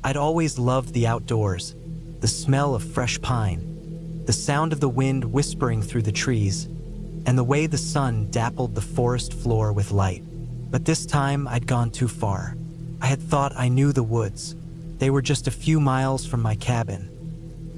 I'd always loved the outdoors, the smell of fresh pine, the sound of the wind whispering through the trees, and the way the sun dappled the forest floor with light. But this time I'd gone too far. I had thought I knew the woods. They were just a few miles from my cabin,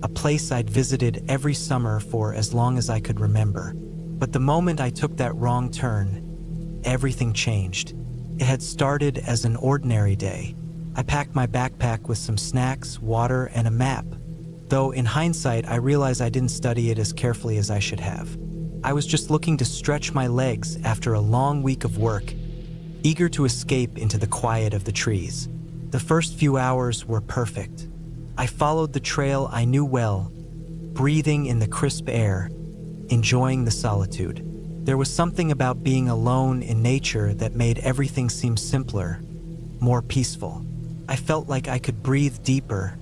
a place I'd visited every summer for as long as I could remember. But the moment I took that wrong turn, everything changed. It had started as an ordinary day. I packed my backpack with some snacks, water, and a map, though in hindsight I realize I didn't study it as carefully as I should have. I was just looking to stretch my legs after a long week of work, eager to escape into the quiet of the trees. The first few hours were perfect. I followed the trail I knew well, breathing in the crisp air, enjoying the solitude. There was something about being alone in nature that made everything seem simpler, more peaceful. I felt like I could breathe deeper,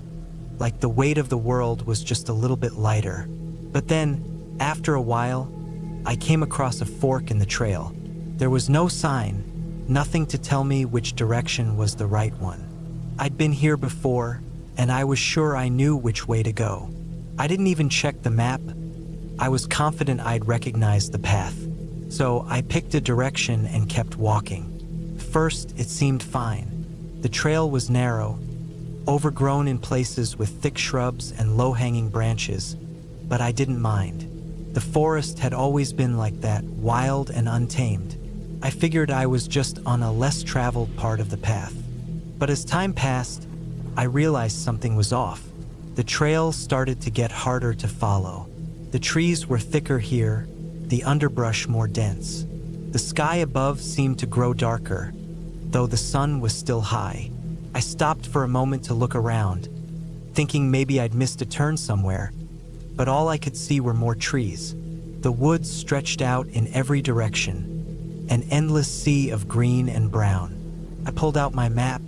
like the weight of the world was just a little bit lighter. But then, after a while, I came across a fork in the trail. There was no sign, nothing to tell me which direction was the right one. I'd been here before, and I was sure I knew which way to go. I didn't even check the map. I was confident I'd recognize the path. So I picked a direction and kept walking. First, it seemed fine. The trail was narrow, overgrown in places with thick shrubs and low-hanging branches, but I didn't mind. The forest had always been like that, wild and untamed. I figured I was just on a less traveled part of the path. But as time passed, I realized something was off. The trail started to get harder to follow. The trees were thicker here, the underbrush more dense. The sky above seemed to grow darker, though the sun was still high. I stopped for a moment to look around, thinking maybe I'd missed a turn somewhere, but all I could see were more trees. The woods stretched out in every direction, an endless sea of green and brown. I pulled out my map,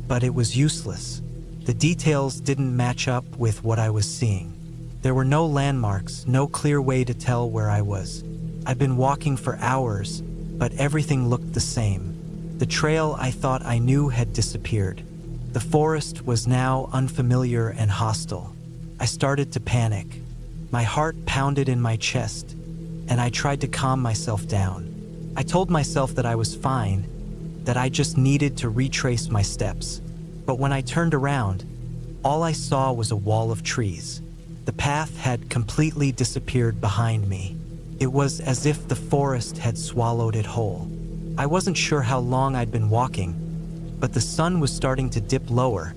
but it was useless. The details didn't match up with what I was seeing. There were no landmarks, no clear way to tell where I was. I'd been walking for hours, but everything looked the same. The trail I thought I knew had disappeared. The forest was now unfamiliar and hostile. I started to panic. My heart pounded in my chest, and I tried to calm myself down. I told myself that I was fine, that I just needed to retrace my steps. But when I turned around, all I saw was a wall of trees. The path had completely disappeared behind me. It was as if the forest had swallowed it whole. I wasn't sure how long I'd been walking, but the sun was starting to dip lower,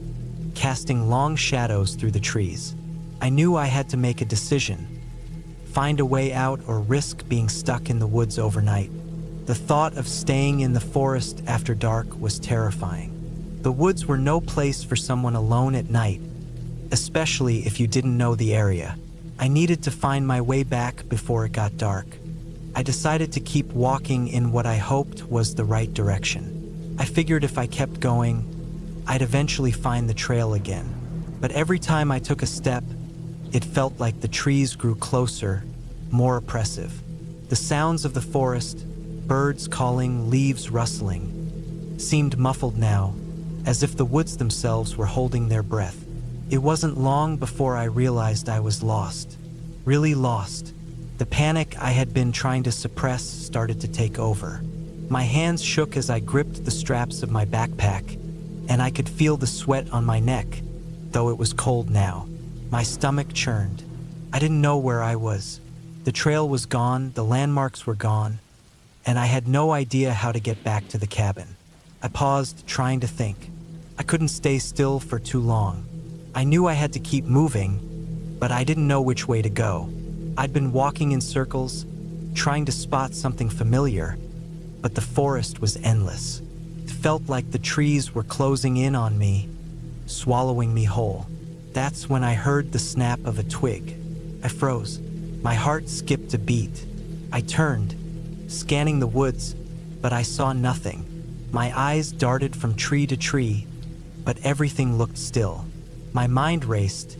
casting long shadows through the trees. I knew I had to make a decision, find a way out or risk being stuck in the woods overnight. The thought of staying in the forest after dark was terrifying. The woods were no place for someone alone at night, especially if you didn't know the area. I needed to find my way back before it got dark. I decided to keep walking in what I hoped was the right direction. I figured if I kept going, I'd eventually find the trail again. But every time I took a step, it felt like the trees grew closer, more oppressive. The sounds of the forest, birds calling, leaves rustling, seemed muffled now, as if the woods themselves were holding their breath. It wasn't long before I realized I was lost, really lost. The panic I had been trying to suppress started to take over. My hands shook as I gripped the straps of my backpack, and I could feel the sweat on my neck, though it was cold now. My stomach churned. I didn't know where I was. The trail was gone, the landmarks were gone, and I had no idea how to get back to the cabin. I paused, trying to think. I couldn't stay still for too long. I knew I had to keep moving, but I didn't know which way to go. I'd been walking in circles, trying to spot something familiar, but the forest was endless. It felt like the trees were closing in on me, swallowing me whole. That's when I heard the snap of a twig. I froze. My heart skipped a beat. I turned, scanning the woods, but I saw nothing. My eyes darted from tree to tree, but everything looked still. My mind raced.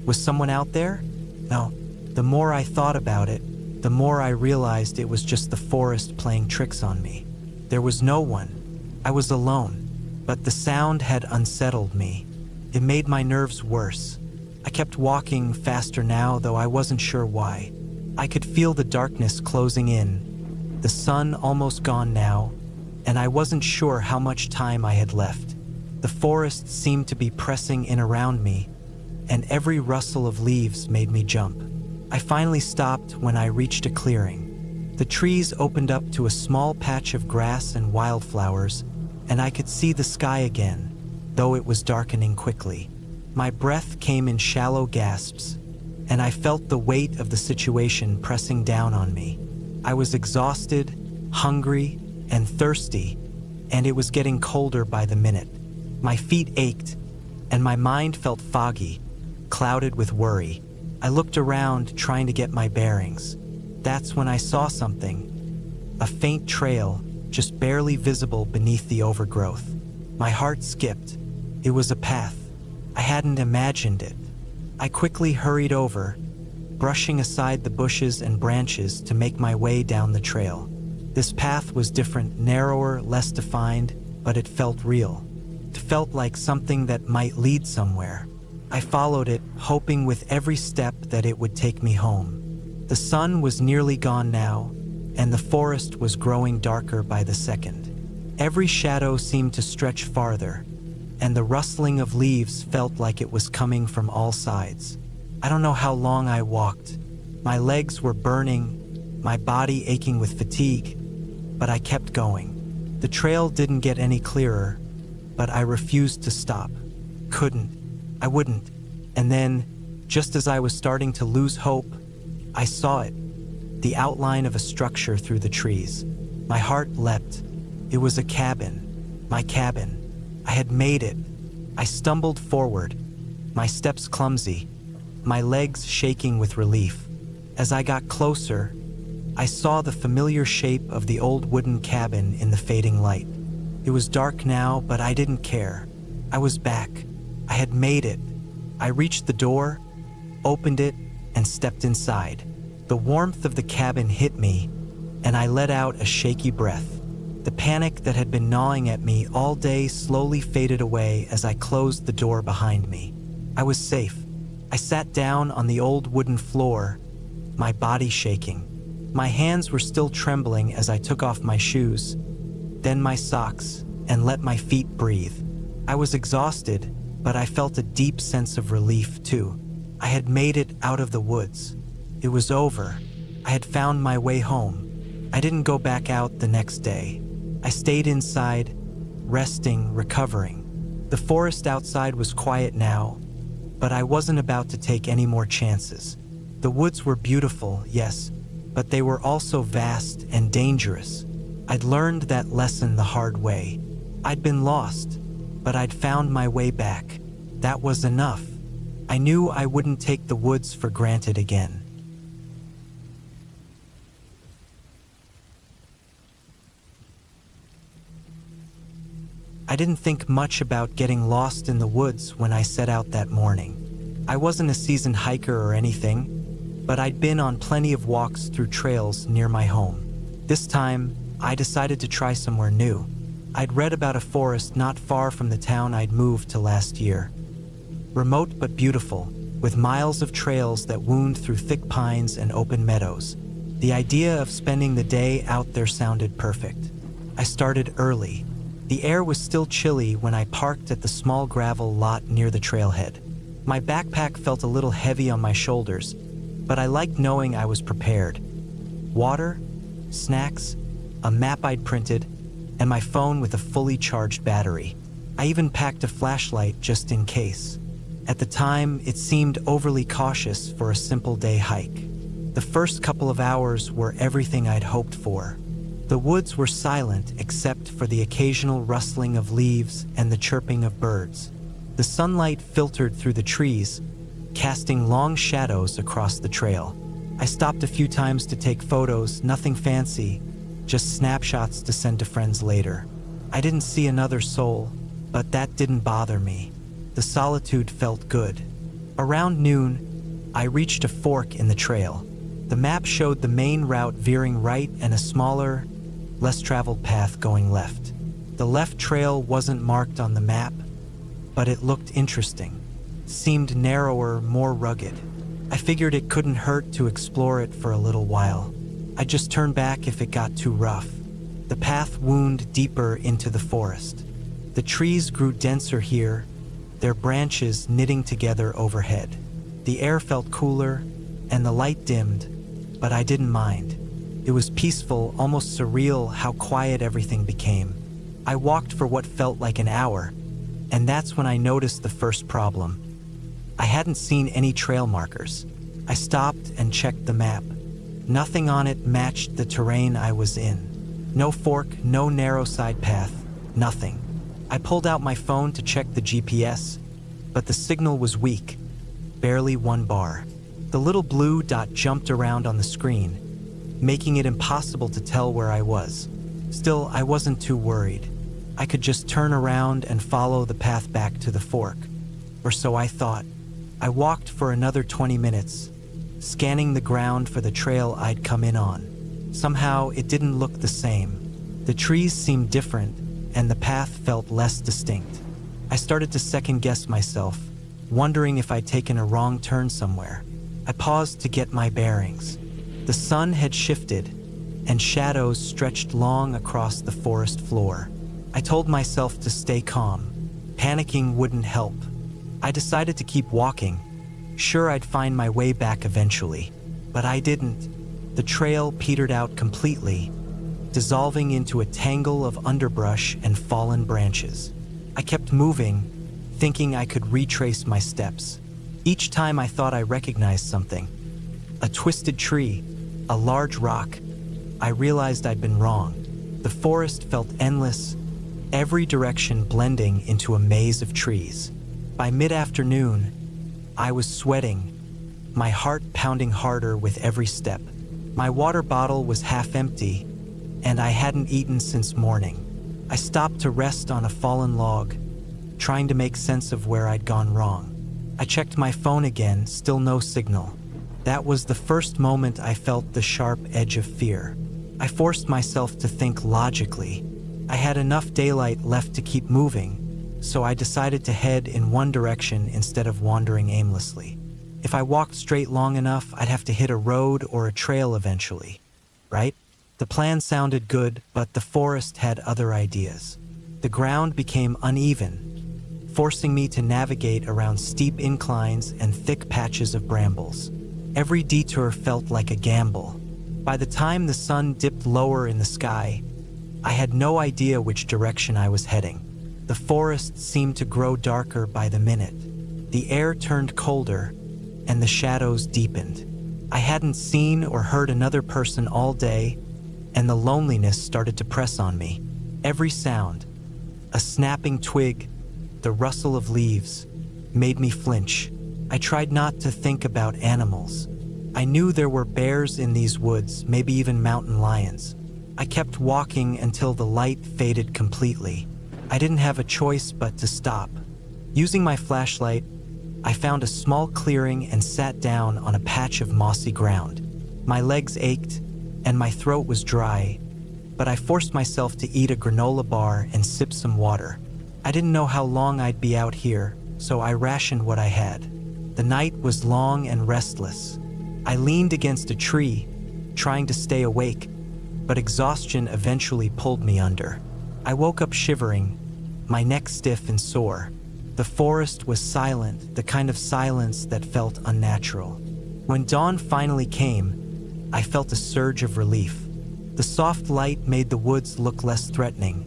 Was someone out there? No. The more I thought about it, the more I realized it was just the forest playing tricks on me. There was no one. I was alone, but the sound had unsettled me. It made my nerves worse. I kept walking faster now, though I wasn't sure why. I could feel the darkness closing in, the sun almost gone now, and I wasn't sure how much time I had left. The forest seemed to be pressing in around me, and every rustle of leaves made me jump. I finally stopped when I reached a clearing. The trees opened up to a small patch of grass and wildflowers, and I could see the sky again, though it was darkening quickly. My breath came in shallow gasps, and I felt the weight of the situation pressing down on me. I was exhausted, hungry, and thirsty, and it was getting colder by the minute. My feet ached, and my mind felt foggy, clouded with worry. I looked around, trying to get my bearings. That's when I saw something. A faint trail, just barely visible beneath the overgrowth. My heart skipped. It was a path. I hadn't imagined it. I quickly hurried over, brushing aside the bushes and branches to make my way down the trail. This path was different, narrower, less defined, but it felt real. It felt like something that might lead somewhere. I followed it, hoping with every step that it would take me home. The sun was nearly gone now, and the forest was growing darker by the second. Every shadow seemed to stretch farther, and the rustling of leaves felt like it was coming from all sides. I don't know how long I walked. My legs were burning, my body aching with fatigue, but I kept going. The trail didn't get any clearer, but I refused to stop. I wouldn't. And then, just as I was starting to lose hope, I saw it, the outline of a structure through the trees. My heart leapt. It was a cabin, my cabin. I had made it. I stumbled forward, my steps clumsy, my legs shaking with relief. As I got closer, I saw the familiar shape of the old wooden cabin in the fading light. It was dark now, but I didn't care. I was back. I had made it. I reached the door, opened it, and stepped inside. The warmth of the cabin hit me, and I let out a shaky breath. The panic that had been gnawing at me all day slowly faded away as I closed the door behind me. I was safe. I sat down on the old wooden floor, my body shaking. My hands were still trembling as I took off my shoes, then my socks, and let my feet breathe. I was exhausted, but I felt a deep sense of relief too. I had made it out of the woods. It was over. I had found my way home. I didn't go back out the next day. I stayed inside, resting, recovering. The forest outside was quiet now, but I wasn't about to take any more chances. The woods were beautiful, yes, but they were also vast and dangerous. I'd learned that lesson the hard way. I'd been lost, but I'd found my way back. That was enough. I knew I wouldn't take the woods for granted again. I didn't think much about getting lost in the woods when I set out that morning. I wasn't a seasoned hiker or anything, but I'd been on plenty of walks through trails near my home. This time, I decided to try somewhere new. I'd read about a forest not far from the town I'd moved to last year. Remote but beautiful, with miles of trails that wound through thick pines and open meadows. The idea of spending the day out there sounded perfect. I started early. The air was still chilly when I parked at the small gravel lot near the trailhead. My backpack felt a little heavy on my shoulders, but I liked knowing I was prepared. Water, snacks, a map I'd printed, and my phone with a fully charged battery. I even packed a flashlight just in case. At the time, it seemed overly cautious for a simple day hike. The first couple of hours were everything I'd hoped for. The woods were silent except for the occasional rustling of leaves and the chirping of birds. The sunlight filtered through the trees, casting long shadows across the trail. I stopped a few times to take photos, nothing fancy, just snapshots to send to friends later. I didn't see another soul, but that didn't bother me. The solitude felt good. Around noon, I reached a fork in the trail. The map showed the main route veering right and a smaller, less traveled path going left. The left trail wasn't marked on the map, but it looked interesting. Seemed narrower, more rugged. I figured it couldn't hurt to explore it for a little while. I'd just turn back if it got too rough. The path wound deeper into the forest. The trees grew denser here, their branches knitting together overhead. The air felt cooler, and the light dimmed, but I didn't mind. It was peaceful, almost surreal how quiet everything became. I walked for what felt like an hour, and that's when I noticed the first problem. I hadn't seen any trail markers. I stopped and checked the map. Nothing on it matched the terrain I was in. No fork, no narrow side path, nothing. I pulled out my phone to check the GPS, but the signal was weak, barely 1 bar. The little blue dot jumped around on the screen, making it impossible to tell where I was. Still, I wasn't too worried. I could just turn around and follow the path back to the fork. Or so I thought. I walked for another 20 minutes, scanning the ground for the trail I'd come in on. Somehow, it didn't look the same. The trees seemed different, and the path felt less distinct. I started to second-guess myself, wondering if I'd taken a wrong turn somewhere. I paused to get my bearings. The sun had shifted, and shadows stretched long across the forest floor. I told myself to stay calm. Panicking wouldn't help. I decided to keep walking, sure I'd find my way back eventually. But I didn't. The trail petered out completely, dissolving into a tangle of underbrush and fallen branches. I kept moving, thinking I could retrace my steps. Each time I thought I recognized something. A twisted tree, a large rock. I realized I'd been wrong. The forest felt endless, every direction blending into a maze of trees. By mid-afternoon, I was sweating, my heart pounding harder with every step. My water bottle was half empty, and I hadn't eaten since morning. I stopped to rest on a fallen log, trying to make sense of where I'd gone wrong. I checked my phone again, still no signal. That was the first moment I felt the sharp edge of fear. I forced myself to think logically. I had enough daylight left to keep moving, so I decided to head in one direction instead of wandering aimlessly. If I walked straight long enough, I'd have to hit a road or a trail eventually, right? The plan sounded good, but the forest had other ideas. The ground became uneven, forcing me to navigate around steep inclines and thick patches of brambles. Every detour felt like a gamble. By the time the sun dipped lower in the sky, I had no idea which direction I was heading. The forest seemed to grow darker by the minute. The air turned colder, and the shadows deepened. I hadn't seen or heard another person all day, and the loneliness started to press on me. Every sound, a snapping twig, the rustle of leaves, made me flinch. I tried not to think about animals. I knew there were bears in these woods, maybe even mountain lions. I kept walking until the light faded completely. I didn't have a choice but to stop. Using my flashlight, I found a small clearing and sat down on a patch of mossy ground. My legs ached, and my throat was dry, but I forced myself to eat a granola bar and sip some water. I didn't know how long I'd be out here, so I rationed what I had. The night was long and restless. I leaned against a tree, trying to stay awake, but exhaustion eventually pulled me under. I woke up shivering, my neck stiff and sore. The forest was silent, the kind of silence that felt unnatural. When dawn finally came, I felt a surge of relief. The soft light made the woods look less threatening,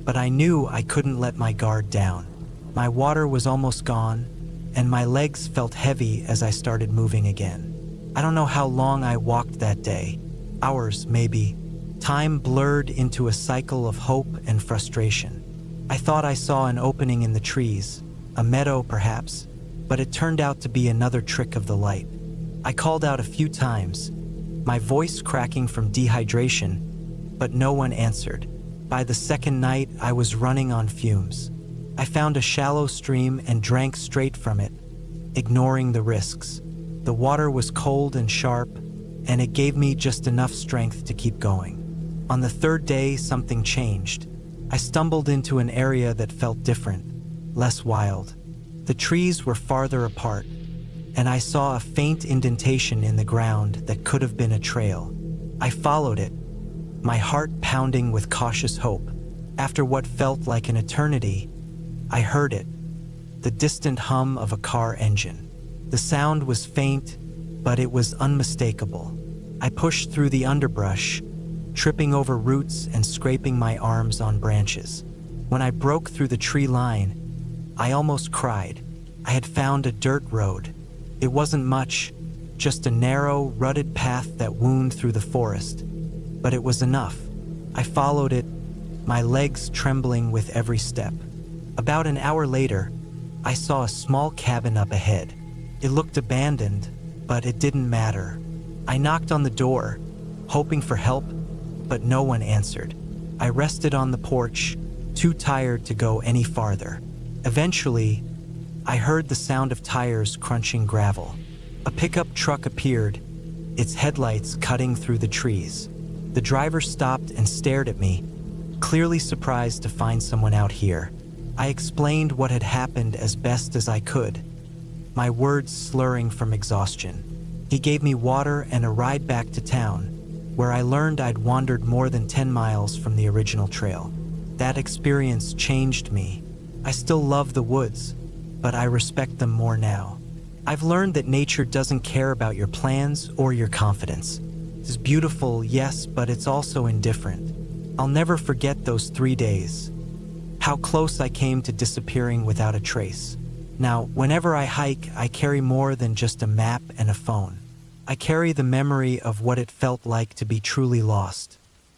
but I knew I couldn't let my guard down. My water was almost gone, and my legs felt heavy as I started moving again. I don't know how long I walked that day. Hours, maybe. Time blurred into a cycle of hope and frustration. I thought I saw an opening in the trees, a meadow perhaps, but it turned out to be another trick of the light. I called out a few times, my voice cracking from dehydration, but no one answered. By the second night, I was running on fumes. I found a shallow stream and drank straight from it, ignoring the risks. The water was cold and sharp, and it gave me just enough strength to keep going. On the third day, something changed. I stumbled into an area that felt different. less wild. The trees were farther apart, and I saw a faint indentation in the ground that could have been a trail. I followed it, my heart pounding with cautious hope. After what felt like an eternity, I heard it, the distant hum of a car engine. The sound was faint, but it was unmistakable. I pushed through the underbrush, tripping over roots and scraping my arms on branches. When I broke through the tree line, I almost cried. I had found a dirt road. It wasn't much, just a narrow, rutted path that wound through the forest. But it was enough. I followed it, my legs trembling with every step. About an hour later, I saw a small cabin up ahead. It looked abandoned, but it didn't matter. I knocked on the door, hoping for help, but no one answered. I rested on the porch, too tired to go any farther. Eventually, I heard the sound of tires crunching gravel. A pickup truck appeared, its headlights cutting through the trees. The driver stopped and stared at me, clearly surprised to find someone out here. I explained what had happened as best as I could, my words slurring from exhaustion. He gave me water and a ride back to town, where I learned I'd wandered more than 10 miles from the original trail. That experience changed me. I still love the woods, but I respect them more now. I've learned that nature doesn't care about your plans or your confidence. It's beautiful, yes, but it's also indifferent. I'll never forget those 3 days. How close I came to disappearing without a trace. Now, whenever I hike, I carry more than just a map and a phone. I carry the memory of what it felt like to be truly lost.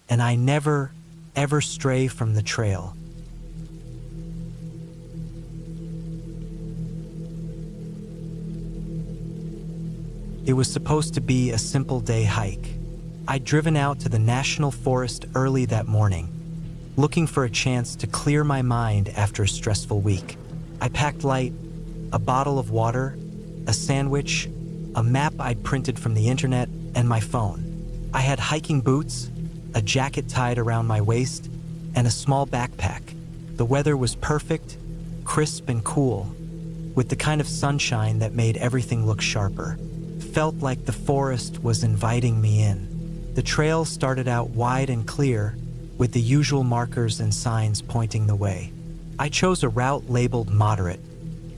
And I never, ever stray from the trail. It was supposed to be a simple day hike. I'd driven out to the national forest early that morning, looking for a chance to clear my mind after a stressful week. I packed light, a bottle of water, a sandwich, a map I'd printed from the internet, and my phone. I had hiking boots, a jacket tied around my waist, and a small backpack. The weather was perfect, crisp and cool, with the kind of sunshine that made everything look sharper. It felt like the forest was inviting me in. The trail started out wide and clear, with the usual markers and signs pointing the way. I chose a route labeled moderate,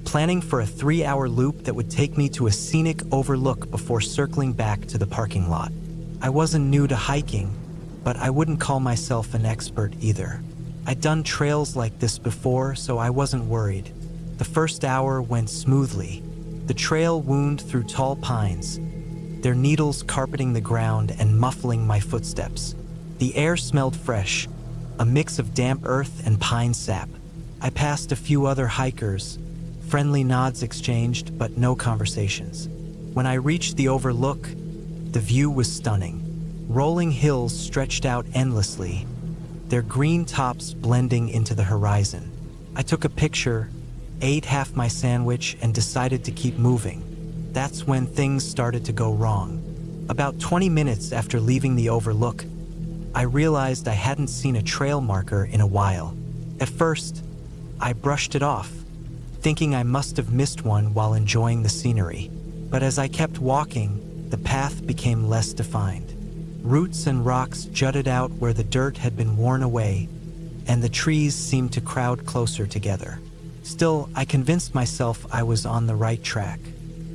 planning for a 3-hour loop that would take me to a scenic overlook before circling back to the parking lot. I wasn't new to hiking, but I wouldn't call myself an expert either. I'd done trails like this before, so I wasn't worried. The first hour went smoothly. The trail wound through tall pines, their needles carpeting the ground and muffling my footsteps. The air smelled fresh, a mix of damp earth and pine sap. I passed a few other hikers, friendly nods exchanged, but no conversations. When I reached the overlook, the view was stunning. Rolling hills stretched out endlessly, their green tops blending into the horizon. I took a picture, ate half my sandwich, and decided to keep moving. That's when things started to go wrong. About 20 minutes after leaving the overlook, I realized I hadn't seen a trail marker in a while. At first, I brushed it off, thinking I must have missed one while enjoying the scenery. But as I kept walking, the path became less defined. Roots and rocks jutted out where the dirt had been worn away, and the trees seemed to crowd closer together. Still, I convinced myself I was on the right track.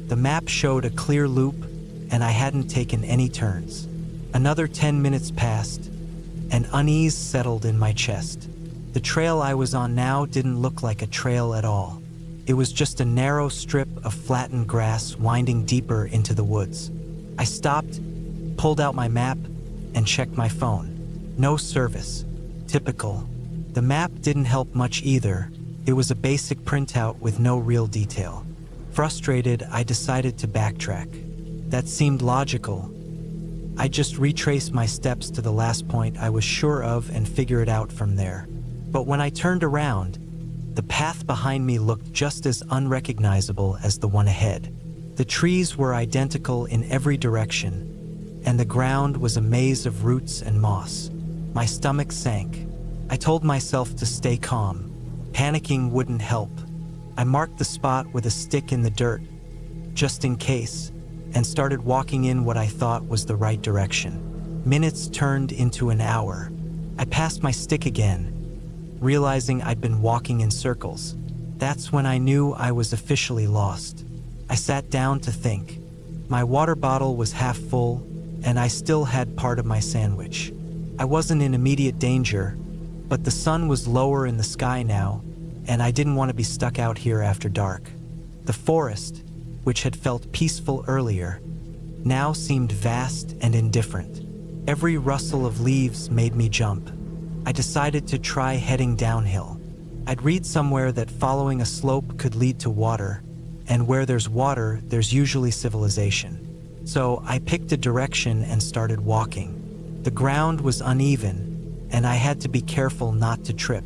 The map showed a clear loop, and I hadn't taken any turns. Another 10 minutes passed, and unease settled in my chest. The trail I was on now didn't look like a trail at all. It was just a narrow strip of flattened grass winding deeper into the woods. I stopped, pulled out my map, and checked my phone. No service. Typical. The map didn't help much either. It was a basic printout with no real detail. Frustrated, I decided to backtrack. That seemed logical. I just retraced my steps to the last point I was sure of and figure it out from there. But when I turned around, the path behind me looked just as unrecognizable as the one ahead. The trees were identical in every direction, and the ground was a maze of roots and moss. My stomach sank. I told myself to stay calm. Panicking wouldn't help. I marked the spot with a stick in the dirt, just in case, and started walking in what I thought was the right direction. Minutes turned into an hour. I passed my stick again, realizing I'd been walking in circles. That's when I knew I was officially lost. I sat down to think. My water bottle was half full, and I still had part of my sandwich. I wasn't in immediate danger, but the sun was lower in the sky now, and I didn't want to be stuck out here after dark. The forest, which had felt peaceful earlier, now seemed vast and indifferent. Every rustle of leaves made me jump. I decided to try heading downhill. I'd read somewhere that following a slope could lead to water, and where there's water, there's usually civilization. So I picked a direction and started walking. The ground was uneven, and I had to be careful not to trip.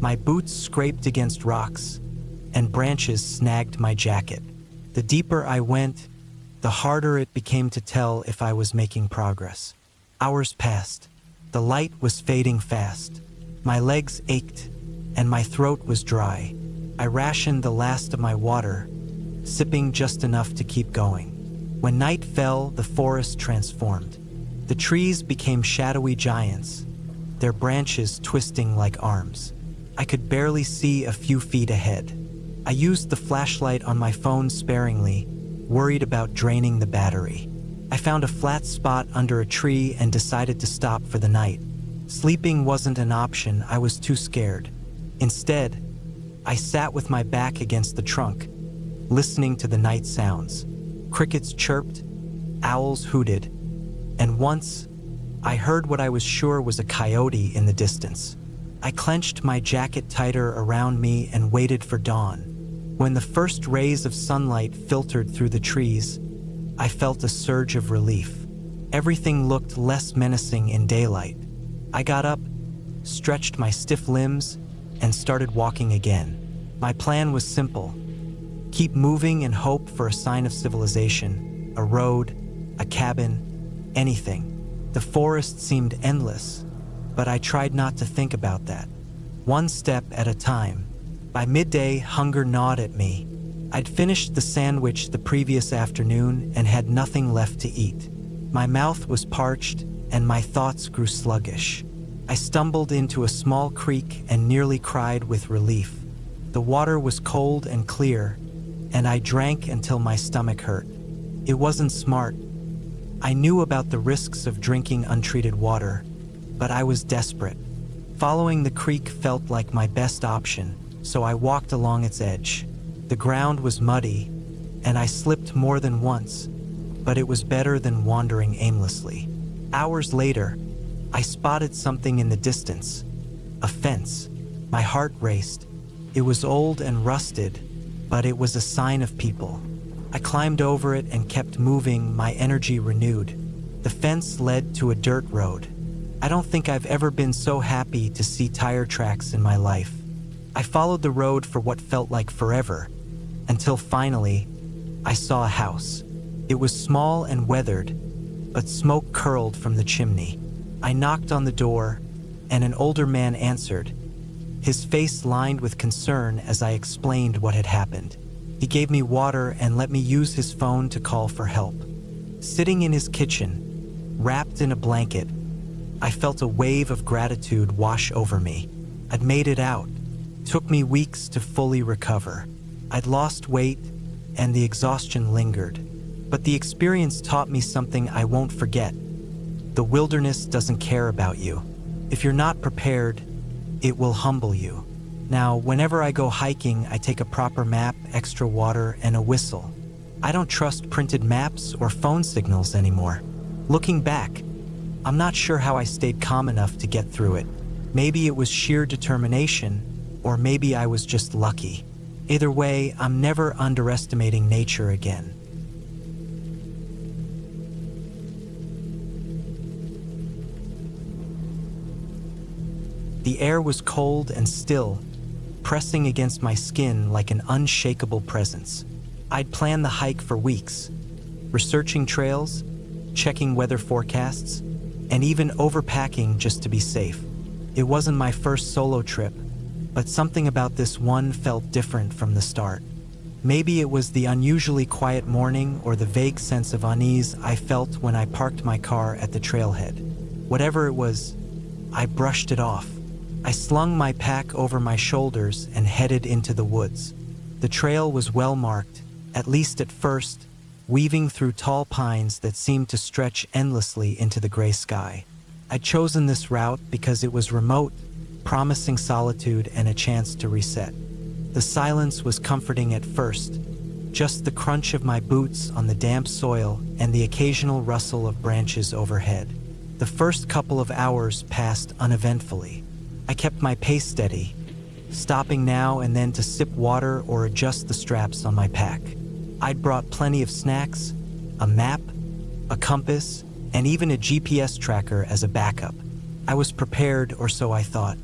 My boots scraped against rocks, and branches snagged my jacket. The deeper I went, the harder it became to tell if I was making progress. Hours passed. The light was fading fast. My legs ached, and my throat was dry. I rationed the last of my water, sipping just enough to keep going. When night fell, the forest transformed. The trees became shadowy giants, their branches twisting like arms. I could barely see a few feet ahead. I used the flashlight on my phone sparingly, worried about draining the battery. I found a flat spot under a tree and decided to stop for the night. Sleeping wasn't an option, I was too scared. Instead, I sat with my back against the trunk, listening to the night sounds. Crickets chirped, owls hooted, and once, I heard what I was sure was a coyote in the distance. I clenched my jacket tighter around me and waited for dawn. When the first rays of sunlight filtered through the trees, I felt a surge of relief. Everything looked less menacing in daylight. I got up, stretched my stiff limbs, and started walking again. My plan was simple. Keep moving and hope for a sign of civilization, a road, a cabin, anything. The forest seemed endless, but I tried not to think about that. One step at a time. By midday, hunger gnawed at me. I'd finished the sandwich the previous afternoon and had nothing left to eat. My mouth was parched and my thoughts grew sluggish. I stumbled into a small creek and nearly cried with relief. The water was cold and clear, and I drank until my stomach hurt. It wasn't smart. I knew about the risks of drinking untreated water, but I was desperate. Following the creek felt like my best option, so I walked along its edge. The ground was muddy, and I slipped more than once, but it was better than wandering aimlessly. Hours later, I spotted something in the distance, a fence. My heart raced. It was old and rusted, but it was a sign of people. I climbed over it and kept moving, my energy renewed. The fence led to a dirt road. I don't think I've ever been so happy to see tire tracks in my life. I followed the road for what felt like forever, until finally, I saw a house. It was small and weathered, but smoke curled from the chimney. I knocked on the door, and an older man answered, his face lined with concern as I explained what had happened. He gave me water and let me use his phone to call for help. Sitting in his kitchen, wrapped in a blanket, I felt a wave of gratitude wash over me. I'd made it out. It took me weeks to fully recover. I'd lost weight, and the exhaustion lingered. But the experience taught me something I won't forget. The wilderness doesn't care about you. If you're not prepared, it will humble you. Now, whenever I go hiking, I take a proper map, extra water, and a whistle. I don't trust printed maps or phone signals anymore. Looking back, I'm not sure how I stayed calm enough to get through it. Maybe it was sheer determination, or maybe I was just lucky. Either way, I'm never underestimating nature again. The air was cold and still, pressing against my skin like an unshakable presence. I'd planned the hike for weeks, researching trails, checking weather forecasts, and even overpacking just to be safe. It wasn't my first solo trip, but something about this one felt different from the start. Maybe it was the unusually quiet morning or the vague sense of unease I felt when I parked my car at the trailhead. Whatever it was, I brushed it off. I slung my pack over my shoulders and headed into the woods. The trail was well marked, at least at first, weaving through tall pines that seemed to stretch endlessly into the gray sky. I'd chosen this route because it was remote, promising solitude and a chance to reset. The silence was comforting at first, just the crunch of my boots on the damp soil and the occasional rustle of branches overhead. The first couple of hours passed uneventfully. I kept my pace steady, stopping now and then to sip water or adjust the straps on my pack. I'd brought plenty of snacks, a map, a compass, and even a GPS tracker as a backup. I was prepared, or so I thought.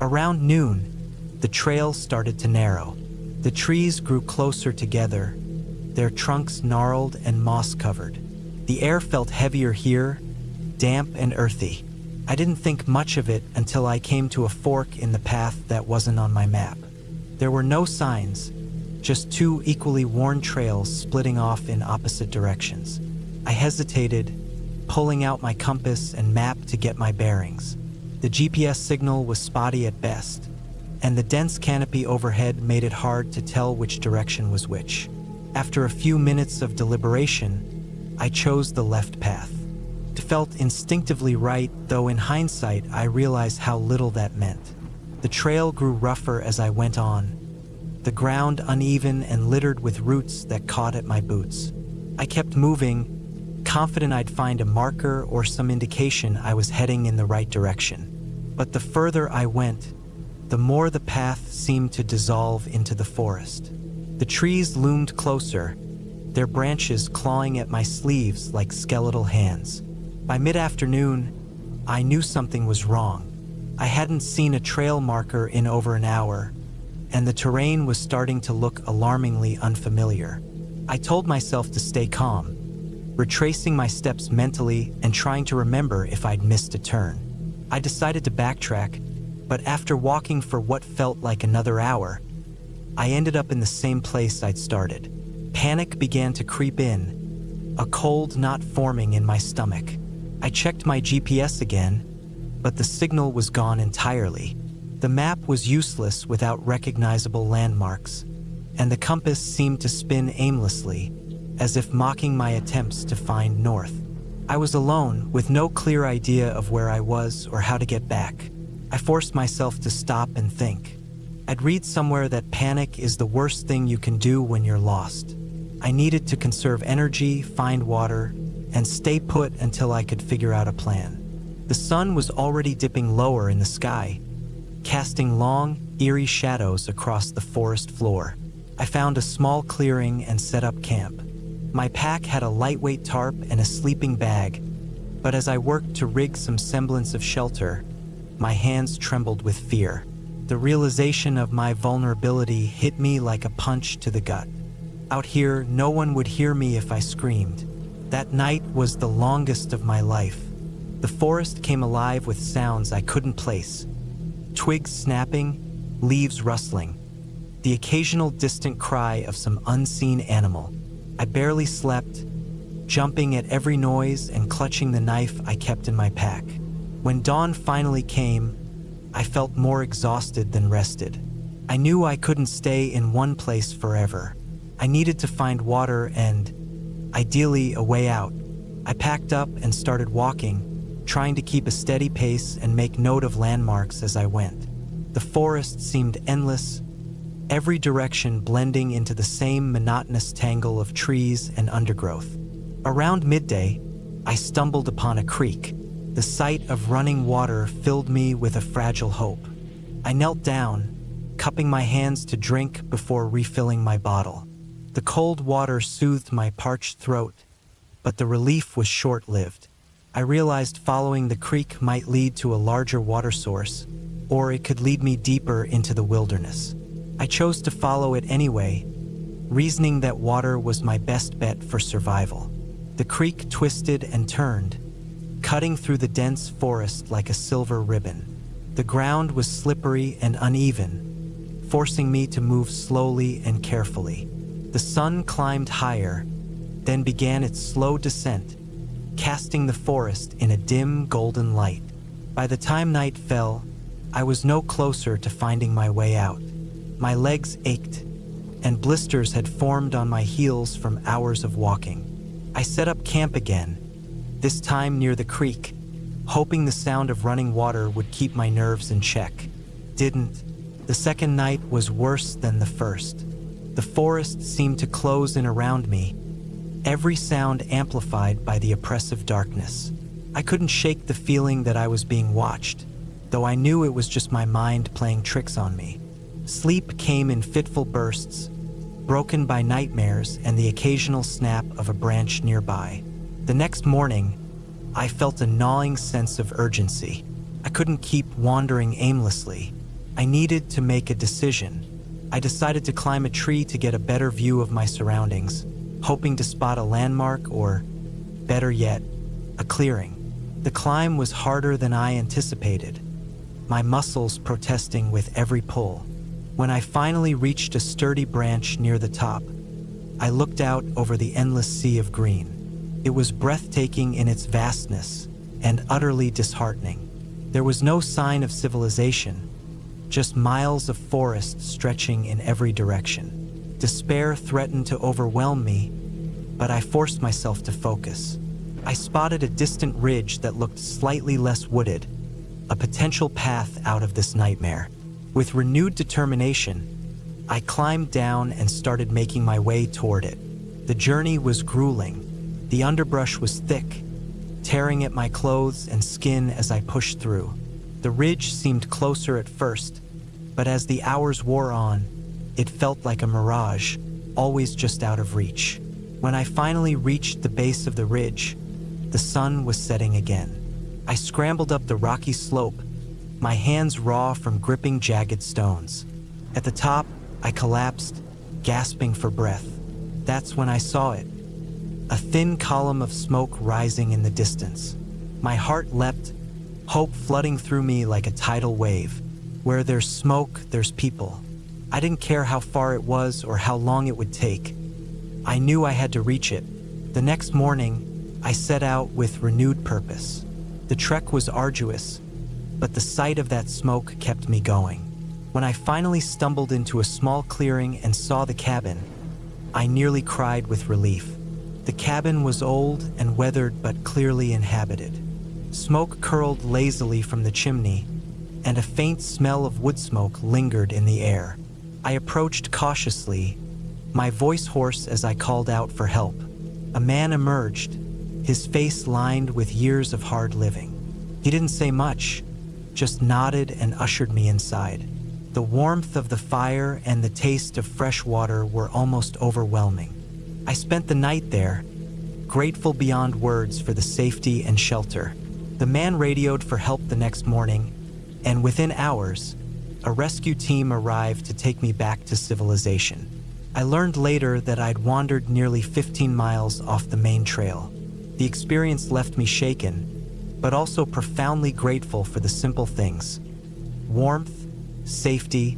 Around noon, the trail started to narrow. The trees grew closer together, their trunks gnarled and moss-covered. The air felt heavier here, damp and earthy. I didn't think much of it until I came to a fork in the path that wasn't on my map. There were no signs, just two equally worn trails splitting off in opposite directions. I hesitated, pulling out my compass and map to get my bearings. The GPS signal was spotty at best, and the dense canopy overhead made it hard to tell which direction was which. After a few minutes of deliberation, I chose the left path. It felt instinctively right, though in hindsight I realized how little that meant. The trail grew rougher as I went on, the ground uneven and littered with roots that caught at my boots. I kept moving, confident I'd find a marker or some indication I was heading in the right direction. But the further I went, the more the path seemed to dissolve into the forest. The trees loomed closer, their branches clawing at my sleeves like skeletal hands. By mid-afternoon, I knew something was wrong. I hadn't seen a trail marker in over an hour, and the terrain was starting to look alarmingly unfamiliar. I told myself to stay calm, retracing my steps mentally and trying to remember if I'd missed a turn. I decided to backtrack, but after walking for what felt like another hour, I ended up in the same place I'd started. Panic began to creep in, a cold knot forming in my stomach. I checked my GPS again, but the signal was gone entirely. The map was useless without recognizable landmarks, and the compass seemed to spin aimlessly, as if mocking my attempts to find north. I was alone, with no clear idea of where I was or how to get back. I forced myself to stop and think. I'd read somewhere that panic is the worst thing you can do when you're lost. I needed to conserve energy, find water, and stay put until I could figure out a plan. The sun was already dipping lower in the sky, casting long, eerie shadows across the forest floor. I found a small clearing and set up camp. My pack had a lightweight tarp and a sleeping bag, but as I worked to rig some semblance of shelter, my hands trembled with fear. The realization of my vulnerability hit me like a punch to the gut. Out here, no one would hear me if I screamed. That night was the longest of my life. The forest came alive with sounds I couldn't place. Twigs snapping, leaves rustling, the occasional distant cry of some unseen animal. I barely slept, jumping at every noise and clutching the knife I kept in my pack. When dawn finally came, I felt more exhausted than rested. I knew I couldn't stay in one place forever. I needed to find water and, ideally, a way out. I packed up and started walking, trying to keep a steady pace and make note of landmarks as I went. The forest seemed endless, every direction blending into the same monotonous tangle of trees and undergrowth. Around midday, I stumbled upon a creek. The sight of running water filled me with a fragile hope. I knelt down, cupping my hands to drink before refilling my bottle. The cold water soothed my parched throat, but the relief was short-lived. I realized following the creek might lead to a larger water source, or it could lead me deeper into the wilderness. I chose to follow it anyway, reasoning that water was my best bet for survival. The creek twisted and turned, cutting through the dense forest like a silver ribbon. The ground was slippery and uneven, forcing me to move slowly and carefully. The sun climbed higher, then began its slow descent, casting the forest in a dim golden light. By the time night fell, I was no closer to finding my way out. My legs ached, and blisters had formed on my heels from hours of walking. I set up camp again, this time near the creek, hoping the sound of running water would keep my nerves in check. Didn't. The second night was worse than the first. The forest seemed to close in around me, every sound amplified by the oppressive darkness. I couldn't shake the feeling that I was being watched, though I knew it was just my mind playing tricks on me. Sleep came in fitful bursts, broken by nightmares and the occasional snap of a branch nearby. The next morning, I felt a gnawing sense of urgency. I couldn't keep wandering aimlessly. I needed to make a decision. I decided to climb a tree to get a better view of my surroundings, hoping to spot a landmark or, better yet, a clearing. The climb was harder than I anticipated, my muscles protesting with every pull. When I finally reached a sturdy branch near the top, I looked out over the endless sea of green. It was breathtaking in its vastness and utterly disheartening. There was no sign of civilization, just miles of forest stretching in every direction. Despair threatened to overwhelm me, but I forced myself to focus. I spotted a distant ridge that looked slightly less wooded, a potential path out of this nightmare. With renewed determination, I climbed down and started making my way toward it. The journey was grueling. The underbrush was thick, tearing at my clothes and skin as I pushed through. The ridge seemed closer at first, but as the hours wore on, it felt like a mirage, always just out of reach. When I finally reached the base of the ridge, the sun was setting again. I scrambled up the rocky slope, my hands raw from gripping jagged stones. At the top, I collapsed, gasping for breath. That's when I saw it. A thin column of smoke rising in the distance. My heart leapt, hope flooding through me like a tidal wave. Where there's smoke, there's people. I didn't care how far it was or how long it would take. I knew I had to reach it. The next morning, I set out with renewed purpose. The trek was arduous, but the sight of that smoke kept me going. When I finally stumbled into a small clearing and saw the cabin, I nearly cried with relief. The cabin was old and weathered but clearly inhabited. Smoke curled lazily from the chimney, and a faint smell of wood smoke lingered in the air. I approached cautiously, my voice hoarse as I called out for help. A man emerged, his face lined with years of hard living. He didn't say much, just nodded and ushered me inside. The warmth of the fire and the taste of fresh water were almost overwhelming. I spent the night there, grateful beyond words for the safety and shelter. The man radioed for help the next morning, and within hours, a rescue team arrived to take me back to civilization. I learned later that I'd wandered nearly 15 miles off the main trail. The experience left me shaken, but also profoundly grateful for the simple things: warmth, safety,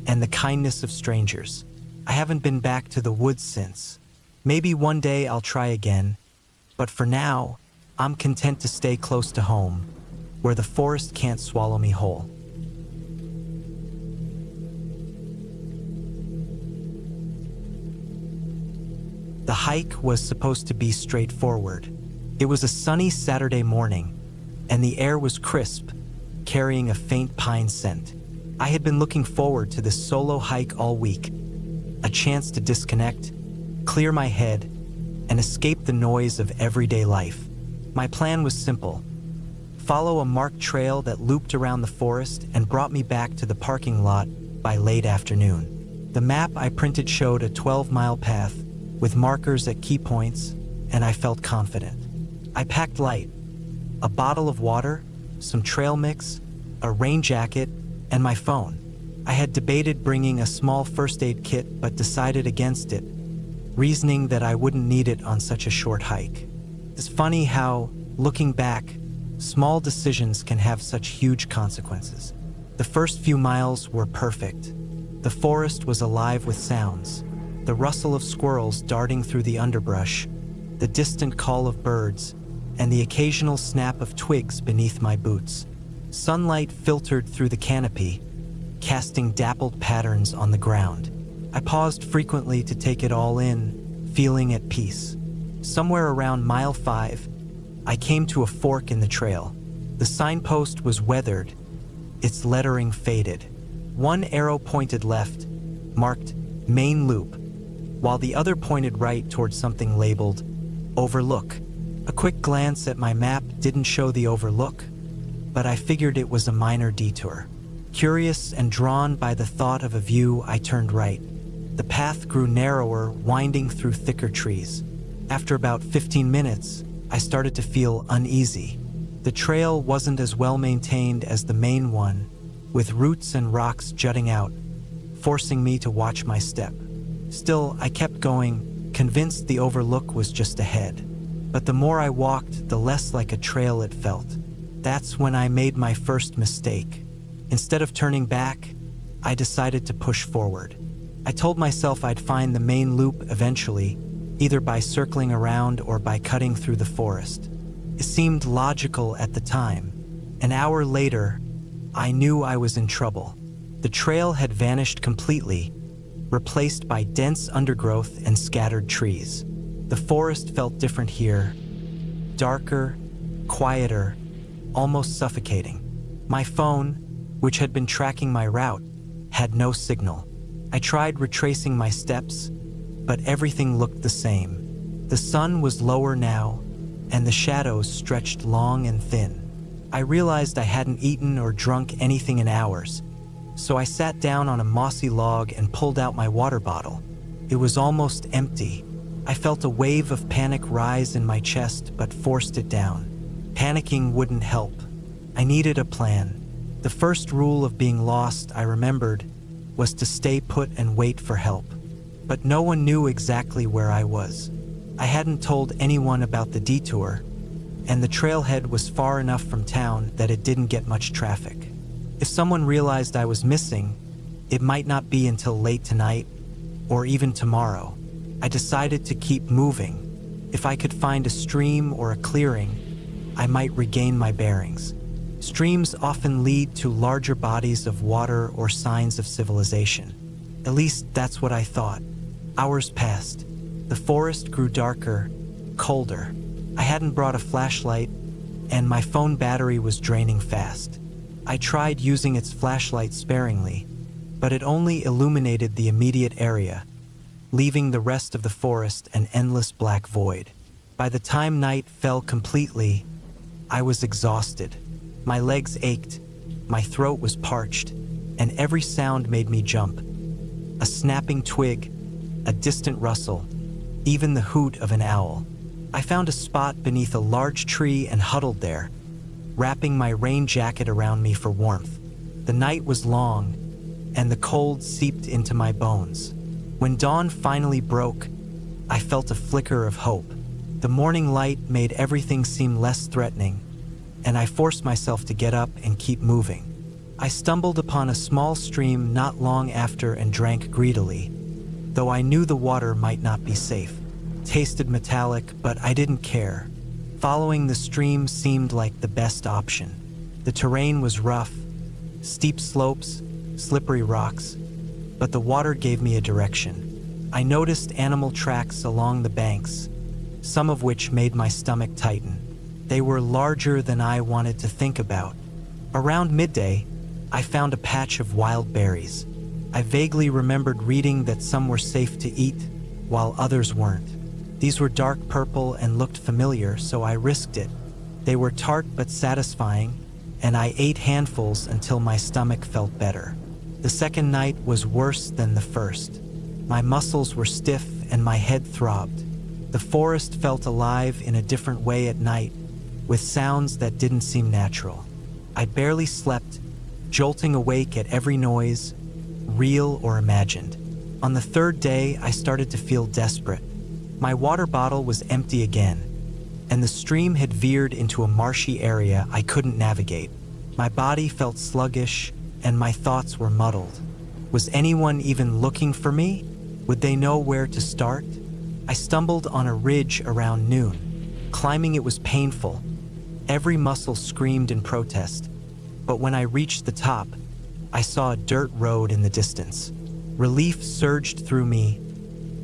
and the kindness of strangers. I haven't been back to the woods since. Maybe one day I'll try again, but for now, I'm content to stay close to home, where the forest can't swallow me whole. The hike was supposed to be straightforward. It was a sunny Saturday morning, and the air was crisp, carrying a faint pine scent. I had been looking forward to this solo hike all week, a chance to disconnect, clear my head, and escape the noise of everyday life. My plan was simple: follow a marked trail that looped around the forest and brought me back to the parking lot by late afternoon. The map I printed showed a 12-mile path with markers at key points, and I felt confident. I packed light: a bottle of water, some trail mix, a rain jacket, and my phone. I had debated bringing a small first aid kit but decided against it, reasoning that I wouldn't need it on such a short hike. It's funny how, looking back, small decisions can have such huge consequences. The first few miles were perfect. The forest was alive with sounds, the rustle of squirrels darting through the underbrush, the distant call of birds, and the occasional snap of twigs beneath my boots. Sunlight filtered through the canopy, casting dappled patterns on the ground. I paused frequently to take it all in, feeling at peace. Somewhere around mile 5, I came to a fork in the trail. The signpost was weathered, its lettering faded. One arrow pointed left, marked Main Loop, while the other pointed right towards something labeled Overlook. A quick glance at my map didn't show the overlook, but I figured it was a minor detour. Curious and drawn by the thought of a view, I turned right. The path grew narrower, winding through thicker trees. After about 15 minutes, I started to feel uneasy. The trail wasn't as well maintained as the main one, with roots and rocks jutting out, forcing me to watch my step. Still, I kept going, convinced the overlook was just ahead. But the more I walked, the less like a trail it felt. That's when I made my first mistake. Instead of turning back, I decided to push forward. I told myself I'd find the main loop eventually, either by circling around or by cutting through the forest. It seemed logical at the time. An hour later, I knew I was in trouble. The trail had vanished completely, replaced by dense undergrowth and scattered trees. The forest felt different here, darker, quieter, almost suffocating. My phone, which had been tracking my route, had no signal. I tried retracing my steps, but everything looked the same. The sun was lower now, and the shadows stretched long and thin. I realized I hadn't eaten or drunk anything in hours, so I sat down on a mossy log and pulled out my water bottle. It was almost empty. I felt a wave of panic rise in my chest, but forced it down. Panicking wouldn't help. I needed a plan. The first rule of being lost, I remembered, was to stay put and wait for help. But no one knew exactly where I was. I hadn't told anyone about the detour, and the trailhead was far enough from town that it didn't get much traffic. If someone realized I was missing, it might not be until late tonight, or even tomorrow. I decided to keep moving. If I could find a stream or a clearing, I might regain my bearings. Streams often lead to larger bodies of water or signs of civilization. At least that's what I thought. Hours passed. The forest grew darker, colder. I hadn't brought a flashlight, and my phone battery was draining fast. I tried using its flashlight sparingly, but it only illuminated the immediate area, leaving the rest of the forest an endless black void. By the time night fell completely, I was exhausted. My legs ached, my throat was parched, and every sound made me jump. A snapping twig, a distant rustle, even the hoot of an owl. I found a spot beneath a large tree and huddled there, wrapping my rain jacket around me for warmth. The night was long, and the cold seeped into my bones. When dawn finally broke, I felt a flicker of hope. The morning light made everything seem less threatening, and I forced myself to get up and keep moving. I stumbled upon a small stream not long after and drank greedily, though I knew the water might not be safe. It tasted metallic, but I didn't care. Following the stream seemed like the best option. The terrain was rough, steep slopes, slippery rocks, but the water gave me a direction. I noticed animal tracks along the banks, some of which made my stomach tighten. They were larger than I wanted to think about. Around midday, I found a patch of wild berries. I vaguely remembered reading that some were safe to eat, while others weren't. These were dark purple and looked familiar, so I risked it. They were tart but satisfying, and I ate handfuls until my stomach felt better. The second night was worse than the first. My muscles were stiff and my head throbbed. The forest felt alive in a different way at night, with sounds that didn't seem natural. I barely slept, jolting awake at every noise, real or imagined. On the third day, I started to feel desperate. My water bottle was empty again, and the stream had veered into a marshy area I couldn't navigate. My body felt sluggish, and my thoughts were muddled. Was anyone even looking for me? Would they know where to start? I stumbled on a ridge around noon. Climbing it was painful. Every muscle screamed in protest. But when I reached the top, I saw a dirt road in the distance. Relief surged through me,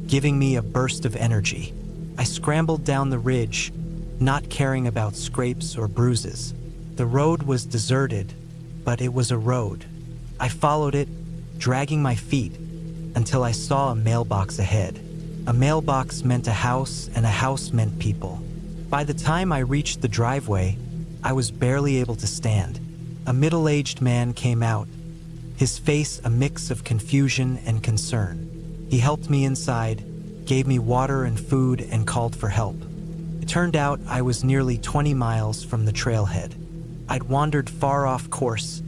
giving me a burst of energy. I scrambled down the ridge, not caring about scrapes or bruises. The road was deserted, but it was a road. I followed it, dragging my feet, until I saw a mailbox ahead. A mailbox meant a house, and a house meant people. By the time I reached the driveway, I was barely able to stand. A middle-aged man came out, his face a mix of confusion and concern. He helped me inside, gave me water and food, and called for help. It turned out I was nearly 20 miles from the trailhead. I'd wandered far off course,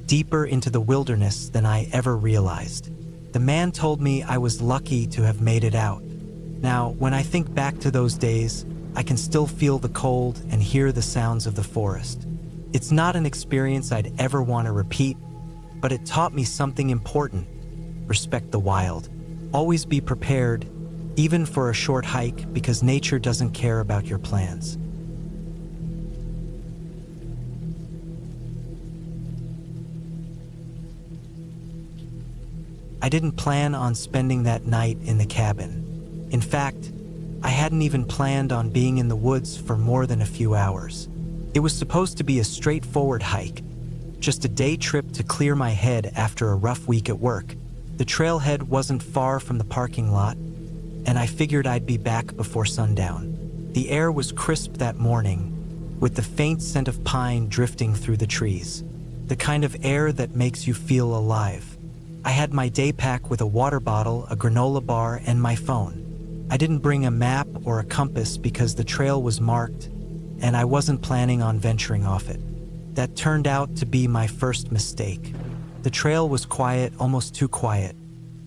deeper into the wilderness than I ever realized. The man told me I was lucky to have made it out. Now, when I think back to those days, I can still feel the cold and hear the sounds of the forest. It's not an experience I'd ever want to repeat, but it taught me something important. Respect the wild. Always be prepared, even for a short hike, because nature doesn't care about your plans. I didn't plan on spending that night in the cabin. In fact, I hadn't even planned on being in the woods for more than a few hours. It was supposed to be a straightforward hike, just a day trip to clear my head after a rough week at work. The trailhead wasn't far from the parking lot, and I figured I'd be back before sundown. The air was crisp that morning, with the faint scent of pine drifting through the trees, the kind of air that makes you feel alive. I had my day pack with a water bottle, a granola bar, and my phone. I didn't bring a map or a compass because the trail was marked, and I wasn't planning on venturing off it. That turned out to be my first mistake. The trail was quiet, almost too quiet.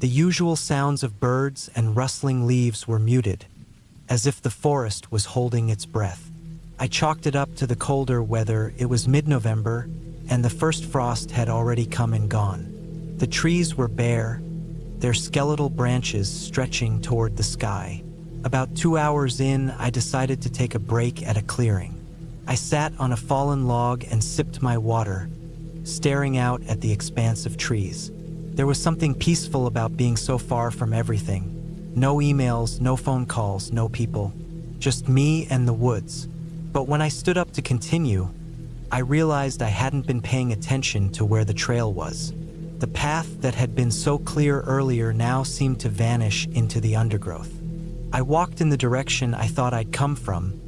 The usual sounds of birds and rustling leaves were muted, as if the forest was holding its breath. I chalked it up to the colder weather. It was mid-November, and the first frost had already come and gone. The trees were bare, their skeletal branches stretching toward the sky. About 2 hours in, I decided to take a break at a clearing. I sat on a fallen log and sipped my water, staring out at the expanse of trees. There was something peaceful about being so far from everything. No emails, no phone calls, no people. Just me and the woods. But when I stood up to continue, I realized I hadn't been paying attention to where the trail was. The path that had been so clear earlier now seemed to vanish into the undergrowth. I walked in the direction I thought I'd come from,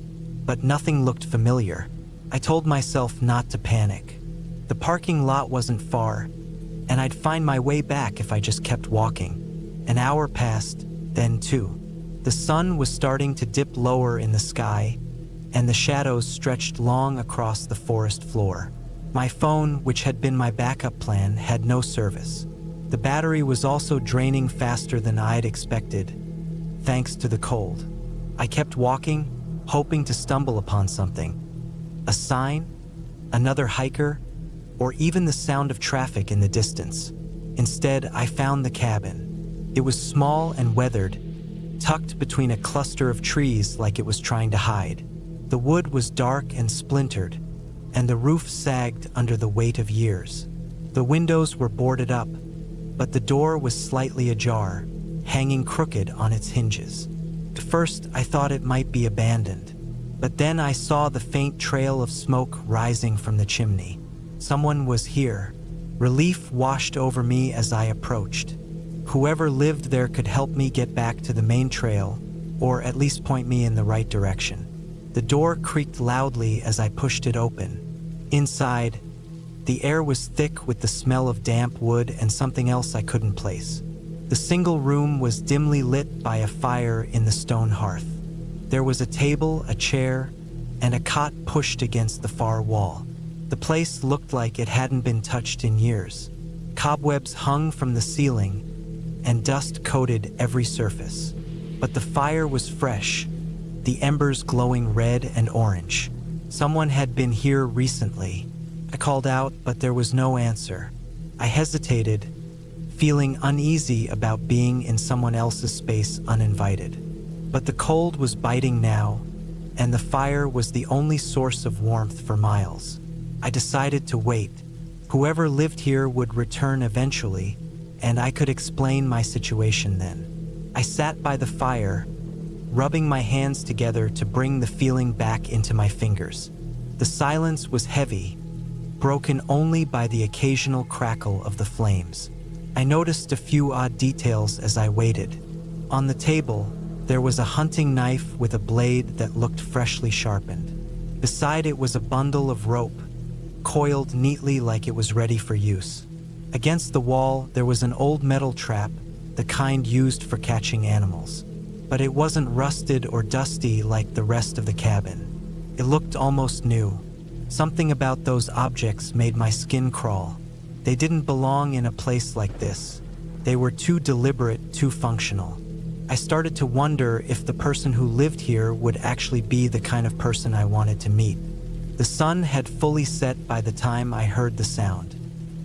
but nothing looked familiar. I told myself not to panic. The parking lot wasn't far, and I'd find my way back if I just kept walking. An hour passed, then two. The sun was starting to dip lower in the sky, and the shadows stretched long across the forest floor. My phone, which had been my backup plan, had no service. The battery was also draining faster than I'd expected, thanks to the cold. I kept walking, hoping to stumble upon something. A sign, another hiker, or even the sound of traffic in the distance. Instead, I found the cabin. It was small and weathered, tucked between a cluster of trees like it was trying to hide. The wood was dark and splintered, and the roof sagged under the weight of years. The windows were boarded up, but the door was slightly ajar, hanging crooked on its hinges. At first, I thought it might be abandoned, but then I saw the faint trail of smoke rising from the chimney. Someone was here. Relief washed over me as I approached. Whoever lived there could help me get back to the main trail, or at least point me in the right direction. The door creaked loudly as I pushed it open. Inside, the air was thick with the smell of damp wood and something else I couldn't place. The single room was dimly lit by a fire in the stone hearth. There was a table, a chair, and a cot pushed against the far wall. The place looked like it hadn't been touched in years. Cobwebs hung from the ceiling, and dust coated every surface. But the fire was fresh, the embers glowing red and orange. Someone had been here recently. I called out, but there was no answer. I hesitated, feeling uneasy about being in someone else's space uninvited. But the cold was biting now, and the fire was the only source of warmth for miles. I decided to wait. Whoever lived here would return eventually, and I could explain my situation then. I sat by the fire, rubbing my hands together to bring the feeling back into my fingers. The silence was heavy, broken only by the occasional crackle of the flames. I noticed a few odd details as I waited. On the table, there was a hunting knife with a blade that looked freshly sharpened. Beside it was a bundle of rope, coiled neatly like it was ready for use. Against the wall, there was an old metal trap, the kind used for catching animals. But it wasn't rusted or dusty like the rest of the cabin. It looked almost new. Something about those objects made my skin crawl. They didn't belong in a place like this. They were too deliberate, too functional. I started to wonder if the person who lived here would actually be the kind of person I wanted to meet. The sun had fully set by the time I heard the sound.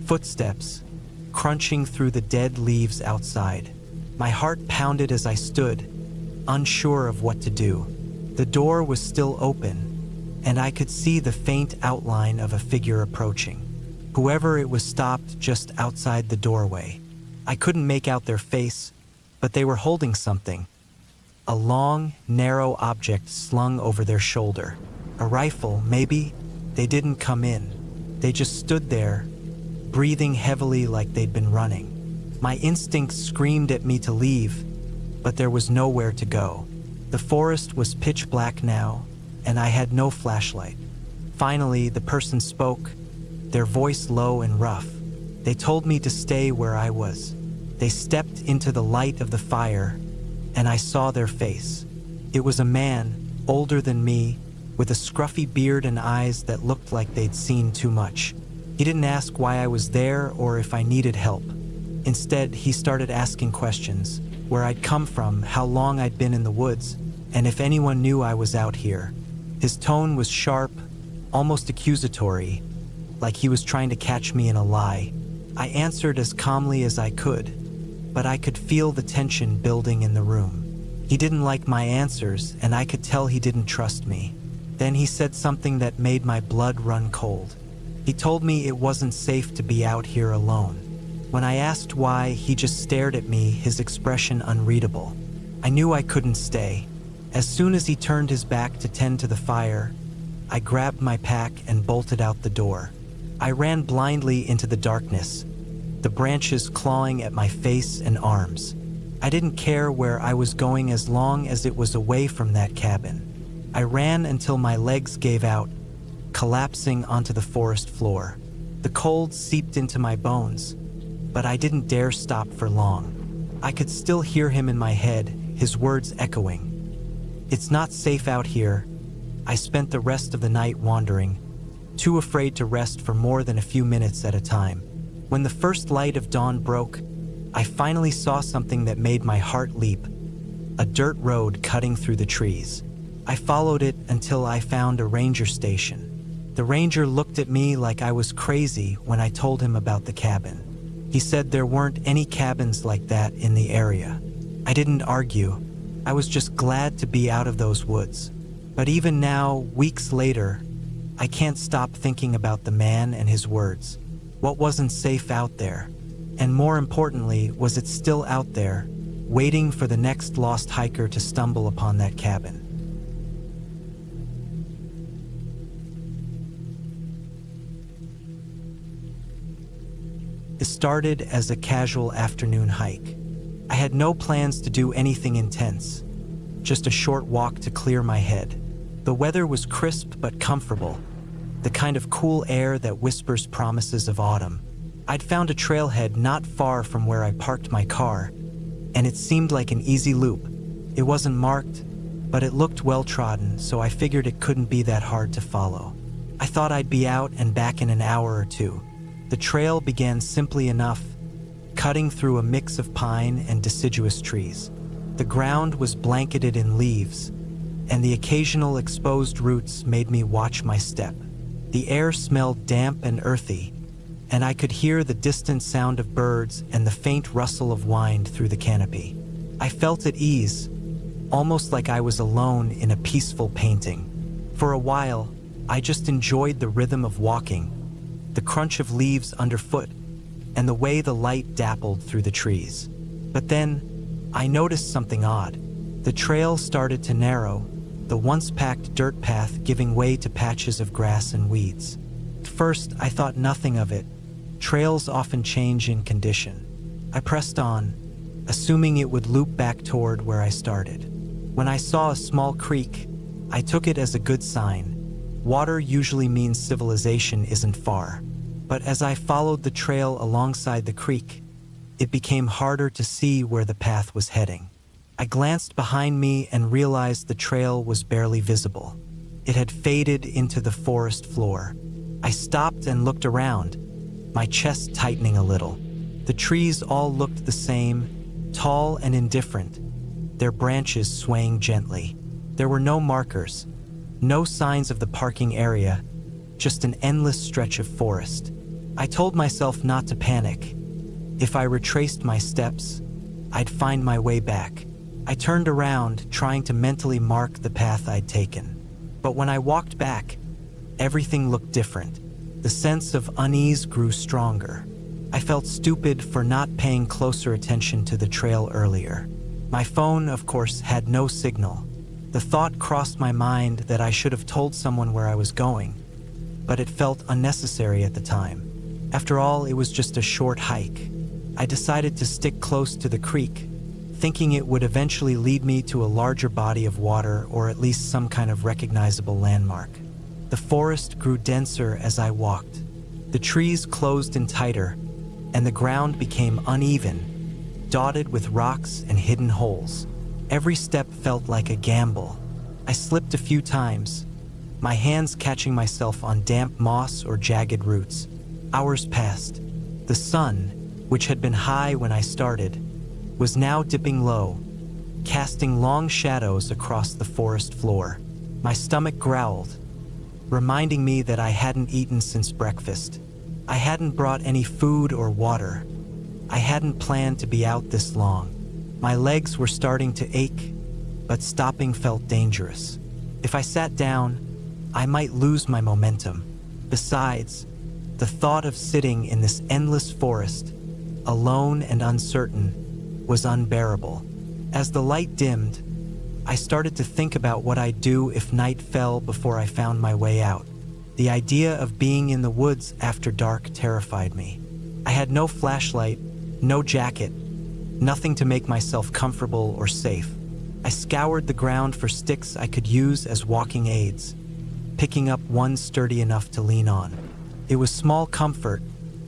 Footsteps, crunching through the dead leaves outside. My heart pounded as I stood, unsure of what to do. The door was still open, and I could see the faint outline of a figure approaching. Whoever it was stopped just outside the doorway. I couldn't make out their face, but they were holding something. A long, narrow object slung over their shoulder. A rifle, maybe? They didn't come in. They just stood there, breathing heavily like they'd been running. My instincts screamed at me to leave, but there was nowhere to go. The forest was pitch black now, and I had no flashlight. Finally, the person spoke, their voice low and rough. They told me to stay where I was. They stepped into the light of the fire, and I saw their face. It was a man, older than me, with a scruffy beard and eyes that looked like they'd seen too much. He didn't ask why I was there or if I needed help. Instead, he started asking questions, where I'd come from, how long I'd been in the woods, and if anyone knew I was out here. His tone was sharp, almost accusatory, like he was trying to catch me in a lie. I answered as calmly as I could, but I could feel the tension building in the room. He didn't like my answers, and I could tell he didn't trust me. Then he said something that made my blood run cold. He told me it wasn't safe to be out here alone. When I asked why, he just stared at me, his expression unreadable. I knew I couldn't stay. As soon as he turned his back to tend to the fire, I grabbed my pack and bolted out the door. I ran blindly into the darkness, the branches clawing at my face and arms. I didn't care where I was going as long as it was away from that cabin. I ran until my legs gave out, collapsing onto the forest floor. The cold seeped into my bones, but I didn't dare stop for long. I could still hear him in my head, his words echoing. It's not safe out here. I spent the rest of the night wandering, too afraid to rest for more than a few minutes at a time. When the first light of dawn broke, I finally saw something that made my heart leap, a dirt road cutting through the trees. I followed it until I found a ranger station. The ranger looked at me like I was crazy when I told him about the cabin. He said there weren't any cabins like that in the area. I didn't argue. I was just glad to be out of those woods. But even now, weeks later, I can't stop thinking about the man and his words. What wasn't safe out there? And more importantly, was it still out there, waiting for the next lost hiker to stumble upon that cabin? It started as a casual afternoon hike. I had no plans to do anything intense, just a short walk to clear my head. The weather was crisp but comfortable, the kind of cool air that whispers promises of autumn. I'd found a trailhead not far from where I parked my car, and it seemed like an easy loop. It wasn't marked, but it looked well-trodden, so I figured it couldn't be that hard to follow. I thought I'd be out and back in an hour or two. The trail began simply enough, cutting through a mix of pine and deciduous trees. The ground was blanketed in leaves, and the occasional exposed roots made me watch my step. The air smelled damp and earthy, and I could hear the distant sound of birds and the faint rustle of wind through the canopy. I felt at ease, almost like I was alone in a peaceful painting. For a while, I just enjoyed the rhythm of walking, the crunch of leaves underfoot, and the way the light dappled through the trees. But then, I noticed something odd. The trail started to narrow, the once-packed dirt path giving way to patches of grass and weeds. At first, I thought nothing of it. Trails often change in condition. I pressed on, assuming it would loop back toward where I started. When I saw a small creek, I took it as a good sign. Water usually means civilization isn't far. But as I followed the trail alongside the creek, it became harder to see where the path was heading. I glanced behind me and realized the trail was barely visible. It had faded into the forest floor. I stopped and looked around, my chest tightening a little. The trees all looked the same, tall and indifferent, their branches swaying gently. There were no markers, no signs of the parking area, just an endless stretch of forest. I told myself not to panic. If I retraced my steps, I'd find my way back. I turned around, trying to mentally mark the path I'd taken. But when I walked back, everything looked different. The sense of unease grew stronger. I felt stupid for not paying closer attention to the trail earlier. My phone, of course, had no signal. The thought crossed my mind that I should have told someone where I was going, but it felt unnecessary at the time. After all, it was just a short hike. I decided to stick close to the creek, thinking it would eventually lead me to a larger body of water or at least some kind of recognizable landmark. The forest grew denser as I walked. The trees closed in tighter, and the ground became uneven, dotted with rocks and hidden holes. Every step felt like a gamble. I slipped a few times, my hands catching myself on damp moss or jagged roots. Hours passed. The sun, which had been high when I started, was now dipping low, casting long shadows across the forest floor. My stomach growled, reminding me that I hadn't eaten since breakfast. I hadn't brought any food or water. I hadn't planned to be out this long. My legs were starting to ache, but stopping felt dangerous. If I sat down, I might lose my momentum. Besides, the thought of sitting in this endless forest, alone and uncertain, was unbearable. As the light dimmed, I started to think about what I'd do if night fell before I found my way out. The idea of being in the woods after dark terrified me. I had no flashlight, no jacket, nothing to make myself comfortable or safe. I scoured the ground for sticks I could use as walking aids, picking up one sturdy enough to lean on. It was small comfort,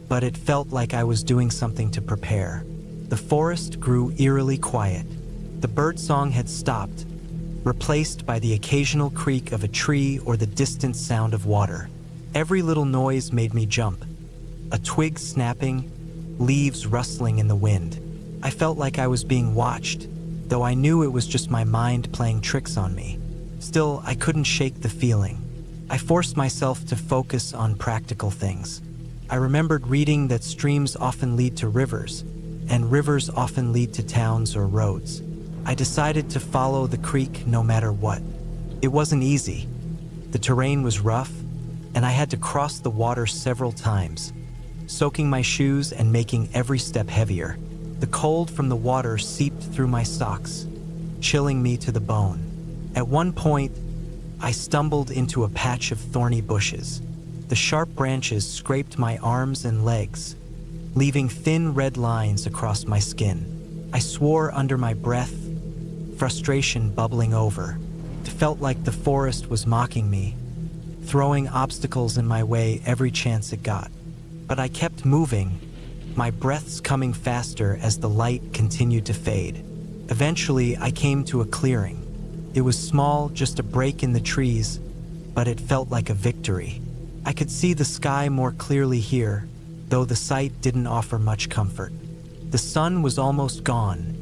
but it felt like I was doing something to prepare. The forest grew eerily quiet. The birdsong had stopped, replaced by the occasional creak of a tree or the distant sound of water. Every little noise made me jump. A twig snapping, leaves rustling in the wind. I felt like I was being watched, though I knew it was just my mind playing tricks on me. Still, I couldn't shake the feeling. I forced myself to focus on practical things. I remembered reading that streams often lead to rivers, and rivers often lead to towns or roads. I decided to follow the creek no matter what. It wasn't easy. The terrain was rough, and I had to cross the water several times, soaking my shoes and making every step heavier. The cold from the water seeped through my socks, chilling me to the bone. At one point, I stumbled into a patch of thorny bushes. The sharp branches scraped my arms and legs, leaving thin red lines across my skin. I swore under my breath, frustration bubbling over. It felt like the forest was mocking me, throwing obstacles in my way every chance it got. But I kept moving, my breaths coming faster as the light continued to fade. Eventually, I came to a clearing. It was small, just a break in the trees, but it felt like a victory. I could see the sky more clearly here, though the sight didn't offer much comfort. The sun was almost gone,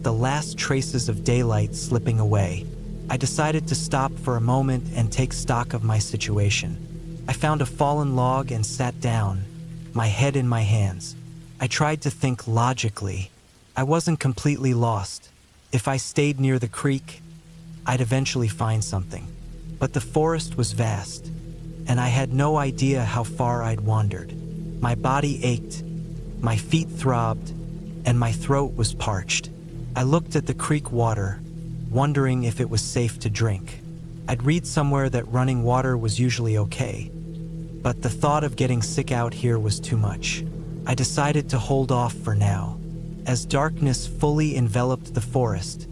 the last traces of daylight slipping away. I decided to stop for a moment and take stock of my situation. I found a fallen log and sat down, my head in my hands. I tried to think logically. I wasn't completely lost. If I stayed near the creek, I'd eventually find something. But the forest was vast, and I had no idea how far I'd wandered. My body ached, my feet throbbed, and my throat was parched. I looked at the creek water, wondering if it was safe to drink. I'd read somewhere that running water was usually okay, but the thought of getting sick out here was too much. I decided to hold off for now. As darkness fully enveloped the forest,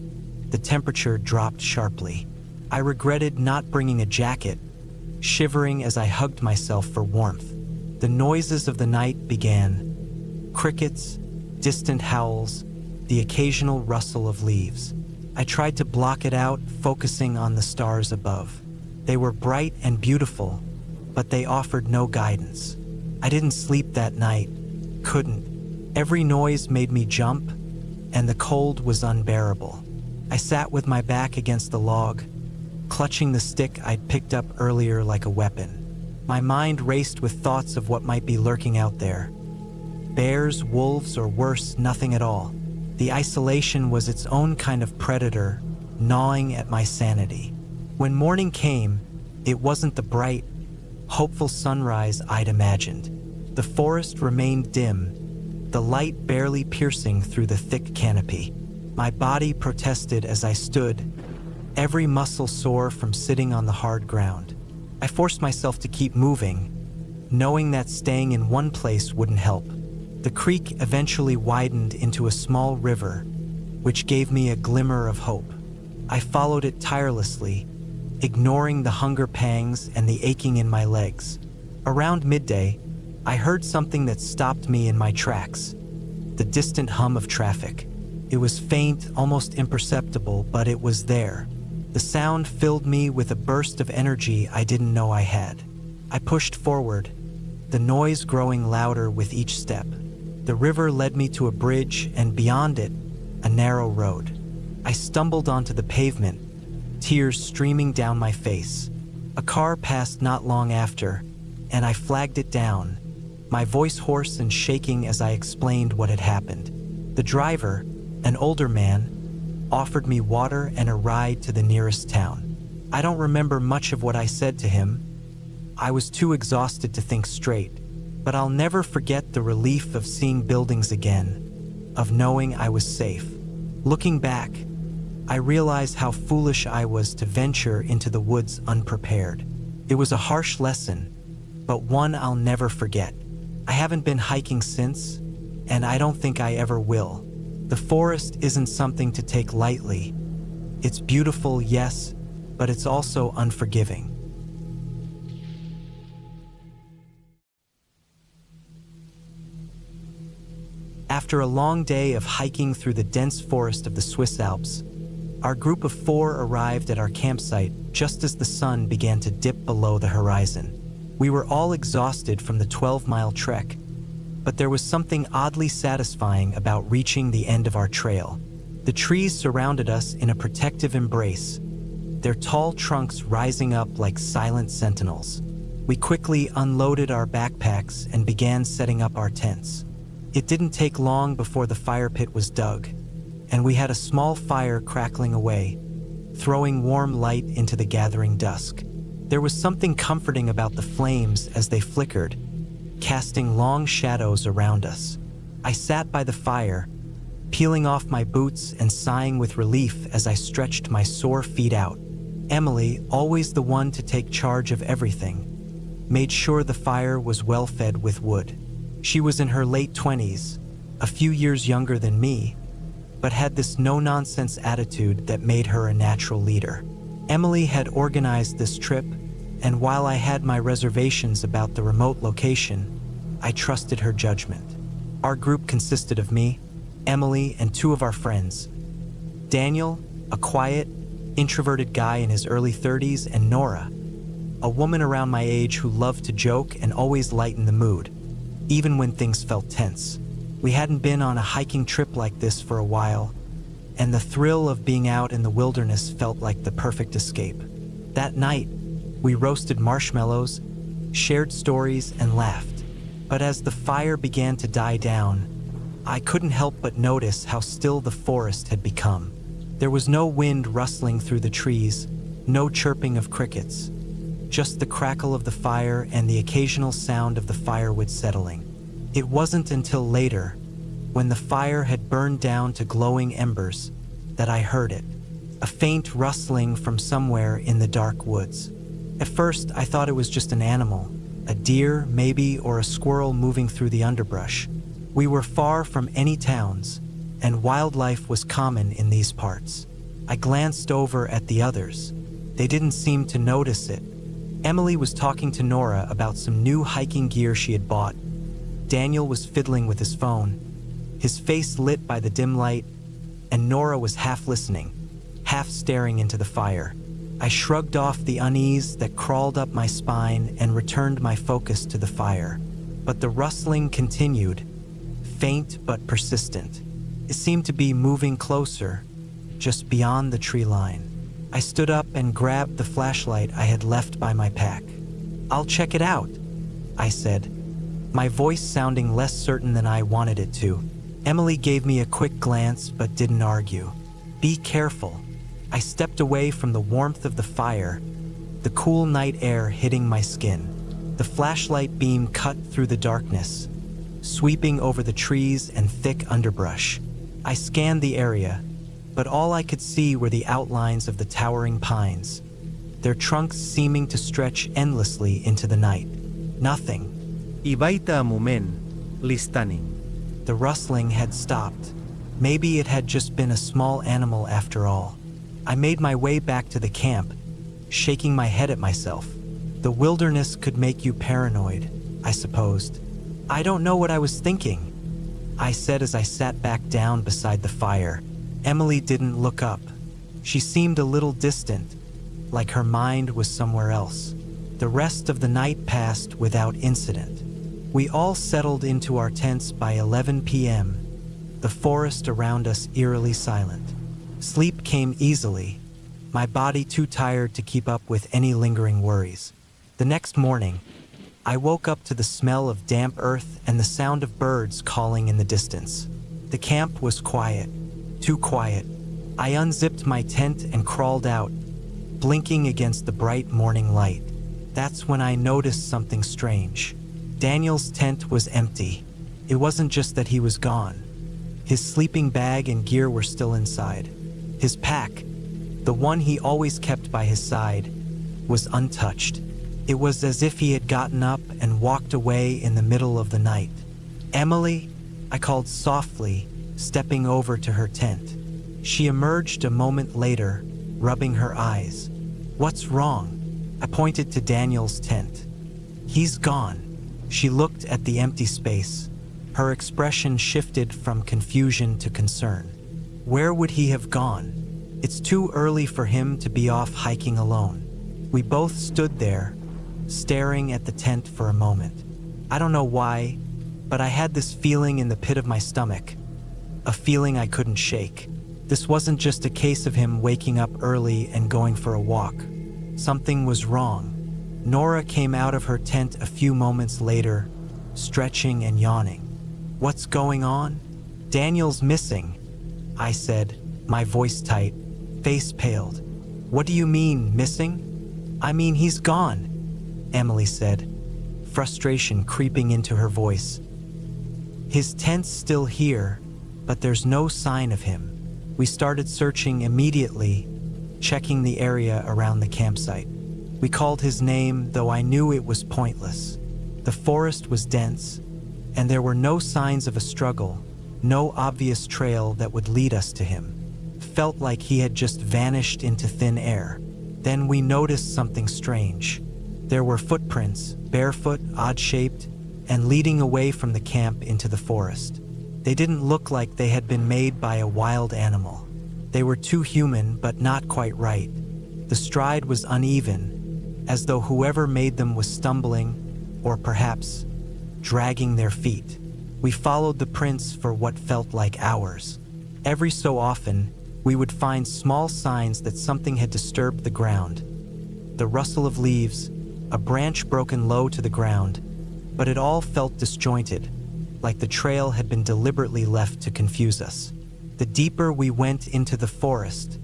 the temperature dropped sharply. I regretted not bringing a jacket, shivering as I hugged myself for warmth. The noises of the night began. Crickets, distant howls, the occasional rustle of leaves. I tried to block it out, focusing on the stars above. They were bright and beautiful, but they offered no guidance. I didn't sleep that night. Couldn't. Every noise made me jump, and the cold was unbearable. I sat with my back against the log, clutching the stick I'd picked up earlier like a weapon. My mind raced with thoughts of what might be lurking out there. Bears, wolves, or worse, nothing at all. The isolation was its own kind of predator, gnawing at my sanity. When morning came, it wasn't the bright, hopeful sunrise I'd imagined. The forest remained dim, the light barely piercing through the thick canopy. My body protested as I stood, every muscle sore from sitting on the hard ground. I forced myself to keep moving, knowing that staying in one place wouldn't help. The creek eventually widened into a small river, which gave me a glimmer of hope. I followed it tirelessly, ignoring the hunger pangs and the aching in my legs. Around midday, I heard something that stopped me in my tracks. The distant hum of traffic. It was faint, almost imperceptible, but it was there. The sound filled me with a burst of energy I didn't know I had. I pushed forward, the noise growing louder with each step. The river led me to a bridge, and beyond it, a narrow road. I stumbled onto the pavement, tears streaming down my face. A car passed not long after, and I flagged it down, my voice hoarse and shaking as I explained what had happened. The driver, an older man, offered me water and a ride to the nearest town. I don't remember much of what I said to him. I was too exhausted to think straight. But I'll never forget the relief of seeing buildings again, of knowing I was safe. Looking back, I realized how foolish I was to venture into the woods unprepared. It was a harsh lesson, but one I'll never forget. I haven't been hiking since, and I don't think I ever will. The forest isn't something to take lightly. It's beautiful, yes, but it's also unforgiving. After a long day of hiking through the dense forest of the Swiss Alps, our group of 4 arrived at our campsite just as the sun began to dip below the horizon. We were all exhausted from the 12-mile trek, but there was something oddly satisfying about reaching the end of our trail. The trees surrounded us in a protective embrace, their tall trunks rising up like silent sentinels. We quickly unloaded our backpacks and began setting up our tents. It didn't take long before the fire pit was dug, and we had a small fire crackling away, throwing warm light into the gathering dusk. There was something comforting about the flames as they flickered, casting long shadows around us. I sat by the fire, peeling off my boots and sighing with relief as I stretched my sore feet out. Emily, always the one to take charge of everything, made sure the fire was well fed with wood. She was in her late 20s, a few years younger than me, but had this no-nonsense attitude that made her a natural leader. Emily had organized this trip, and while I had my reservations about the remote location, I trusted her judgment. Our group consisted of me, Emily, and 2 of our friends. Daniel, a quiet, introverted guy in his early 30s, and Nora, a woman around my age who loved to joke and always lighten the mood, even when things felt tense. We hadn't been on a hiking trip like this for a while, and the thrill of being out in the wilderness felt like the perfect escape. That night, we roasted marshmallows, shared stories, and laughed. But as the fire began to die down, I couldn't help but notice how still the forest had become. There was no wind rustling through the trees, no chirping of crickets, just the crackle of the fire and the occasional sound of the firewood settling. It wasn't until later, when the fire had burned down to glowing embers, that I heard it, a faint rustling from somewhere in the dark woods. At first, I thought it was just an animal, a deer maybe, or a squirrel moving through the underbrush. We were far from any towns, and wildlife was common in these parts. I glanced over at the others. They didn't seem to notice it. Emily was talking to Nora about some new hiking gear she had bought. Daniel was fiddling with his phone, his face lit by the dim light, and Nora was half listening, half staring into the fire. I shrugged off the unease that crawled up my spine and returned my focus to the fire. But the rustling continued, faint but persistent. It seemed to be moving closer, just beyond the tree line. I stood up and grabbed the flashlight I had left by my pack. "I'll check it out," I said, my voice sounding less certain than I wanted it to. Emily gave me a quick glance but didn't argue. "Be careful." I stepped away from the warmth of the fire, the cool night air hitting my skin. The flashlight beam cut through the darkness, sweeping over the trees and thick underbrush. I scanned the area, but all I could see were the outlines of the towering pines, their trunks seeming to stretch endlessly into the night. Nothing. Ibaita moment, listening. The rustling had stopped. Maybe it had just been a small animal after all. I made my way back to the camp, shaking my head at myself. The wilderness could make you paranoid, I supposed. "I don't know what I was thinking," I said as I sat back down beside the fire. Emily didn't look up. She seemed a little distant, like her mind was somewhere else. The rest of the night passed without incident. We all settled into our tents by 11 p.m., the forest around us eerily silent. Sleep came easily, my body too tired to keep up with any lingering worries. The next morning, I woke up to the smell of damp earth and the sound of birds calling in the distance. The camp was quiet, too quiet. I unzipped my tent and crawled out, blinking against the bright morning light. That's when I noticed something strange. Daniel's tent was empty. It wasn't just that he was gone. His sleeping bag and gear were still inside. His pack, the one he always kept by his side, was untouched. It was as if he had gotten up and walked away in the middle of the night. "Emily," I called softly, stepping over to her tent. She emerged a moment later, rubbing her eyes. "What's wrong?" I pointed to Daniel's tent. "He's gone." She looked at the empty space. Her expression shifted from confusion to concern. Where would he have gone? It's too early for him to be off hiking alone. We both stood there, staring at the tent for a moment. I don't know why, but I had this feeling in the pit of my stomach, a feeling I couldn't shake. This wasn't just a case of him waking up early and going for a walk. Something was wrong. Nora came out of her tent a few moments later, stretching and yawning. "What's going on?" "Daniel's missing," I said, my voice tight, face paled. "What do you mean, missing?" "I mean, he's gone," Emily said, frustration creeping into her voice. "His tent's still here, but there's no sign of him." We started searching immediately, checking the area around the campsite. We called his name, though I knew it was pointless. The forest was dense, and there were no signs of a struggle, no obvious trail that would lead us to him. It felt like he had just vanished into thin air. Then we noticed something strange. There were footprints, barefoot, odd-shaped, and leading away from the camp into the forest. They didn't look like they had been made by a wild animal. They were too human, but not quite right. The stride was uneven, as though whoever made them was stumbling, or perhaps dragging their feet. We followed the prints for what felt like hours. Every so often, we would find small signs that something had disturbed the ground. The rustle of leaves, a branch broken low to the ground, but it all felt disjointed, like the trail had been deliberately left to confuse us. The deeper we went into the forest,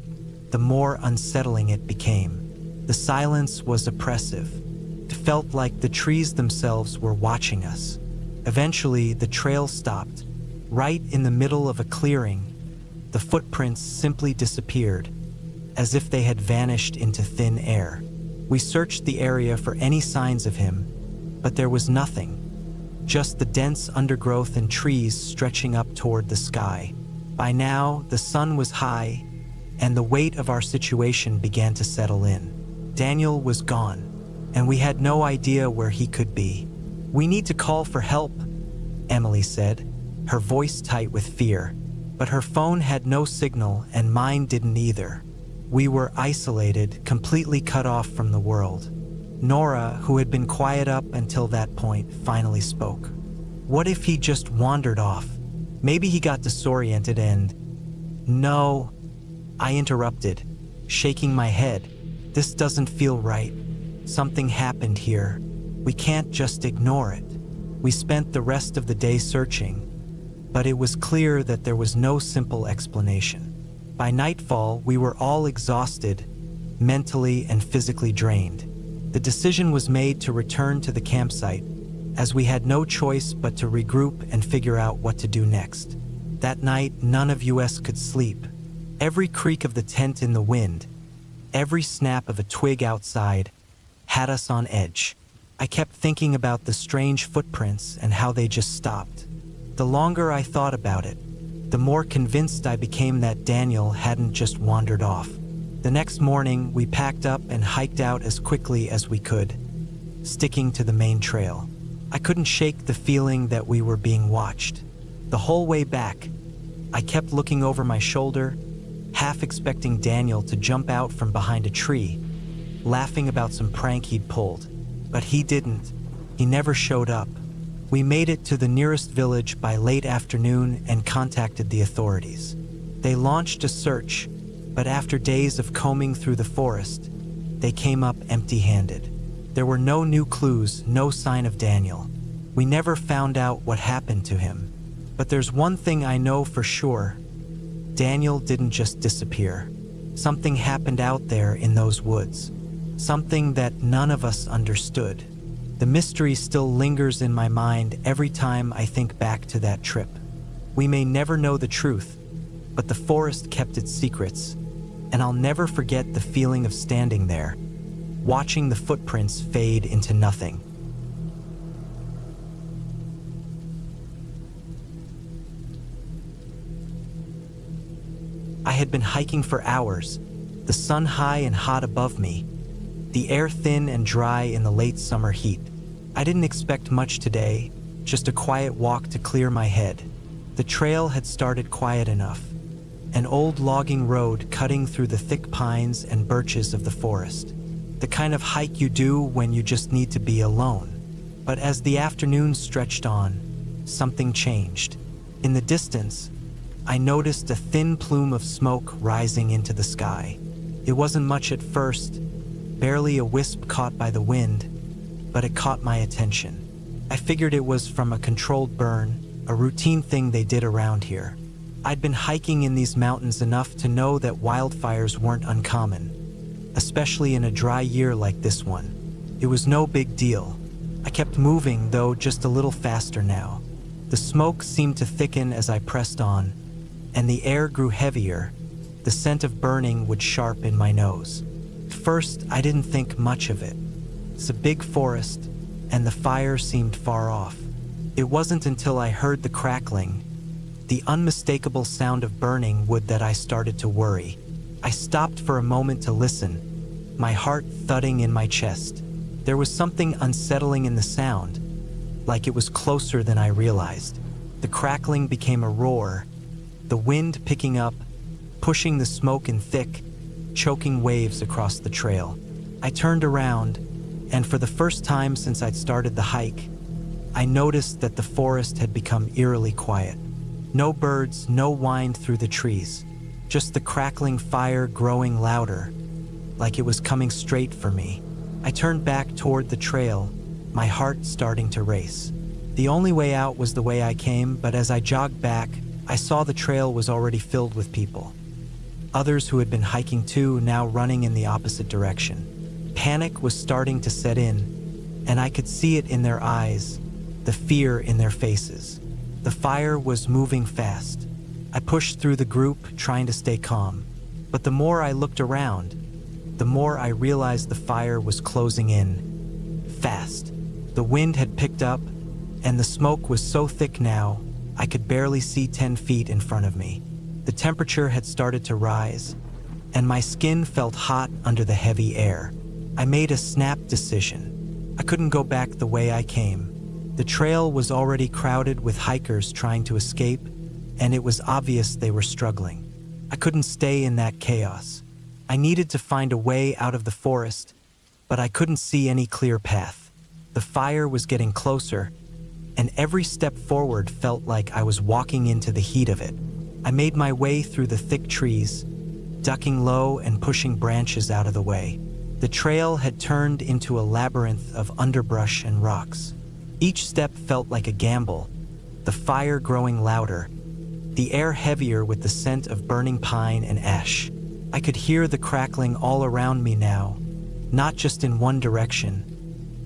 the more unsettling it became. The silence was oppressive. It felt like the trees themselves were watching us. Eventually, the trail stopped, right in the middle of a clearing. The footprints simply disappeared, as if they had vanished into thin air. We searched the area for any signs of him, but there was nothing. Just the dense undergrowth and trees stretching up toward the sky. By now, the sun was high, and the weight of our situation began to settle in. Daniel was gone, and we had no idea where he could be. "We need to call for help," Emily said, her voice tight with fear. But her phone had no signal, and mine didn't either. We were isolated, completely cut off from the world. Nora, who had been quiet up until that point, finally spoke. "What if he just wandered off? Maybe he got disoriented and—" "No," I interrupted, shaking my head. "This doesn't feel right. Something happened here. We can't just ignore it." We spent the rest of the day searching, but it was clear that there was no simple explanation. By nightfall, we were all exhausted, mentally and physically drained. The decision was made to return to the campsite, as we had no choice but to regroup and figure out what to do next. That night, none of us could sleep. Every creak of the tent in the wind, every snap of a twig outside, had us on edge. I kept thinking about the strange footprints and how they just stopped. The longer I thought about it, the more convinced I became that Daniel hadn't just wandered off. The next morning, we packed up and hiked out as quickly as we could, sticking to the main trail. I couldn't shake the feeling that we were being watched. The whole way back, I kept looking over my shoulder, half expecting Daniel to jump out from behind a tree, laughing about some prank he'd pulled. But he didn't. He never showed up. We made it to the nearest village by late afternoon and contacted the authorities. They launched a search, but after days of combing through the forest, they came up empty-handed. There were no new clues, no sign of Daniel. We never found out what happened to him. But there's one thing I know for sure. Daniel didn't just disappear. Something happened out there in those woods. Something that none of us understood. The mystery still lingers in my mind every time I think back to that trip. We may never know the truth, but the forest kept its secrets, and I'll never forget the feeling of standing there, watching the footprints fade into nothing. I had been hiking for hours, the sun high and hot above me, the air thin and dry in the late summer heat. I didn't expect much today, just a quiet walk to clear my head. The trail had started quiet enough, an old logging road cutting through the thick pines and birches of the forest. The kind of hike you do when you just need to be alone. But as the afternoon stretched on, something changed. In the distance, I noticed a thin plume of smoke rising into the sky. It wasn't much at first, barely a wisp caught by the wind, but it caught my attention. I figured it was from a controlled burn, a routine thing they did around here. I'd been hiking in these mountains enough to know that wildfires weren't uncommon, especially in a dry year like this one. It was no big deal. I kept moving, though just a little faster now. The smoke seemed to thicken as I pressed on, and the air grew heavier. The scent of burning would sharp in my nose. At first, I didn't think much of it. It's a big forest, and the fire seemed far off. It wasn't until I heard the crackling, the unmistakable sound of burning wood, that I started to worry. I stopped for a moment to listen, my heart thudding in my chest. There was something unsettling in the sound, like it was closer than I realized. The crackling became a roar, the wind picking up, pushing the smoke in thick, choking waves across the trail. I turned around, and for the first time since I'd started the hike, I noticed that the forest had become eerily quiet. No birds, no wind through the trees, just the crackling fire growing louder, like it was coming straight for me. I turned back toward the trail, my heart starting to race. The only way out was the way I came, but as I jogged back, I saw the trail was already filled with people. Others who had been hiking too, now running in the opposite direction. Panic was starting to set in, and I could see it in their eyes, the fear in their faces. The fire was moving fast. I pushed through the group, trying to stay calm. But the more I looked around, the more I realized the fire was closing in, fast. The wind had picked up, and the smoke was so thick now, I could barely see 10 feet in front of me. The temperature had started to rise, and my skin felt hot under the heavy air. I made a snap decision. I couldn't go back the way I came. The trail was already crowded with hikers trying to escape, and it was obvious they were struggling. I couldn't stay in that chaos. I needed to find a way out of the forest, but I couldn't see any clear path. The fire was getting closer, and every step forward felt like I was walking into the heat of it. I made my way through the thick trees, ducking low and pushing branches out of the way. The trail had turned into a labyrinth of underbrush and rocks. Each step felt like a gamble, the fire growing louder, the air heavier with the scent of burning pine and ash. I could hear the crackling all around me now, not just in one direction,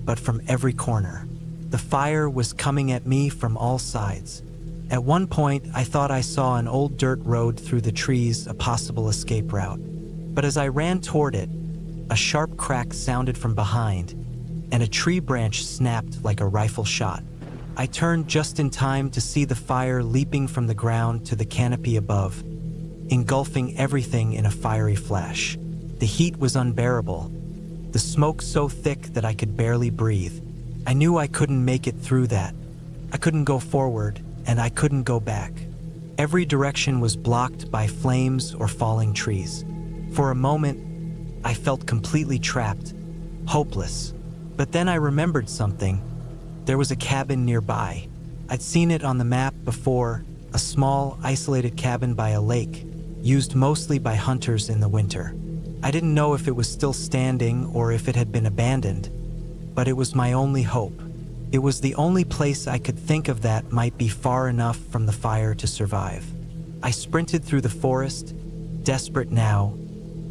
but from every corner. The fire was coming at me from all sides. At one point, I thought I saw an old dirt road through the trees, a possible escape route. But as I ran toward it, a sharp crack sounded from behind, and a tree branch snapped like a rifle shot. I turned just in time to see the fire leaping from the ground to the canopy above, engulfing everything in a fiery flash. The heat was unbearable, the smoke so thick that I could barely breathe. I knew I couldn't make it through that. I couldn't go forward, and I couldn't go back. Every direction was blocked by flames or falling trees. For a moment, I felt completely trapped, hopeless. But then I remembered something. There was a cabin nearby. I'd seen it on the map before, a small, isolated cabin by a lake, used mostly by hunters in the winter. I didn't know if it was still standing or if it had been abandoned, but it was my only hope. It was the only place I could think of that might be far enough from the fire to survive. I sprinted through the forest, desperate now,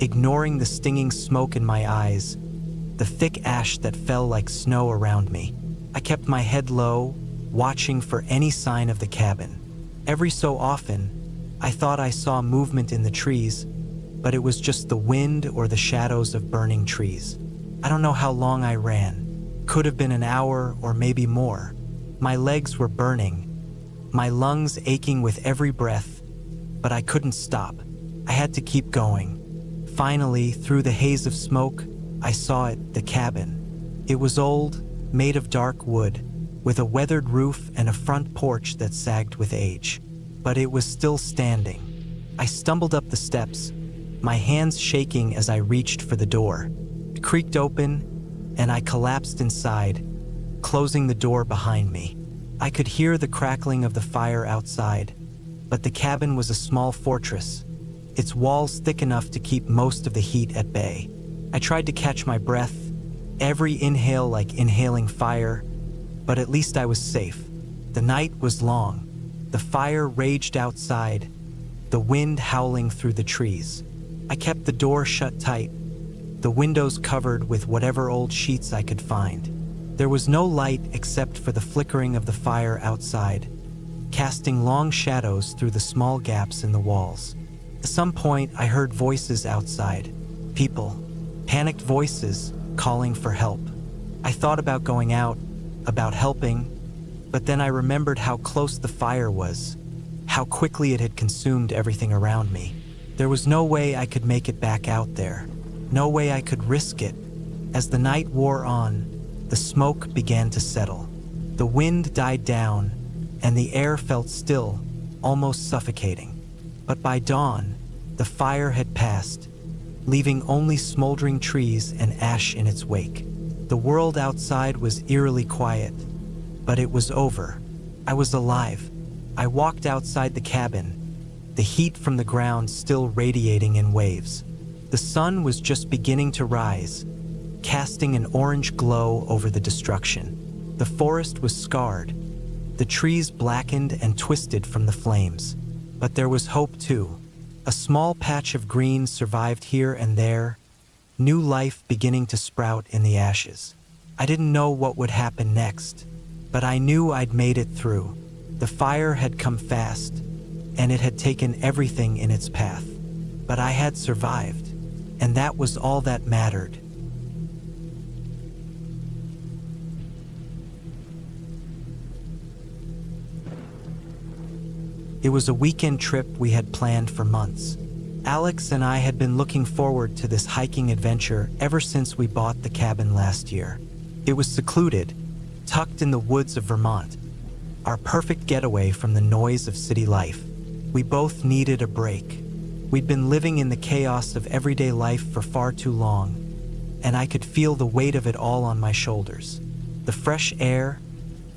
ignoring the stinging smoke in my eyes, the thick ash that fell like snow around me. I kept my head low, watching for any sign of the cabin. Every so often, I thought I saw movement in the trees, but it was just the wind or the shadows of burning trees. I don't know how long I ran. Could have been an hour or maybe more. My legs were burning, my lungs aching with every breath, but I couldn't stop. I had to keep going. Finally, through the haze of smoke, I saw it, the cabin. It was old, made of dark wood, with a weathered roof and a front porch that sagged with age. But it was still standing. I stumbled up the steps, my hands shaking as I reached for the door. It creaked open, and I collapsed inside, closing the door behind me. I could hear the crackling of the fire outside, but the cabin was a small fortress, its walls thick enough to keep most of the heat at bay. I tried to catch my breath, every inhale like inhaling fire, but at least I was safe. The night was long. The fire raged outside, the wind howling through the trees. I kept the door shut tight, the windows covered with whatever old sheets I could find. There was no light except for the flickering of the fire outside, casting long shadows through the small gaps in the walls. At some point, I heard voices outside, people, panicked voices calling for help. I thought about going out, about helping, but then I remembered how close the fire was, how quickly it had consumed everything around me. There was no way I could make it back out there, no way I could risk it. As the night wore on, the smoke began to settle. The wind died down, and the air felt still, almost suffocating. But by dawn, the fire had passed, leaving only smoldering trees and ash in its wake. The world outside was eerily quiet, but it was over. I was alive. I walked outside the cabin, the heat from the ground still radiating in waves. The sun was just beginning to rise, casting an orange glow over the destruction. The forest was scarred, the trees blackened and twisted from the flames. But there was hope too. A small patch of green survived here and there, new life beginning to sprout in the ashes. I didn't know what would happen next, but I knew I'd made it through. The fire had come fast, and it had taken everything in its path. But I had survived, and that was all that mattered. It was a weekend trip we had planned for months. Alex and I had been looking forward to this hiking adventure ever since we bought the cabin last year. It was secluded, tucked in the woods of Vermont, our perfect getaway from the noise of city life. We both needed a break. We'd been living in the chaos of everyday life for far too long, and I could feel the weight of it all on my shoulders. The fresh air,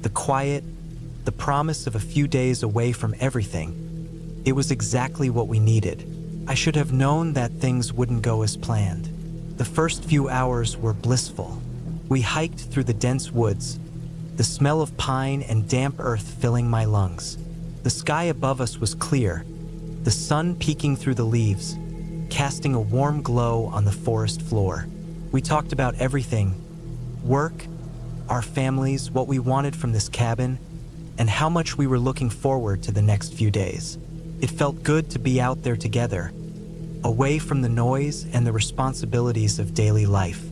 the quiet, the promise of a few days away from everything. It was exactly what we needed. I should have known that things wouldn't go as planned. The first few hours were blissful. We hiked through the dense woods, the smell of pine and damp earth filling my lungs. The sky above us was clear, the sun peeking through the leaves, casting a warm glow on the forest floor. We talked about everything: work, our families, what we wanted from this cabin, and how much we were looking forward to the next few days. It felt good to be out there together, away from the noise and the responsibilities of daily life.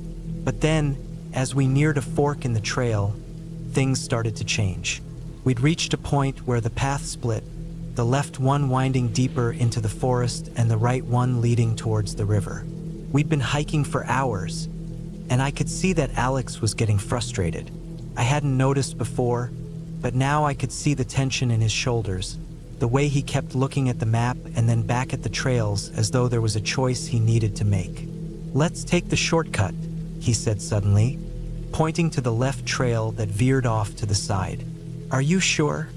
But then, as we neared a fork in the trail, things started to change. We'd reached a point where the path split, the left one winding deeper into the forest and the right one leading towards the river. We'd been hiking for hours, and I could see that Alex was getting frustrated. I hadn't noticed before, but now I could see the tension in his shoulders, the way he kept looking at the map and then back at the trails as though there was a choice he needed to make. "Let's take the shortcut," he said suddenly, pointing to the left trail that veered off to the side. "Are you sure?"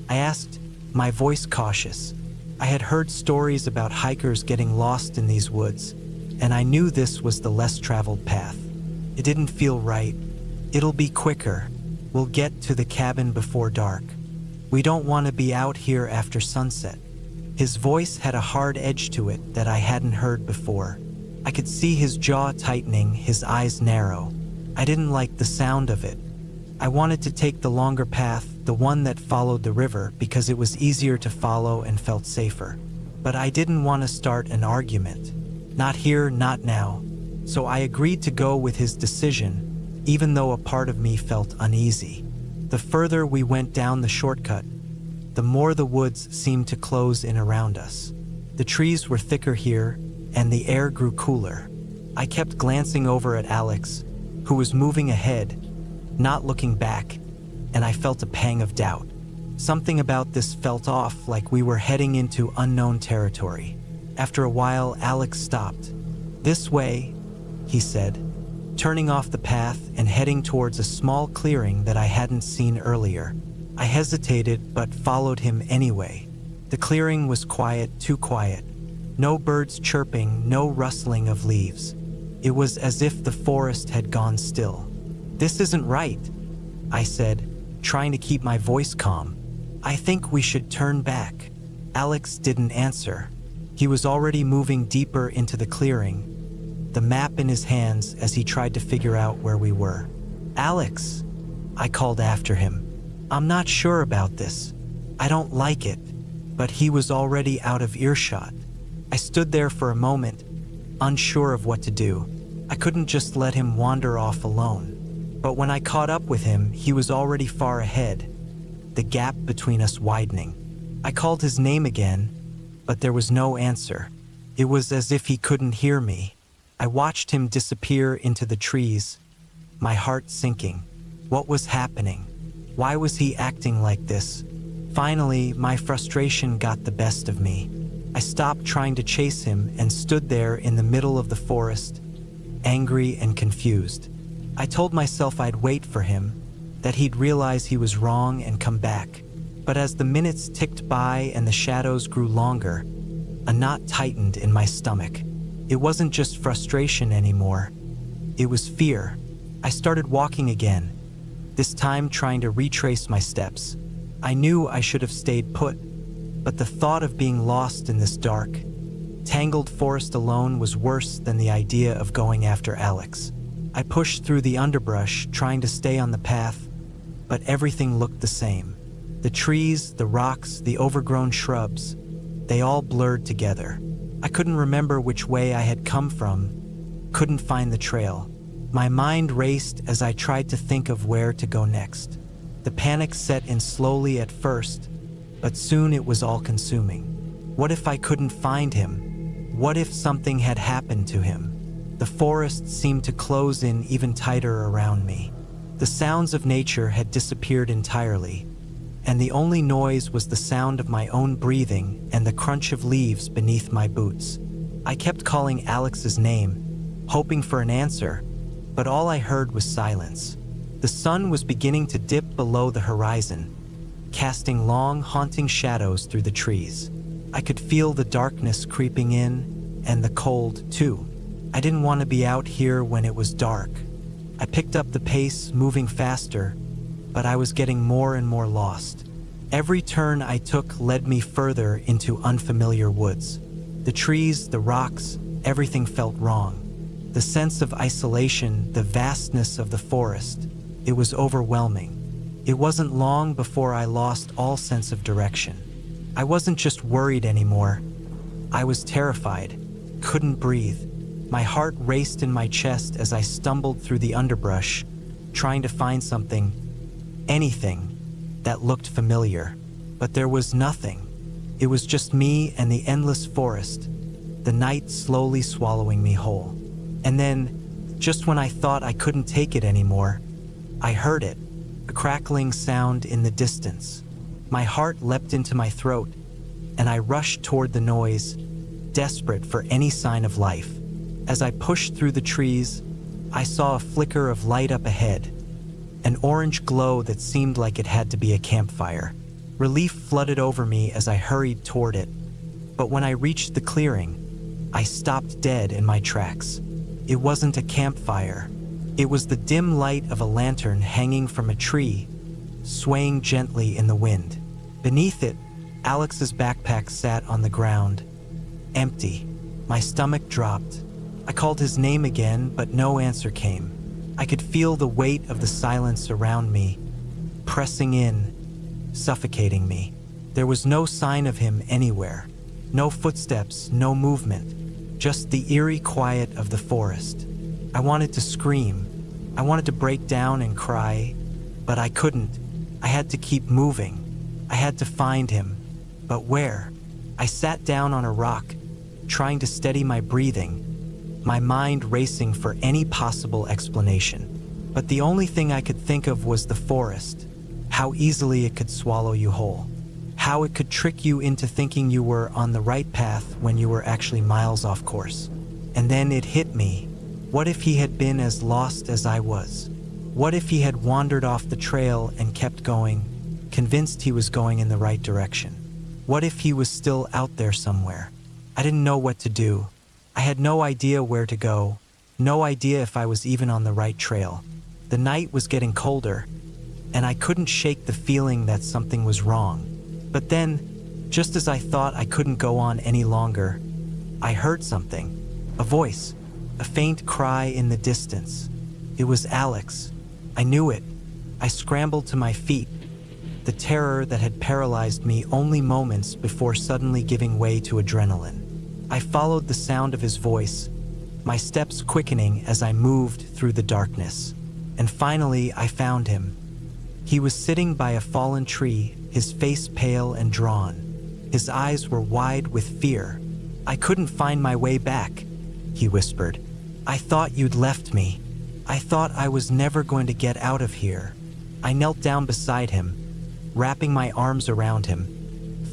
I asked, my voice cautious. I had heard stories about hikers getting lost in these woods, and I knew this was the less traveled path. It didn't feel right. "It'll be quicker. We'll get to the cabin before dark. We don't want to be out here after sunset." His voice had a hard edge to it that I hadn't heard before. I could see his jaw tightening, his eyes narrow. I didn't like the sound of it. I wanted to take the longer path, the one that followed the river, because it was easier to follow and felt safer. But I didn't want to start an argument. Not here, not now. So I agreed to go with his decision, even though a part of me felt uneasy. The further we went down the shortcut, the more the woods seemed to close in around us. The trees were thicker here, and the air grew cooler. I kept glancing over at Alex, who was moving ahead, not looking back, and I felt a pang of doubt. Something about this felt off, like we were heading into unknown territory. After a while, Alex stopped. "This way," he said, turning off the path and heading towards a small clearing that I hadn't seen earlier. I hesitated but followed him anyway. The clearing was quiet, too quiet. No birds chirping, no rustling of leaves. It was as if the forest had gone still. "This isn't right," I said, trying to keep my voice calm. "I think we should turn back." Alex didn't answer. He was already moving deeper into the clearing, the map in his hands as he tried to figure out where we were. "Alex," I called after him. "I'm not sure about this. I don't like it." But he was already out of earshot. I stood there for a moment, unsure of what to do. I couldn't just let him wander off alone. But when I caught up with him, he was already far ahead, the gap between us widening. I called his name again, but there was no answer. It was as if he couldn't hear me. I watched him disappear into the trees, my heart sinking. What was happening? Why was he acting like this? Finally, my frustration got the best of me. I stopped trying to chase him and stood there in the middle of the forest, angry and confused. I told myself I'd wait for him, that he'd realize he was wrong and come back. But as the minutes ticked by and the shadows grew longer, a knot tightened in my stomach. It wasn't just frustration anymore. It was fear. I started walking again, this time trying to retrace my steps. I knew I should have stayed put, but the thought of being lost in this dark, tangled forest alone was worse than the idea of going after Alex. I pushed through the underbrush, trying to stay on the path, but everything looked the same. The trees, the rocks, the overgrown shrubs, they all blurred together. I couldn't remember which way I had come from, couldn't find the trail. My mind raced as I tried to think of where to go next. The panic set in slowly at first, but soon it was all-consuming. What if I couldn't find him? What if something had happened to him? The forest seemed to close in even tighter around me. The sounds of nature had disappeared entirely, and the only noise was the sound of my own breathing and the crunch of leaves beneath my boots. I kept calling Alex's name, hoping for an answer, but all I heard was silence. The sun was beginning to dip below the horizon, casting long, haunting shadows through the trees. I could feel the darkness creeping in, and the cold, too. I didn't want to be out here when it was dark. I picked up the pace, moving faster, but I was getting more and more lost. Every turn I took led me further into unfamiliar woods. The trees, the rocks, everything felt wrong. The sense of isolation, the vastness of the forest, it was overwhelming. It wasn't long before I lost all sense of direction. I wasn't just worried anymore. I was terrified, couldn't breathe. My heart raced in my chest as I stumbled through the underbrush, trying to find something, anything, that looked familiar. But there was nothing. It was just me and the endless forest, the night slowly swallowing me whole. And then, just when I thought I couldn't take it anymore, I heard it, a crackling sound in the distance. My heart leapt into my throat, and I rushed toward the noise, desperate for any sign of life. As I pushed through the trees, I saw a flicker of light up ahead, an orange glow that seemed like it had to be a campfire. Relief flooded over me as I hurried toward it, but when I reached the clearing, I stopped dead in my tracks. It wasn't a campfire. It was the dim light of a lantern hanging from a tree, swaying gently in the wind. Beneath it, Alex's backpack sat on the ground, empty. My stomach dropped. I called his name again, but no answer came. I could feel the weight of the silence around me, pressing in, suffocating me. There was no sign of him anywhere. No footsteps, no movement, just the eerie quiet of the forest. I wanted to scream. I wanted to break down and cry, but I couldn't. I had to keep moving. I had to find him. But where? I sat down on a rock, trying to steady my breathing, my mind racing for any possible explanation. But the only thing I could think of was the forest, how easily it could swallow you whole, how it could trick you into thinking you were on the right path when you were actually miles off course. And then it hit me. What if he had been as lost as I was? What if he had wandered off the trail and kept going, convinced he was going in the right direction? What if he was still out there somewhere? I didn't know what to do. I had no idea where to go, no idea if I was even on the right trail. The night was getting colder, and I couldn't shake the feeling that something was wrong. But then, just as I thought I couldn't go on any longer, I heard something, a voice, a faint cry in the distance. It was Alex. I knew it. I scrambled to my feet, the terror that had paralyzed me only moments before suddenly giving way to adrenaline. I followed the sound of his voice, my steps quickening as I moved through the darkness. And finally, I found him. He was sitting by a fallen tree, his face pale and drawn. His eyes were wide with fear. "I couldn't find my way back," he whispered. "I thought you'd left me. I thought I was never going to get out of here." I knelt down beside him, wrapping my arms around him,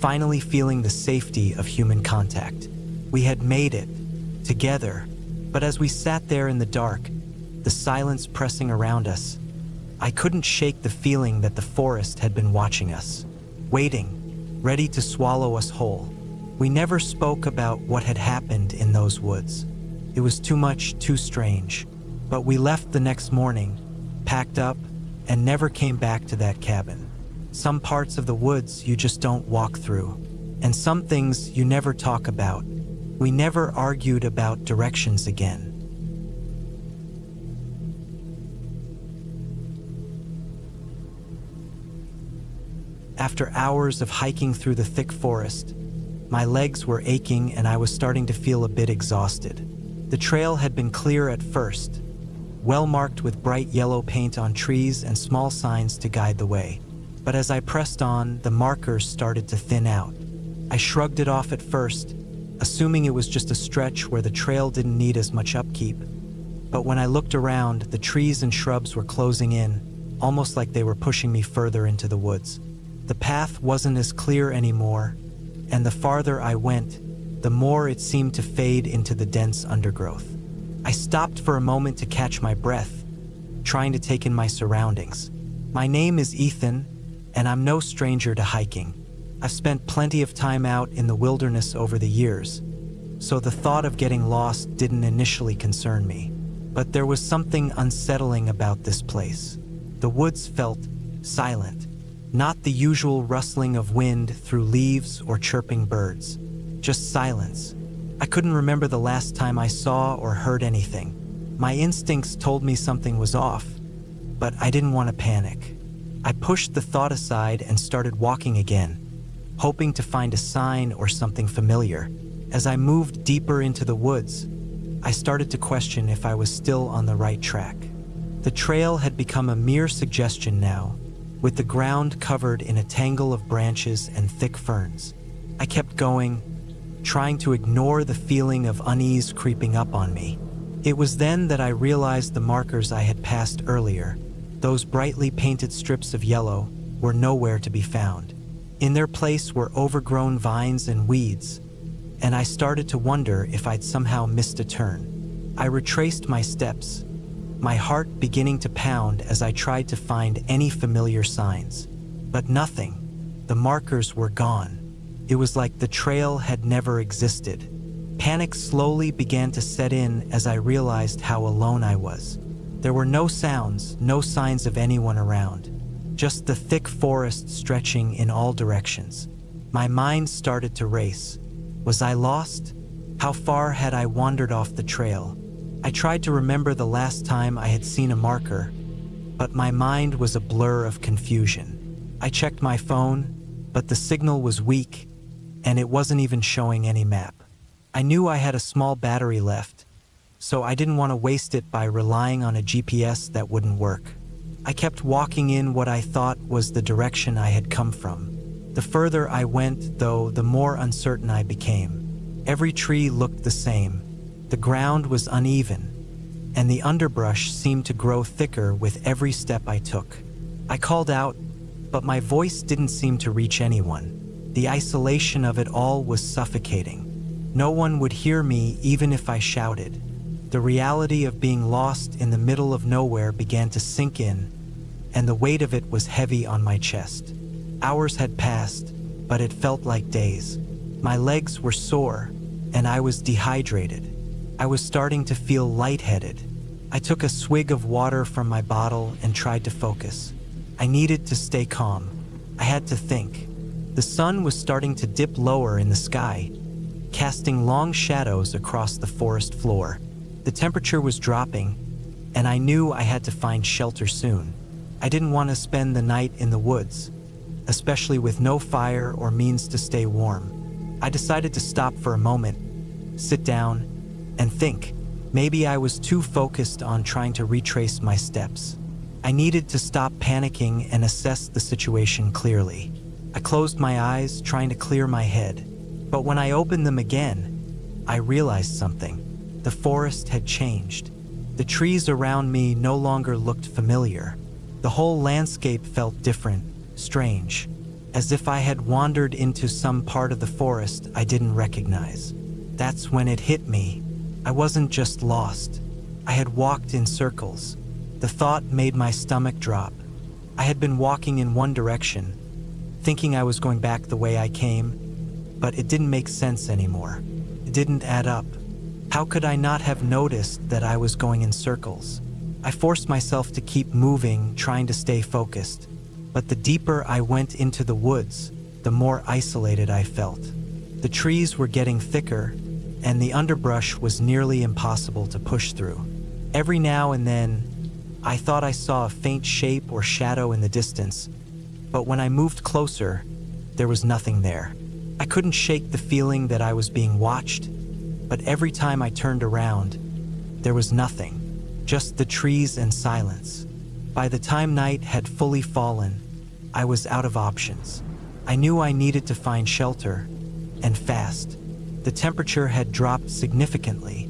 finally feeling the safety of human contact. We had made it, together. But as we sat there in the dark, the silence pressing around us, I couldn't shake the feeling that the forest had been watching us, waiting, ready to swallow us whole. We never spoke about what had happened in those woods. It was too much, too strange. But we left the next morning, packed up, and never came back to that cabin. Some parts of the woods you just don't walk through, and some things you never talk about. We never argued about directions again. After hours of hiking through the thick forest, my legs were aching and I was starting to feel a bit exhausted. The trail had been clear at first, well marked with bright yellow paint on trees and small signs to guide the way. But as I pressed on, the markers started to thin out. I shrugged it off at first, assuming it was just a stretch where the trail didn't need as much upkeep. But when I looked around, the trees and shrubs were closing in, almost like they were pushing me further into the woods. The path wasn't as clear anymore, and the farther I went, the more it seemed to fade into the dense undergrowth. I stopped for a moment to catch my breath, trying to take in my surroundings. My name is Ethan, and I'm no stranger to hiking. I've spent plenty of time out in the wilderness over the years, so the thought of getting lost didn't initially concern me. But there was something unsettling about this place. The woods felt silent. Not the usual rustling of wind through leaves or chirping birds, just silence. I couldn't remember the last time I saw or heard anything. My instincts told me something was off, but I didn't want to panic. I pushed the thought aside and started walking again, hoping to find a sign or something familiar. As I moved deeper into the woods, I started to question if I was still on the right track. The trail had become a mere suggestion now, with the ground covered in a tangle of branches and thick ferns. I kept going, trying to ignore the feeling of unease creeping up on me. It was then that I realized the markers I had passed earlier, those brightly painted strips of yellow, were nowhere to be found. In their place were overgrown vines and weeds, and I started to wonder if I'd somehow missed a turn. I retraced my steps, my heart beginning to pound as I tried to find any familiar signs. But nothing. The markers were gone. It was like the trail had never existed. Panic slowly began to set in as I realized how alone I was. There were no sounds, no signs of anyone around, just the thick forest stretching in all directions. My mind started to race. Was I lost? How far had I wandered off the trail? I tried to remember the last time I had seen a marker, but my mind was a blur of confusion. I checked my phone, but the signal was weak, and it wasn't even showing any map. I knew I had a small battery left, so I didn't want to waste it by relying on a GPS that wouldn't work. I kept walking in what I thought was the direction I had come from. The further I went, though, the more uncertain I became. Every tree looked the same. The ground was uneven, and the underbrush seemed to grow thicker with every step I took. I called out, but my voice didn't seem to reach anyone. The isolation of it all was suffocating. No one would hear me even if I shouted. The reality of being lost in the middle of nowhere began to sink in, and the weight of it was heavy on my chest. Hours had passed, but it felt like days. My legs were sore, and I was dehydrated. I was starting to feel lightheaded. I took a swig of water from my bottle and tried to focus. I needed to stay calm. I had to think. The sun was starting to dip lower in the sky, casting long shadows across the forest floor. The temperature was dropping, and I knew I had to find shelter soon. I didn't want to spend the night in the woods, especially with no fire or means to stay warm. I decided to stop for a moment, sit down, and think. Maybe I was too focused on trying to retrace my steps. I needed to stop panicking and assess the situation clearly. I closed my eyes, trying to clear my head. But when I opened them again, I realized something. The forest had changed. The trees around me no longer looked familiar. The whole landscape felt different, strange, as if I had wandered into some part of the forest I didn't recognize. That's when it hit me. I wasn't just lost. I had walked in circles. The thought made my stomach drop. I had been walking in one direction, thinking I was going back the way I came, but it didn't make sense anymore. It didn't add up. How could I not have noticed that I was going in circles? I forced myself to keep moving, trying to stay focused. But the deeper I went into the woods, the more isolated I felt. The trees were getting thicker, and the underbrush was nearly impossible to push through. Every now and then, I thought I saw a faint shape or shadow in the distance, but when I moved closer, there was nothing there. I couldn't shake the feeling that I was being watched, but every time I turned around, there was nothing, just the trees and silence. By the time night had fully fallen, I was out of options. I knew I needed to find shelter, and fast. The temperature had dropped significantly,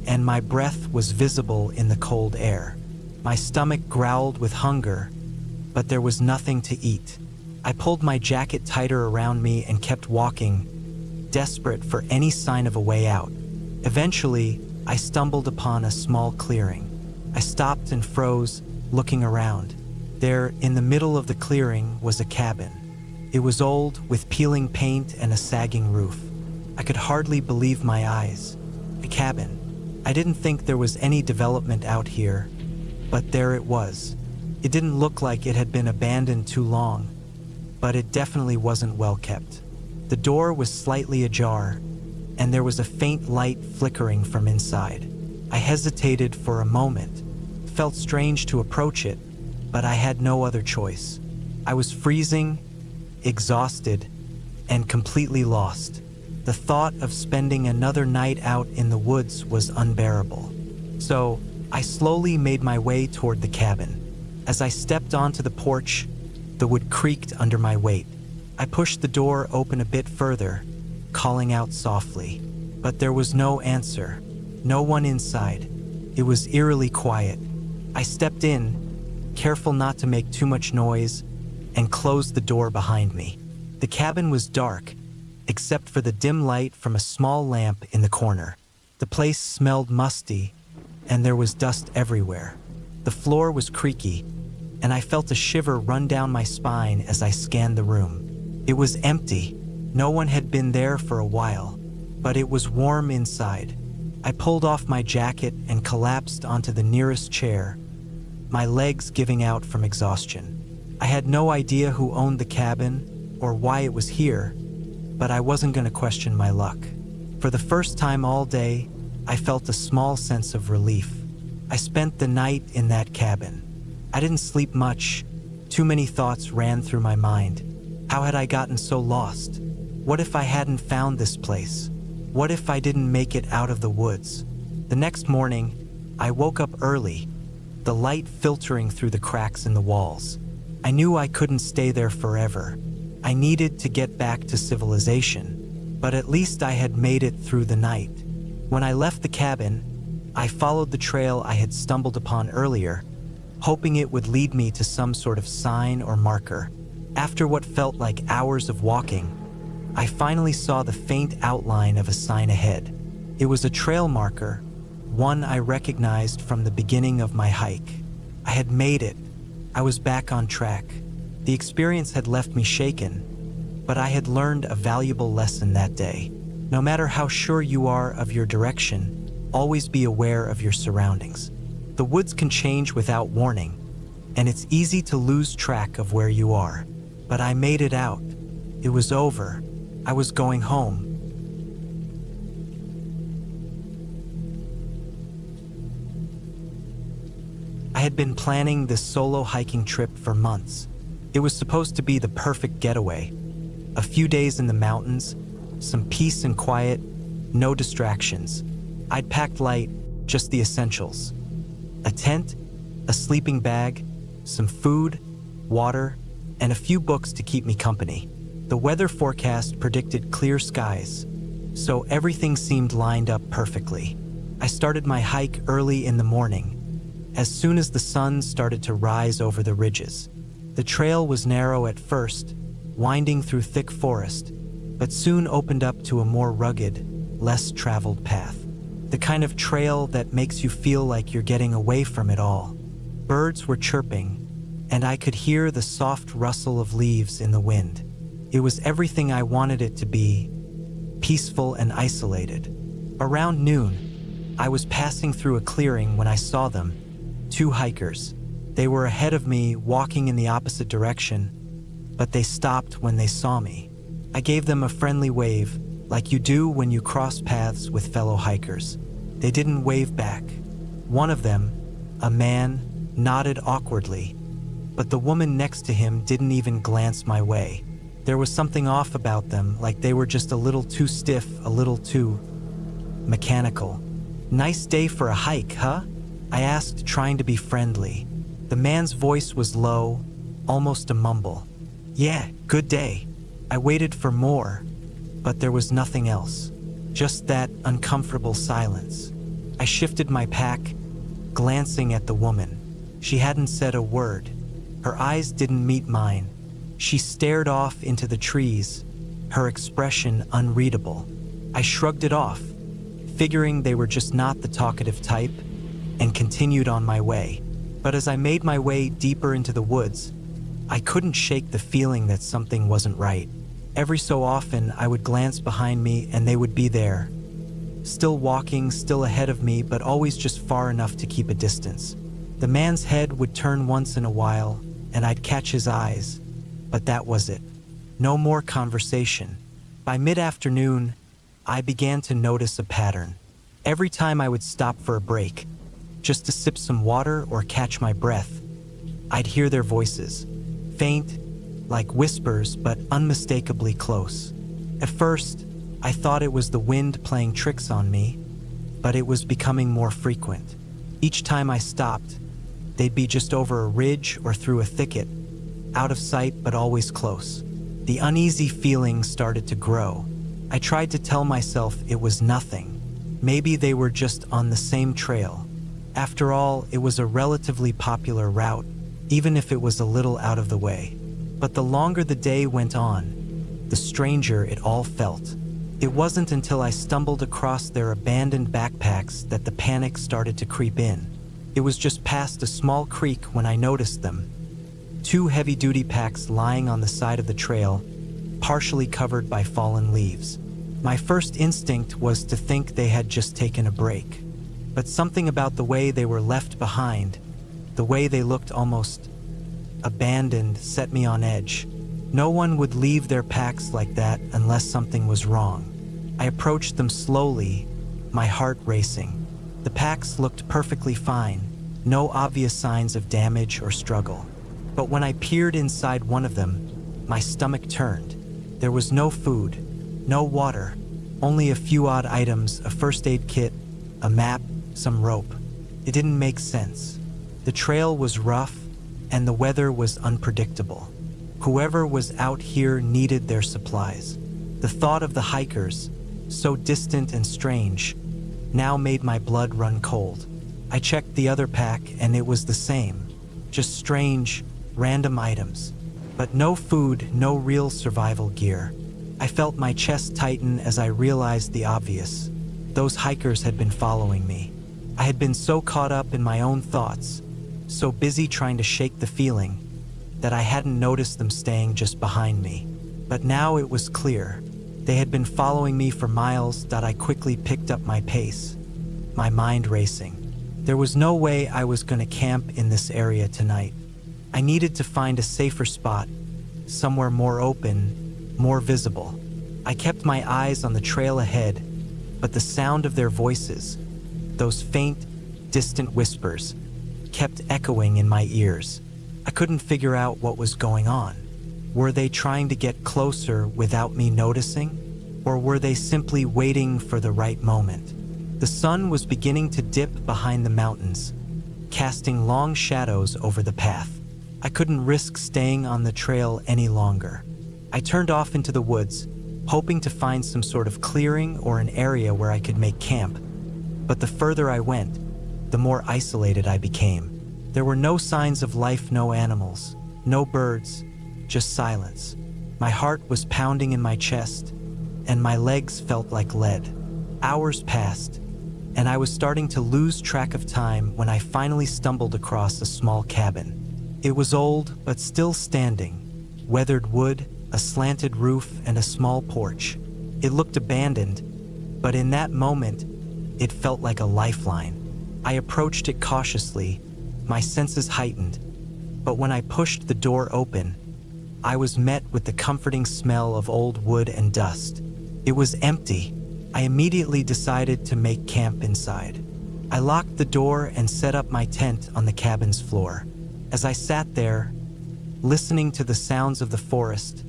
and my breath was visible in the cold air. My stomach growled with hunger, but there was nothing to eat. I pulled my jacket tighter around me and kept walking, desperate for any sign of a way out. Eventually, I stumbled upon a small clearing. I stopped and froze, looking around. There, in the middle of the clearing, was a cabin. It was old, with peeling paint and a sagging roof. I could hardly believe my eyes. A cabin. I didn't think there was any development out here, but there it was. It didn't look like it had been abandoned too long, but it definitely wasn't well kept. The door was slightly ajar, and there was a faint light flickering from inside. I hesitated for a moment, felt strange to approach it, but I had no other choice. I was freezing, exhausted, and completely lost. The thought of spending another night out in the woods was unbearable. So, I slowly made my way toward the cabin. As I stepped onto the porch, the wood creaked under my weight. I pushed the door open a bit further, calling out softly. But there was no answer. No one inside. It was eerily quiet. I stepped in, careful not to make too much noise, and closed the door behind me. The cabin was dark, except for the dim light from a small lamp in the corner. The place smelled musty, and there was dust everywhere. The floor was creaky, and I felt a shiver run down my spine as I scanned the room. It was empty. No one had been there for a while, but it was warm inside. I pulled off my jacket and collapsed onto the nearest chair, my legs giving out from exhaustion. I had no idea who owned the cabin or why it was here, but I wasn't going to question my luck. For the first time all day, I felt a small sense of relief. I spent the night in that cabin. I didn't sleep much. Too many thoughts ran through my mind. How had I gotten so lost? What if I hadn't found this place? What if I didn't make it out of the woods? The next morning, I woke up early, the light filtering through the cracks in the walls. I knew I couldn't stay there forever. I needed to get back to civilization, but at least I had made it through the night. When I left the cabin, I followed the trail I had stumbled upon earlier, hoping it would lead me to some sort of sign or marker. After what felt like hours of walking, I finally saw the faint outline of a sign ahead. It was a trail marker, one I recognized from the beginning of my hike. I had made it. I was back on track. The experience had left me shaken, but I had learned a valuable lesson that day. No matter how sure you are of your direction, always be aware of your surroundings. The woods can change without warning, and it's easy to lose track of where you are. But I made it out. It was over. I was going home. I had been planning this solo hiking trip for months. It was supposed to be the perfect getaway. A few days in the mountains, some peace and quiet, no distractions. I'd packed light, just the essentials. A tent, a sleeping bag, some food, water, and a few books to keep me company. The weather forecast predicted clear skies, so everything seemed lined up perfectly. I started my hike early in the morning, as soon as the sun started to rise over the ridges. The trail was narrow at first, winding through thick forest, but soon opened up to a more rugged, less traveled path. The kind of trail that makes you feel like you're getting away from it all. Birds were chirping, and I could hear the soft rustle of leaves in the wind. It was everything I wanted it to be, peaceful and isolated. Around noon, I was passing through a clearing when I saw them, 2 hikers. They were ahead of me, walking in the opposite direction, but they stopped when they saw me. I gave them a friendly wave, like you do when you cross paths with fellow hikers. They didn't wave back. One of them, a man, nodded awkwardly, but the woman next to him didn't even glance my way. There was something off about them, like they were just a little too stiff, a little too mechanical. "Nice day for a hike, huh?" I asked, trying to be friendly. The man's voice was low, almost a mumble. "Yeah, good day." I waited for more, but there was nothing else. Just that uncomfortable silence. I shifted my pack, glancing at the woman. She hadn't said a word. Her eyes didn't meet mine. She stared off into the trees, her expression unreadable. I shrugged it off, figuring they were just not the talkative type, and continued on my way. But as I made my way deeper into the woods, I couldn't shake the feeling that something wasn't right. Every so often, I would glance behind me and they would be there. Still walking, still ahead of me, but always just far enough to keep a distance. The man's head would turn once in a while, and I'd catch his eyes, but that was it. No more conversation. By mid-afternoon, I began to notice a pattern. Every time I would stop for a break, just to sip some water or catch my breath, I'd hear their voices. Faint, like whispers, but unmistakably close. At first, I thought it was the wind playing tricks on me, but it was becoming more frequent. Each time I stopped, they'd be just over a ridge or through a thicket, out of sight but always close. The uneasy feeling started to grow. I tried to tell myself it was nothing. Maybe they were just on the same trail. After all, it was a relatively popular route, even if it was a little out of the way. But the longer the day went on, the stranger it all felt. It wasn't until I stumbled across their abandoned backpacks that the panic started to creep in. It was just past a small creek when I noticed them. 2 heavy-duty packs lying on the side of the trail, partially covered by fallen leaves. My first instinct was to think they had just taken a break. But something about the way they were left behind, the way they looked almost abandoned, set me on edge. No one would leave their packs like that unless something was wrong. I approached them slowly, my heart racing. The packs looked perfectly fine, no obvious signs of damage or struggle. But when I peered inside one of them, my stomach turned. There was no food, no water, only a few odd items, a first aid kit, a map, some rope. It didn't make sense. The trail was rough, and the weather was unpredictable. Whoever was out here needed their supplies. The thought of the hikers, so distant and strange, now made my blood run cold. I checked the other pack, and it was the same. Just strange, random items. But no food, no real survival gear. I felt my chest tighten as I realized the obvious. Those hikers had been following me. I had been so caught up in my own thoughts, so busy trying to shake the feeling, that I hadn't noticed them staying just behind me. But now it was clear. They had been following me for miles. That I quickly picked up my pace, my mind racing. There was no way I was going to camp in this area tonight. I needed to find a safer spot, somewhere more open, more visible. I kept my eyes on the trail ahead, but the sound of their voices, those faint, distant whispers, kept echoing in my ears. I couldn't figure out what was going on. Were they trying to get closer without me noticing? Or were they simply waiting for the right moment? The sun was beginning to dip behind the mountains, casting long shadows over the path. I couldn't risk staying on the trail any longer. I turned off into the woods, hoping to find some sort of clearing or an area where I could make camp. But the further I went, the more isolated I became. There were no signs of life, no animals, no birds, just silence. My heart was pounding in my chest, and my legs felt like lead. Hours passed, and I was starting to lose track of time when I finally stumbled across a small cabin. It was old, but still standing. Weathered wood, a slanted roof, and a small porch. It looked abandoned, but in that moment, it felt like a lifeline. I approached it cautiously, My senses heightened, but when I pushed the door open, I was met with the comforting smell of old wood and dust. It was empty. I immediately decided to make camp inside. I locked the door and set up my tent on the cabin's floor. As I sat there, listening to the sounds of the forest,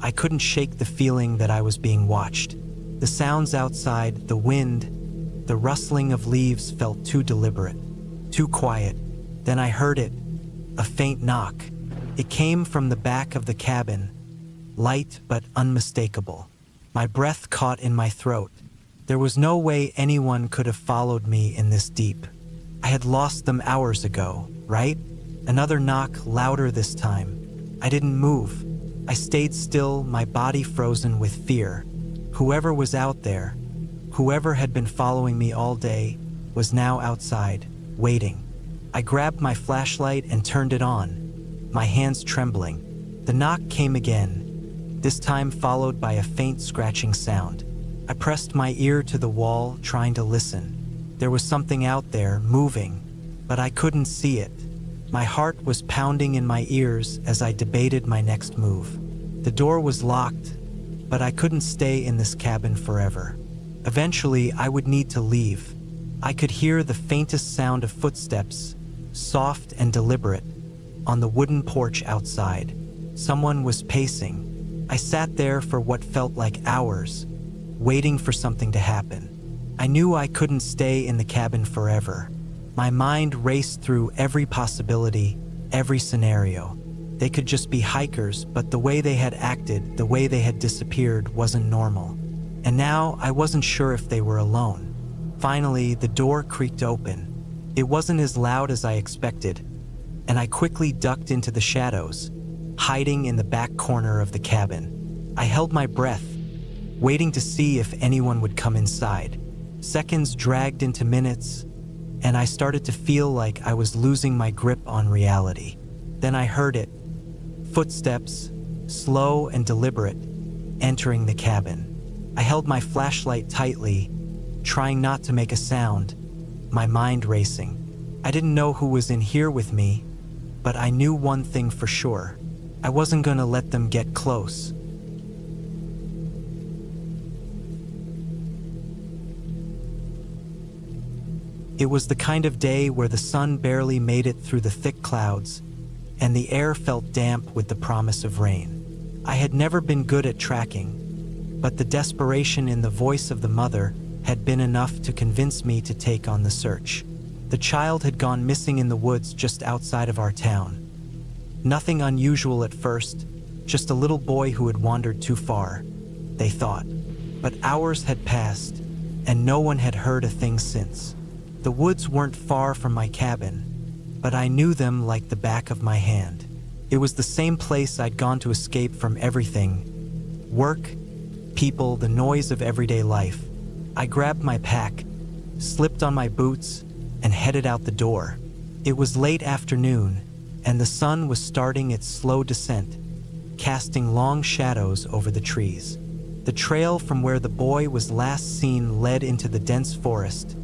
I couldn't shake the feeling that I was being watched. The sounds outside, the wind, the rustling of leaves felt too deliberate, too quiet. Then I heard it, a faint knock. It came from the back of the cabin, light but unmistakable. My breath caught in my throat. There was no way anyone could have followed me in this deep. I had lost them hours ago, right? Another knock, louder this time. I didn't move. I stayed still, my body frozen with fear. Whoever was out there, whoever had been following me all day, was now outside, waiting. I grabbed my flashlight and turned it on, my hands trembling. The knock came again, this time followed by a faint scratching sound. I pressed my ear to the wall, trying to listen. There was something out there, moving, but I couldn't see it. My heart was pounding in my ears as I debated my next move. The door was locked, but I couldn't stay in this cabin forever. Eventually, I would need to leave. I could hear the faintest sound of footsteps, soft and deliberate, on the wooden porch outside. Someone was pacing. I sat there for what felt like hours, waiting for something to happen. I knew I couldn't stay in the cabin forever. My mind raced through every possibility, every scenario. They could just be hikers, but the way they had acted, the way they had disappeared, wasn't normal. And now I wasn't sure if they were alone. Finally, the door creaked open. It wasn't as loud as I expected, and I quickly ducked into the shadows, hiding in the back corner of the cabin. I held my breath, waiting to see if anyone would come inside. Seconds dragged into minutes, and I started to feel like I was losing my grip on reality. Then I heard it. Footsteps, slow and deliberate, entering the cabin. I held my flashlight tightly, trying not to make a sound, my mind racing. I didn't know who was in here with me, but I knew one thing for sure. I wasn't gonna let them get close. It was the kind of day where the sun barely made it through the thick clouds, and the air felt damp with the promise of rain. I had never been good at tracking, but the desperation in the voice of the mother had been enough to convince me to take on the search. The child had gone missing in the woods just outside of our town. Nothing unusual at first, just a little boy who had wandered too far, they thought. But hours had passed, and no one had heard a thing since. The woods weren't far from my cabin, but I knew them like the back of my hand. It was the same place I'd gone to escape from everything: work, people, the noise of everyday life. I grabbed my pack, slipped on my boots, and headed out the door. It was late afternoon, and the sun was starting its slow descent, casting long shadows over the trees. The trail from where the boy was last seen led into the dense forest,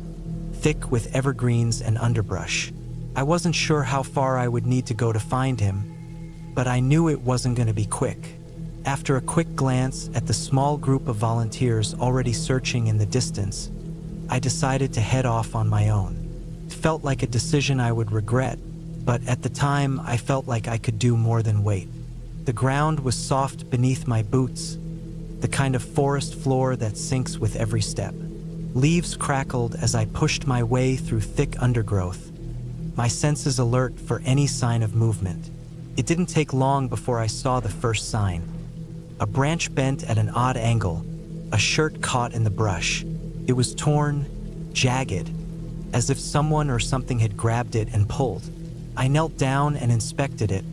thick with evergreens and underbrush. I wasn't sure how far I would need to go to find him, but I knew it wasn't going to be quick. After a quick glance at the small group of volunteers already searching in the distance, I decided to head off on my own. It felt like a decision I would regret, but at the time I felt like I could do more than wait. The ground was soft beneath my boots, the kind of forest floor that sinks with every step. Leaves crackled as I pushed my way through thick undergrowth, my senses alert for any sign of movement. It didn't take long before I saw the first sign. A branch bent at an odd angle, a shirt caught in the brush. It was torn, jagged, as if someone or something had grabbed it and pulled. I knelt down and inspected it,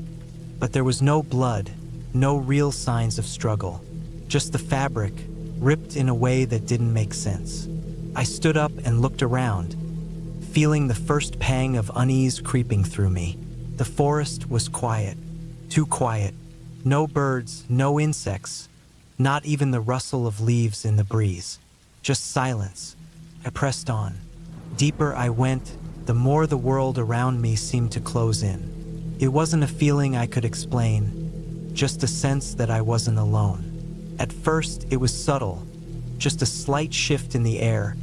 but there was no blood, no real signs of struggle, just the fabric, ripped in a way that didn't make sense. I stood up and looked around, feeling the first pang of unease creeping through me. The forest was quiet, too quiet. No birds, no insects, not even the rustle of leaves in the breeze. Just silence. I pressed on. Deeper I went, the the more the world around me seemed to close in. It wasn't a feeling I could explain, just a sense that I wasn't alone. At first, it was subtle, just a slight shift in the air,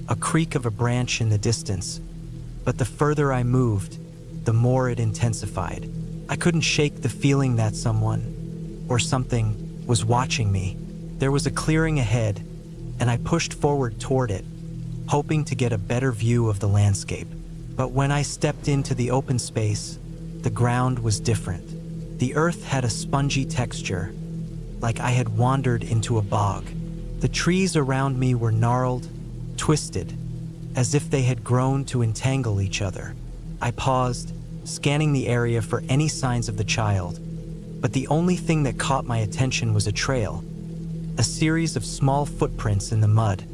a creak of a branch in the distance. But the further I moved, the more it intensified. I couldn't shake the feeling that someone, or something, was watching me. There was a clearing ahead, and I pushed forward toward it, hoping to get a better view of the landscape. But when I stepped into the open space, the ground was different. The earth had a spongy texture, like I had wandered into a bog. The trees around me were gnarled, twisted, as if they had grown to entangle each other. I paused, scanning the area for any signs of the child, but the only thing that caught my attention was a trail, a series of small footprints in the mud,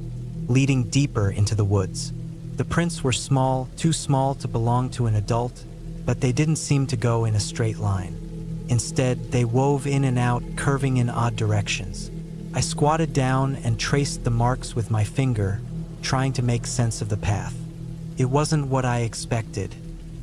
leading deeper into the woods. The prints were small, too small to belong to an adult, but they didn't seem to go in a straight line. Instead, they wove in and out, curving in odd directions. I squatted down and traced the marks with my finger, trying to make sense of the path. It wasn't what I expected.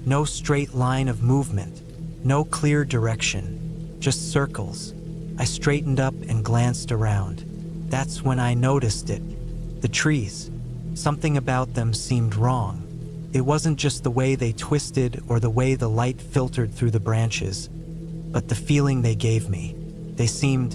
No straight line of movement, no clear direction, just circles. I straightened up and glanced around. That's when I noticed it. The trees. Something about them seemed wrong. It wasn't just the way they twisted or the way the light filtered through the branches, but the feeling they gave me. They seemed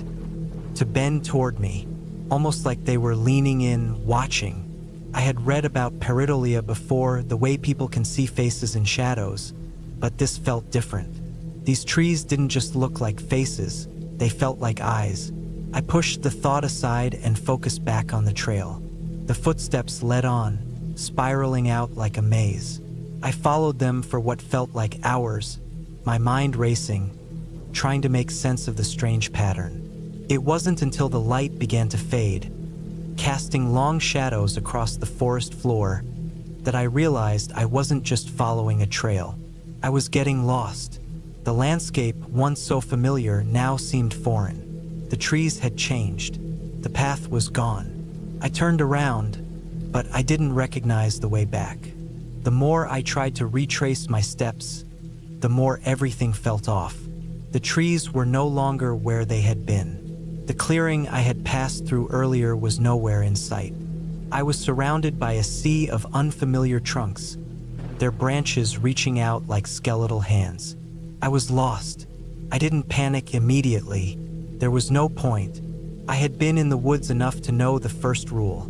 to bend toward me, almost like they were leaning in, watching. I had read about pareidolia before, the way people can see faces in shadows, but this felt different. These trees didn't just look like faces, they felt like eyes. I pushed the thought aside and focused back on the trail. The footsteps led on, spiraling out like a maze. I followed them for what felt like hours, my mind racing, trying to make sense of the strange pattern. It wasn't until the light began to fade, casting long shadows across the forest floor, that I realized I wasn't just following a trail. I was getting lost. The landscape, once so familiar, now seemed foreign. The trees had changed. The path was gone. I turned around, but I didn't recognize the way back. The more I tried to retrace my steps, the more everything felt off. The trees were no longer where they had been. The clearing I had passed through earlier was nowhere in sight. I was surrounded by a sea of unfamiliar trunks, their branches reaching out like skeletal hands. I was lost. I didn't panic immediately. There was no point. I had been in the woods enough to know the first rule.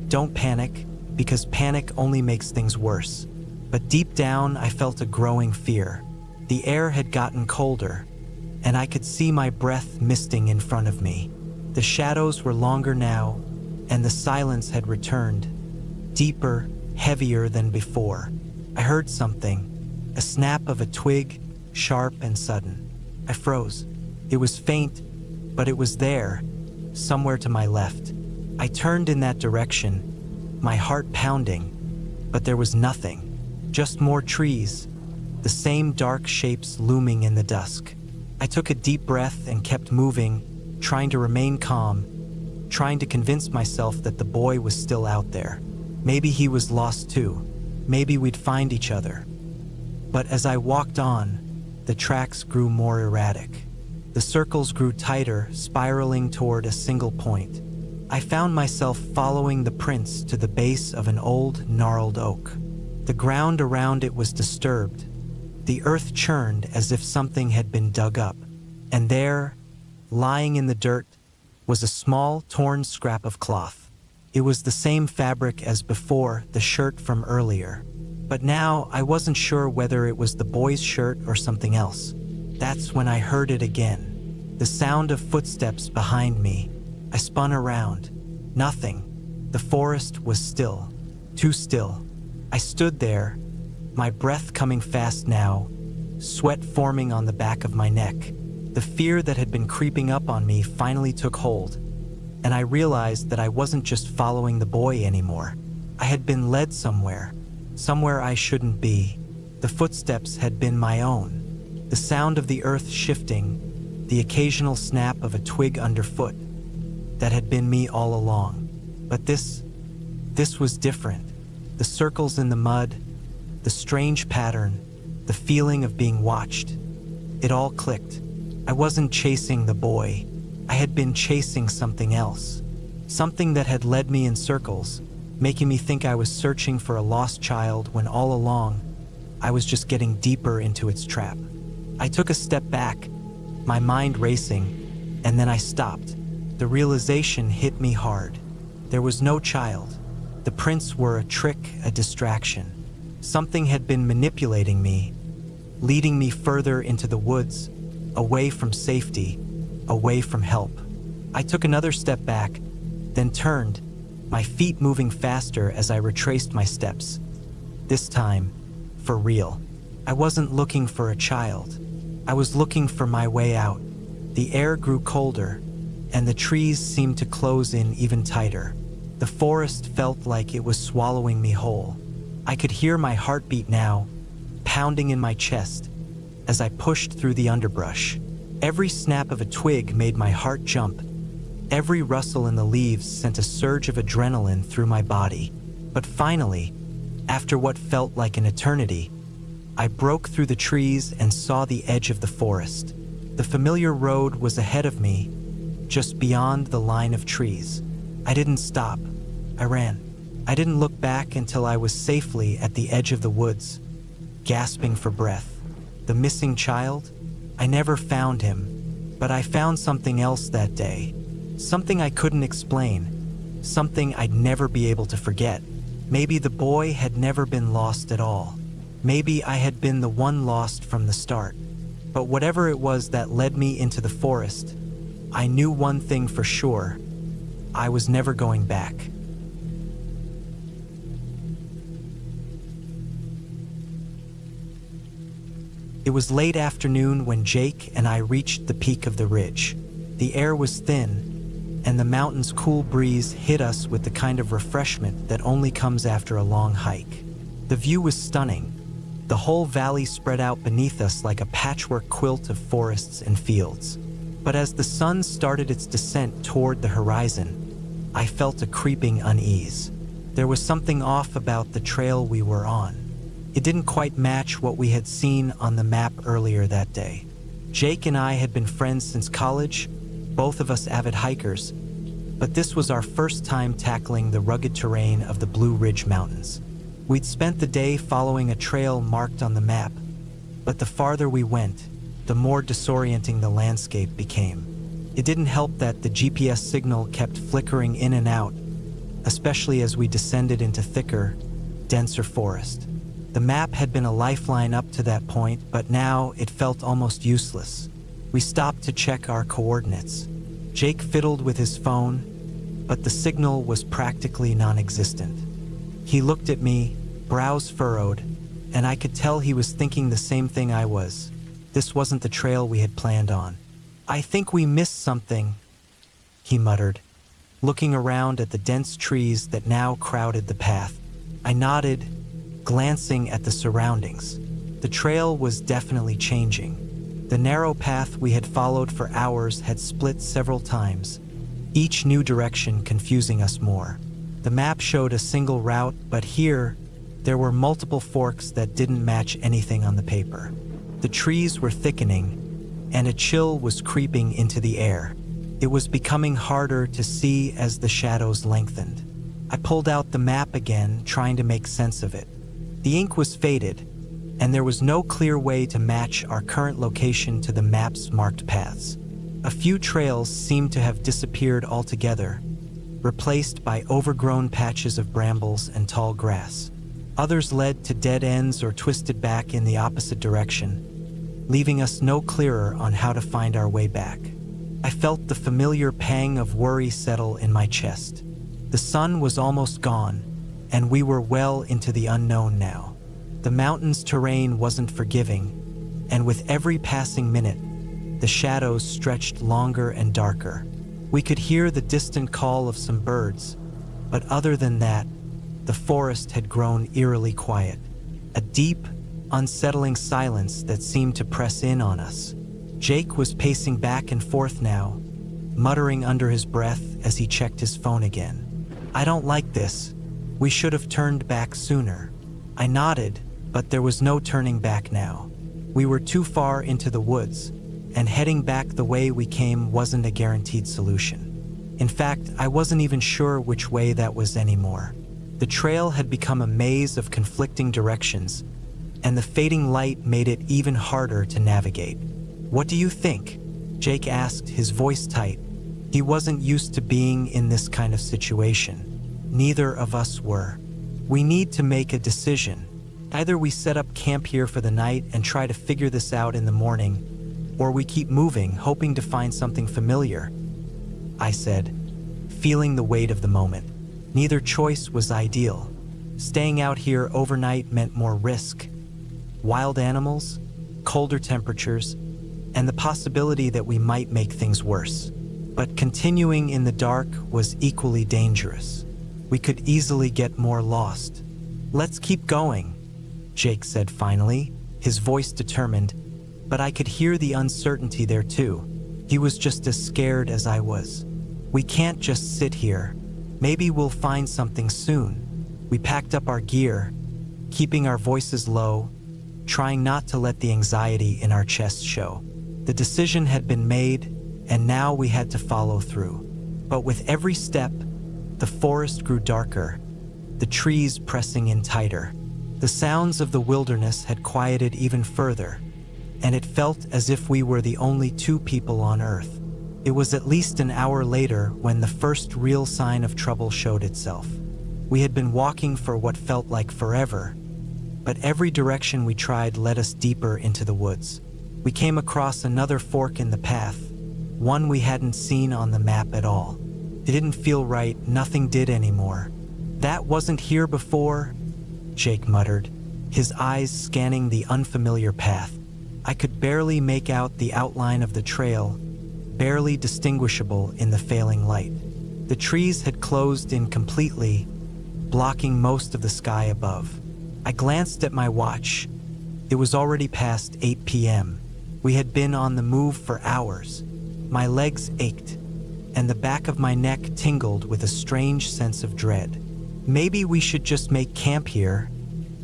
Don't panic, because panic only makes things worse. But deep down, I felt a growing fear. The air had gotten colder, and I could see my breath misting in front of me. The shadows were longer now, and the silence had returned, deeper, heavier than before. I heard something, a snap of a twig, sharp and sudden. I froze. It was faint, but it was there, somewhere to my left. I turned in that direction, my heart pounding, but there was nothing, just more trees, the same dark shapes looming in the dusk. I took a deep breath and kept moving, trying to remain calm, trying to convince myself that the boy was still out there. Maybe he was lost too. Maybe we'd find each other. But as I walked on, the tracks grew more erratic. The circles grew tighter, spiraling toward a single point. I found myself following the prints to the base of an old, gnarled oak. The ground around it was disturbed. The earth churned as if something had been dug up. And there, lying in the dirt, was a small, torn scrap of cloth. It was the same fabric as before, the shirt from earlier. But now, I wasn't sure whether it was the boy's shirt or something else. That's when I heard it again. The sound of footsteps behind me. I spun around. Nothing. The forest was still. Too still. I stood there, my breath coming fast now, sweat forming on the back of my neck. The fear that had been creeping up on me finally took hold, and I realized that I wasn't just following the boy anymore. I had been led somewhere I shouldn't be. The footsteps had been my own. The sound of the earth shifting, the occasional snap of a twig underfoot. That had been me all along. But this was different. The circles in the mud, The strange pattern, the feeling of being watched. It all clicked. I wasn't chasing the boy. I had been chasing something else. Something that had led me in circles, making me think I was searching for a lost child when all along, I was just getting deeper into its trap. I took a step back, my mind racing, and then I stopped. The realization hit me hard. There was no child. The prints were a trick, a distraction. Something had been manipulating me, leading me further into the woods, away from safety, away from help. I took another step back, then turned, my feet moving faster as I retraced my steps. This time, for real. I wasn't looking for a child. I was looking for my way out. The air grew colder, and the trees seemed to close in even tighter. The forest felt like it was swallowing me whole. I could hear my heartbeat now, pounding in my chest, as I pushed through the underbrush. Every snap of a twig made my heart jump. Every rustle in the leaves sent a surge of adrenaline through my body. But finally, after what felt like an eternity, I broke through the trees and saw the edge of the forest. The familiar road was ahead of me, just beyond the line of trees. I didn't stop. I ran. I didn't look back until I was safely at the edge of the woods, gasping for breath. The missing child? I never found him, but I found something else that day. Something I couldn't explain. Something I'd never be able to forget. Maybe the boy had never been lost at all. Maybe I had been the one lost from the start. But whatever it was that led me into the forest, I knew one thing for sure. I was never going back. It was late afternoon when Jake and I reached the peak of the ridge. The air was thin, and the mountain's cool breeze hit us with the kind of refreshment that only comes after a long hike. The view was stunning. The whole valley spread out beneath us like a patchwork quilt of forests and fields. But as the sun started its descent toward the horizon, I felt a creeping unease. There was something off about the trail we were on. It didn't quite match what we had seen on the map earlier that day. Jake and I had been friends since college, both of us avid hikers, but this was our first time tackling the rugged terrain of the Blue Ridge Mountains. We'd spent the day following a trail marked on the map, but the farther we went, the more disorienting the landscape became. It didn't help that the GPS signal kept flickering in and out, especially as we descended into thicker, denser forest. The map had been a lifeline up to that point, but now it felt almost useless. We stopped to check our coordinates. Jake fiddled with his phone, but the signal was practically non-existent. He looked at me, brows furrowed, and I could tell he was thinking the same thing I was. This wasn't the trail we had planned on. "I think we missed something," he muttered, looking around at the dense trees that now crowded the path. I nodded, glancing at the surroundings. The trail was definitely changing. The narrow path we had followed for hours had split several times, each new direction confusing us more. The map showed a single route, but here, there were multiple forks that didn't match anything on the paper. The trees were thickening, and a chill was creeping into the air. It was becoming harder to see as the shadows lengthened. I pulled out the map again, trying to make sense of it. The ink was faded, and there was no clear way to match our current location to the map's marked paths. A few trails seemed to have disappeared altogether, replaced by overgrown patches of brambles and tall grass. Others led to dead ends or twisted back in the opposite direction, leaving us no clearer on how to find our way back. I felt the familiar pang of worry settle in my chest. The sun was almost gone, and we were well into the unknown now. The mountain's terrain wasn't forgiving, and with every passing minute, the shadows stretched longer and darker. We could hear the distant call of some birds, but other than that, the forest had grown eerily quiet. A deep, unsettling silence that seemed to press in on us. Jake was pacing back and forth now, muttering under his breath as he checked his phone again. "I don't like this. We should have turned back sooner." I nodded, But there was no turning back now. We were too far into the woods, and heading back the way we came wasn't a guaranteed solution. In fact, I wasn't even sure which way that was anymore. The trail had become a maze of conflicting directions, and the fading light made it even harder to navigate. "What do you think?" Jake asked, his voice tight. He wasn't used to being in this kind of situation. Neither of us were. "We need to make a decision. Either we set up camp here for the night and try to figure this out in the morning, or we keep moving, hoping to find something familiar," I said, feeling the weight of the moment. Neither choice was ideal. Staying out here overnight meant more risk. Wild animals, colder temperatures, and the possibility that we might make things worse. But continuing in the dark was equally dangerous. We could easily get more lost. "Let's keep going," Jake said finally, his voice determined, but I could hear the uncertainty there too. He was just as scared as I was. "We can't just sit here. Maybe we'll find something soon." We packed up our gear, keeping our voices low, trying not to let the anxiety in our chests show. The decision had been made, and now we had to follow through. But with every step, the forest grew darker, the trees pressing in tighter. The sounds of the wilderness had quieted even further, and it felt as if we were the only two people on Earth. It was at least an hour later when the first real sign of trouble showed itself. We had been walking for what felt like forever, but every direction we tried led us deeper into the woods. We came across another fork in the path, one we hadn't seen on the map at all. It didn't feel right, nothing did anymore. "That wasn't here before," Jake muttered, his eyes scanning the unfamiliar path. I could barely make out the outline of the trail, barely distinguishable in the failing light. The trees had closed in completely, blocking most of the sky above. I glanced at my watch. It was already past 8 p.m. We had been on the move for hours. My legs ached, and the back of my neck tingled with a strange sense of dread. "Maybe we should just make camp here,"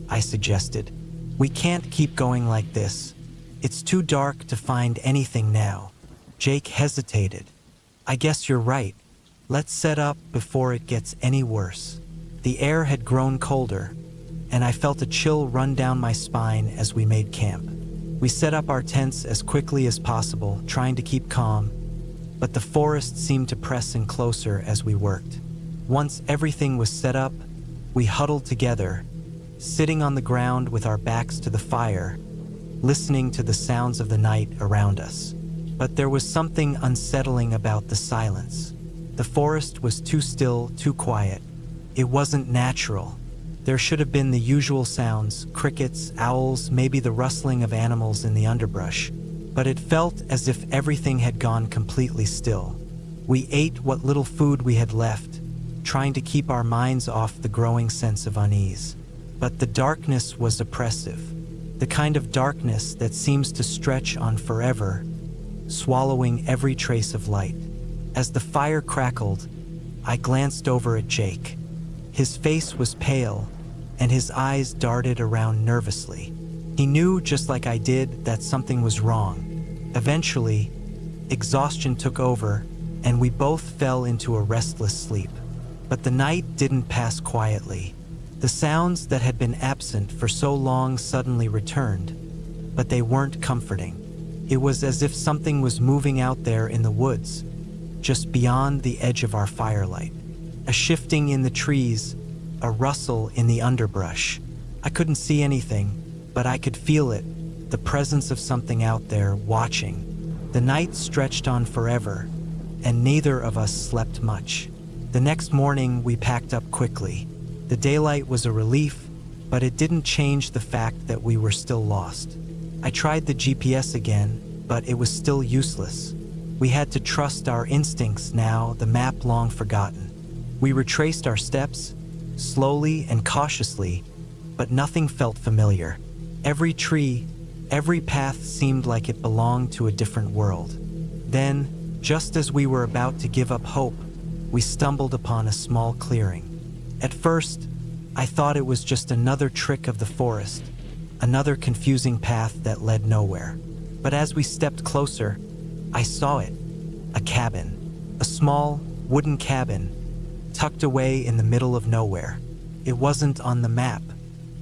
I suggested. "We can't keep going like this. It's too dark to find anything now." Jake hesitated. "I guess you're right. Let's set up before it gets any worse." The air had grown colder, and I felt a chill run down my spine as we made camp. We set up our tents as quickly as possible, trying to keep calm, but the forest seemed to press in closer as we worked. Once everything was set up, we huddled together, sitting on the ground with our backs to the fire, listening to the sounds of the night around us. But there was something unsettling about the silence. The forest was too still, too quiet. It wasn't natural. There should have been the usual sounds, crickets, owls, maybe the rustling of animals in the underbrush. But it felt as if everything had gone completely still. We ate what little food we had left, trying to keep our minds off the growing sense of unease. But the darkness was oppressive, the kind of darkness that seems to stretch on forever, swallowing every trace of light. As the fire crackled, I glanced over at Jake. His face was pale, and his eyes darted around nervously. He knew, just like I did, that something was wrong. Eventually, exhaustion took over, and we both fell into a restless sleep. But the night didn't pass quietly. The sounds that had been absent for so long suddenly returned, but they weren't comforting. It was as if something was moving out there in the woods, just beyond the edge of our firelight. A shifting in the trees, a rustle in the underbrush. I couldn't see anything, but I could feel it, the presence of something out there watching. The night stretched on forever, and neither of us slept much. The next morning, we packed up quickly. The daylight was a relief, but it didn't change the fact that we were still lost. I tried the GPS again, but it was still useless. We had to trust our instincts now, the map long forgotten. We retraced our steps, slowly and cautiously, but nothing felt familiar. Every tree, every path seemed like it belonged to a different world. Then, just as we were about to give up hope, we stumbled upon a small clearing. At first, I thought it was just another trick of the forest, another confusing path that led nowhere. But as we stepped closer, I saw it. A cabin. A small, wooden cabin, tucked away in the middle of nowhere. It wasn't on the map.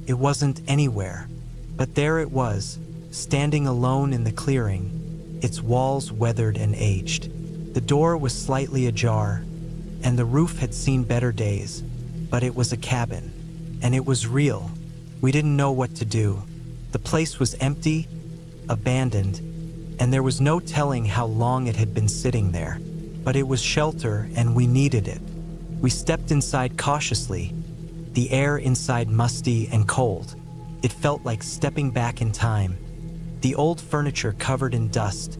It wasn't anywhere. But there it was, standing alone in the clearing, its walls weathered and aged. The door was slightly ajar, and the roof had seen better days, but it was a cabin, and it was real. We didn't know what to do. The place was empty, abandoned, and there was no telling how long it had been sitting there. But it was shelter, and we needed it. We stepped inside cautiously, the air inside musty and cold. It felt like stepping back in time. The old furniture covered in dust,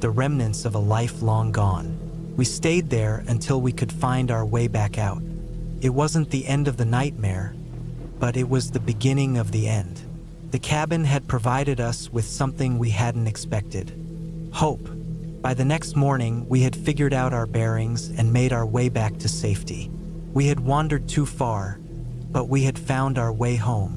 the remnants of a life long gone. We stayed there until we could find our way back out. It wasn't the end of the nightmare, but it was the beginning of the end. The cabin had provided us with something we hadn't expected: hope. By the next morning, we had figured out our bearings and made our way back to safety. We had wandered too far, but we had found our way home.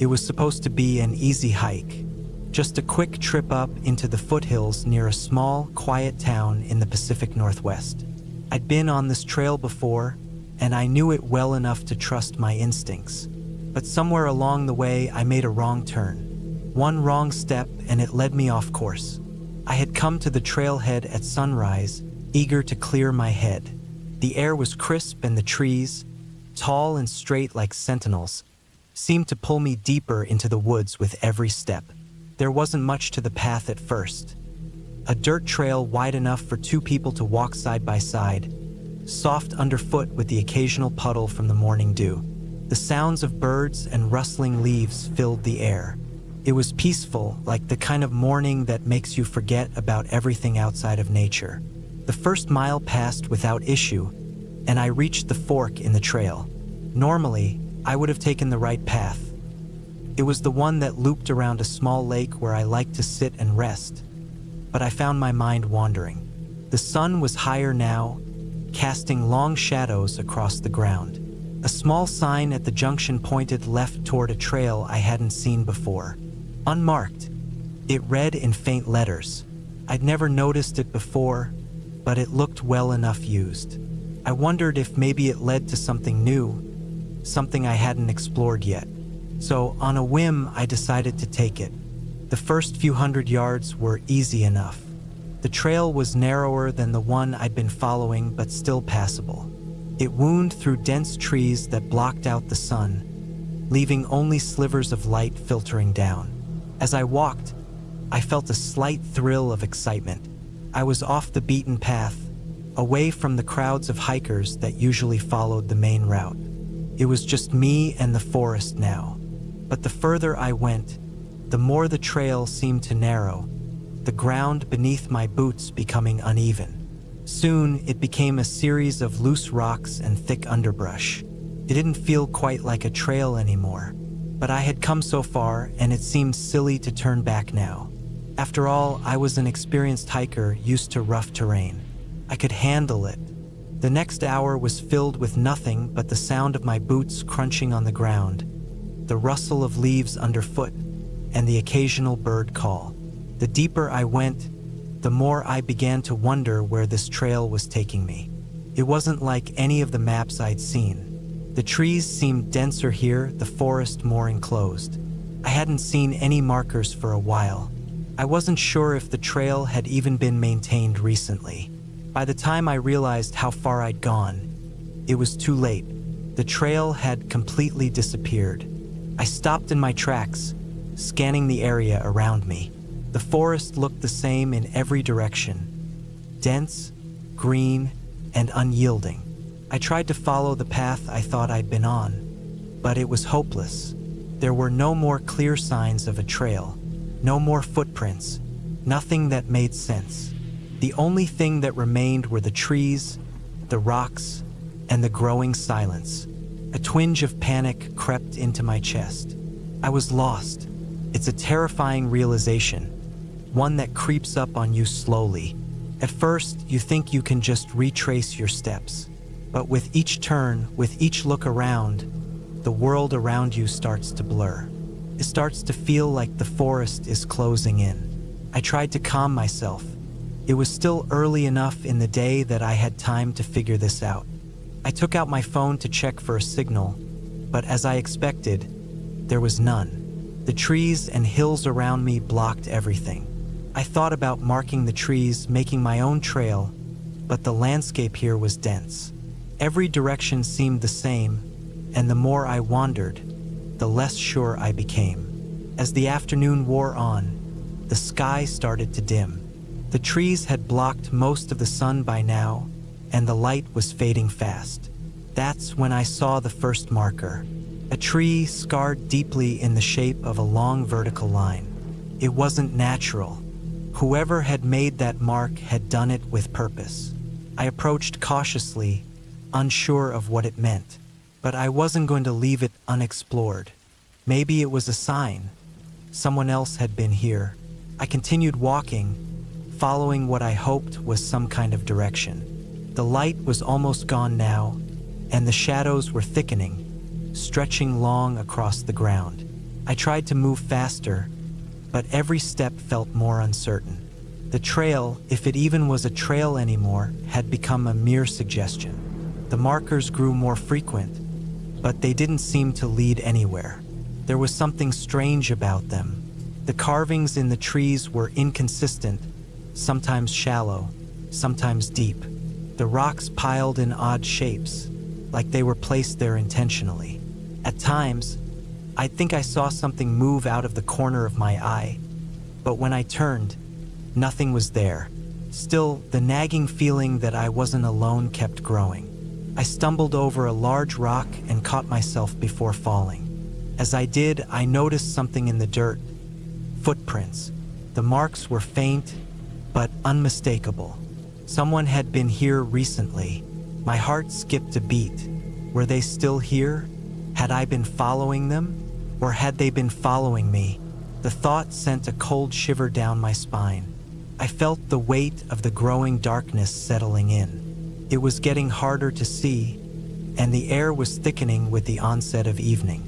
It was supposed to be an easy hike, just a quick trip up into the foothills near a small, quiet town in the Pacific Northwest. I'd been on this trail before, and I knew it well enough to trust my instincts. But somewhere along the way, I made a wrong turn. One wrong step, and it led me off course. I had come to the trailhead at sunrise, eager to clear my head. The air was crisp, and the trees, tall and straight like sentinels, seemed to pull me deeper into the woods with every step. There wasn't much to the path at first. A dirt trail wide enough for two people to walk side by side, soft underfoot with the occasional puddle from the morning dew. The sounds of birds and rustling leaves filled the air. It was peaceful, like the kind of morning that makes you forget about everything outside of nature. The first mile passed without issue, and I reached the fork in the trail. Normally, I would have taken the right path. It was the one that looped around a small lake where I liked to sit and rest, but I found my mind wandering. The sun was higher now, casting long shadows across the ground. A small sign at the junction pointed left toward a trail I hadn't seen before. Unmarked. It read in faint letters. I'd never noticed it before, but it looked well enough used. I wondered if maybe it led to something new, something I hadn't explored yet. So, on a whim, I decided to take it. The first few hundred yards were easy enough. The trail was narrower than the one I'd been following, but still passable. It wound through dense trees that blocked out the sun, leaving only slivers of light filtering down. As I walked, I felt a slight thrill of excitement. I was off the beaten path, away from the crowds of hikers that usually followed the main route. It was just me and the forest now. But the further I went, the more the trail seemed to narrow, the ground beneath my boots becoming uneven. Soon, it became a series of loose rocks and thick underbrush. It didn't feel quite like a trail anymore, but I had come so far, and it seemed silly to turn back now. After all, I was an experienced hiker used to rough terrain. I could handle it. The next hour was filled with nothing but the sound of my boots crunching on the ground, the rustle of leaves underfoot, and the occasional bird call. The deeper I went, the more I began to wonder where this trail was taking me. It wasn't like any of the maps I'd seen. The trees seemed denser here, the forest more enclosed. I hadn't seen any markers for a while. I wasn't sure if the trail had even been maintained recently. By the time I realized how far I'd gone, it was too late. The trail had completely disappeared. I stopped in my tracks, scanning the area around me. The forest looked the same in every direction, dense, green, and unyielding. I tried to follow the path I thought I'd been on, but it was hopeless. There were no more clear signs of a trail, no more footprints, nothing that made sense. The only thing that remained were the trees, the rocks, and the growing silence. A twinge of panic crept into my chest. I was lost. It's a terrifying realization, one that creeps up on you slowly. At first, you think you can just retrace your steps. But with each turn, with each look around, the world around you starts to blur. It starts to feel like the forest is closing in. I tried to calm myself. It was still early enough in the day that I had time to figure this out. I took out my phone to check for a signal, but as I expected, there was none. The trees and hills around me blocked everything. I thought about marking the trees, making my own trail, but the landscape here was dense. Every direction seemed the same, and the more I wandered, the less sure I became. As the afternoon wore on, the sky started to dim. The trees had blocked most of the sun by now, and the light was fading fast. That's when I saw the first marker, a tree scarred deeply in the shape of a long vertical line. It wasn't natural. Whoever had made that mark had done it with purpose. I approached cautiously, unsure of what it meant, but I wasn't going to leave it unexplored. Maybe it was a sign. Someone else had been here. I continued walking, following what I hoped was some kind of direction. The light was almost gone now, and the shadows were thickening, stretching long across the ground. I tried to move faster, but every step felt more uncertain. The trail, if it even was a trail anymore, had become a mere suggestion. The markers grew more frequent, but they didn't seem to lead anywhere. There was something strange about them. The carvings in the trees were inconsistent, sometimes shallow, sometimes deep. The rocks piled in odd shapes, like they were placed there intentionally. At times, I think I saw something move out of the corner of my eye, but when I turned, nothing was there. Still, the nagging feeling that I wasn't alone kept growing. I stumbled over a large rock and caught myself before falling. As I did, I noticed something in the dirt. Footprints. The marks were faint, but unmistakable. Someone had been here recently. My heart skipped a beat. Were they still here? Had I been following them? Or had they been following me? The thought sent a cold shiver down my spine. I felt the weight of the growing darkness settling in. It was getting harder to see, and the air was thickening with the onset of evening.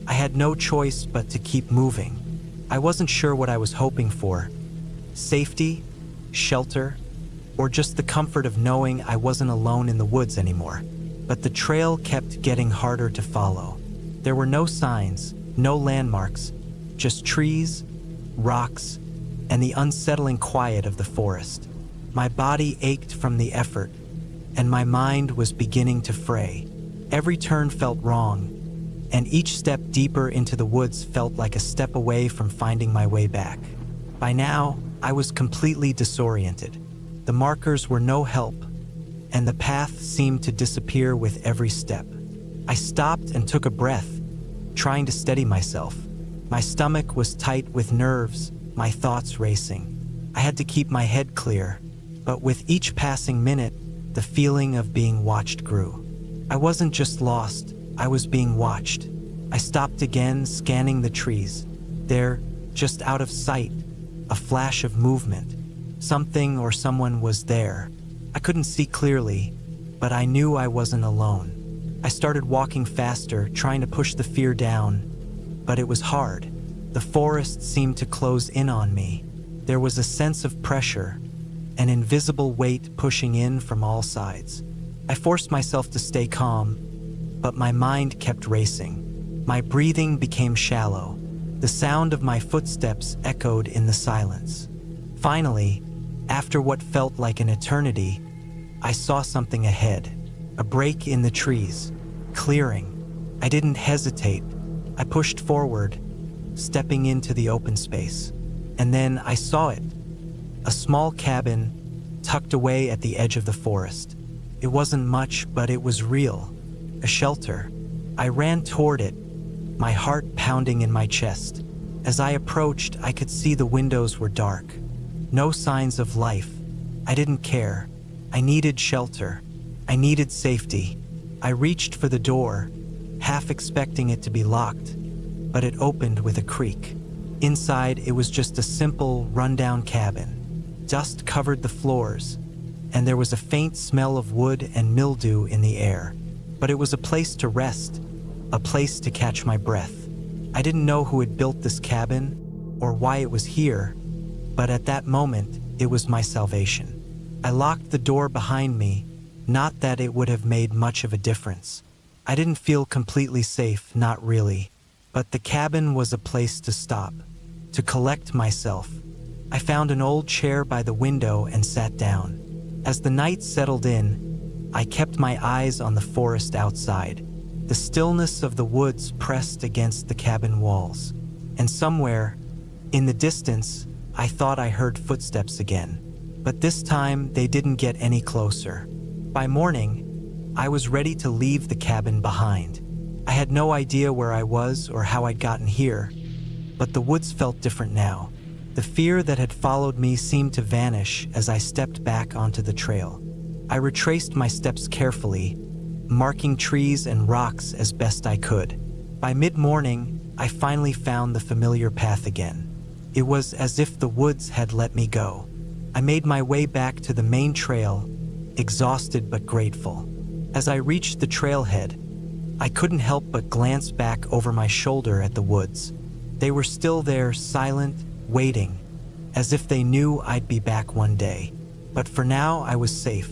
I had no choice but to keep moving. I wasn't sure what I was hoping for. Safety, shelter, or just the comfort of knowing I wasn't alone in the woods anymore. But the trail kept getting harder to follow. There were no signs, no landmarks, just trees, rocks, and the unsettling quiet of the forest. My body ached from the effort, and my mind was beginning to fray. Every turn felt wrong, and each step deeper into the woods felt like a step away from finding my way back. By now, I was completely disoriented. The markers were no help, and the path seemed to disappear with every step. I stopped and took a breath, trying to steady myself. My stomach was tight with nerves, my thoughts racing. I had to keep my head clear, but with each passing minute, the feeling of being watched grew. I wasn't just lost, I was being watched. I stopped again, scanning the trees. There, just out of sight, a flash of movement. Something or someone was there. I couldn't see clearly, but I knew I wasn't alone. I started walking faster, trying to push the fear down, but it was hard. The forest seemed to close in on me. There was a sense of pressure, an invisible weight pushing in from all sides. I forced myself to stay calm, but my mind kept racing. My breathing became shallow. The sound of my footsteps echoed in the silence. Finally, after what felt like an eternity, I saw something ahead. A break in the trees. Clearing. I didn't hesitate. I pushed forward, stepping into the open space. And then I saw it. A small cabin tucked away at the edge of the forest. It wasn't much, but it was real. A shelter. I ran toward it, my heart pounding in my chest. As I approached, I could see the windows were dark. No signs of life. I didn't care. I needed shelter. I needed safety. I reached for the door, half expecting it to be locked, but it opened with a creak. Inside, it was just a simple, rundown cabin. Dust covered the floors, and there was a faint smell of wood and mildew in the air. But it was a place to rest, a place to catch my breath. I didn't know who had built this cabin or why it was here, but at that moment, it was my salvation. I locked the door behind me, not that it would have made much of a difference. I didn't feel completely safe, not really, but the cabin was a place to stop, to collect myself. I found an old chair by the window and sat down. As the night settled in, I kept my eyes on the forest outside. The stillness of the woods pressed against the cabin walls. And somewhere, in the distance, I thought I heard footsteps again. But this time, they didn't get any closer. By morning, I was ready to leave the cabin behind. I had no idea where I was or how I'd gotten here, but the woods felt different now. The fear that had followed me seemed to vanish as I stepped back onto the trail. I retraced my steps carefully, marking trees and rocks as best I could. By mid-morning, I finally found the familiar path again. It was as if the woods had let me go. I made my way back to the main trail, exhausted but grateful. As I reached the trailhead, I couldn't help but glance back over my shoulder at the woods. They were still there, silent, waiting, as if they knew I'd be back one day. But for now, I was safe.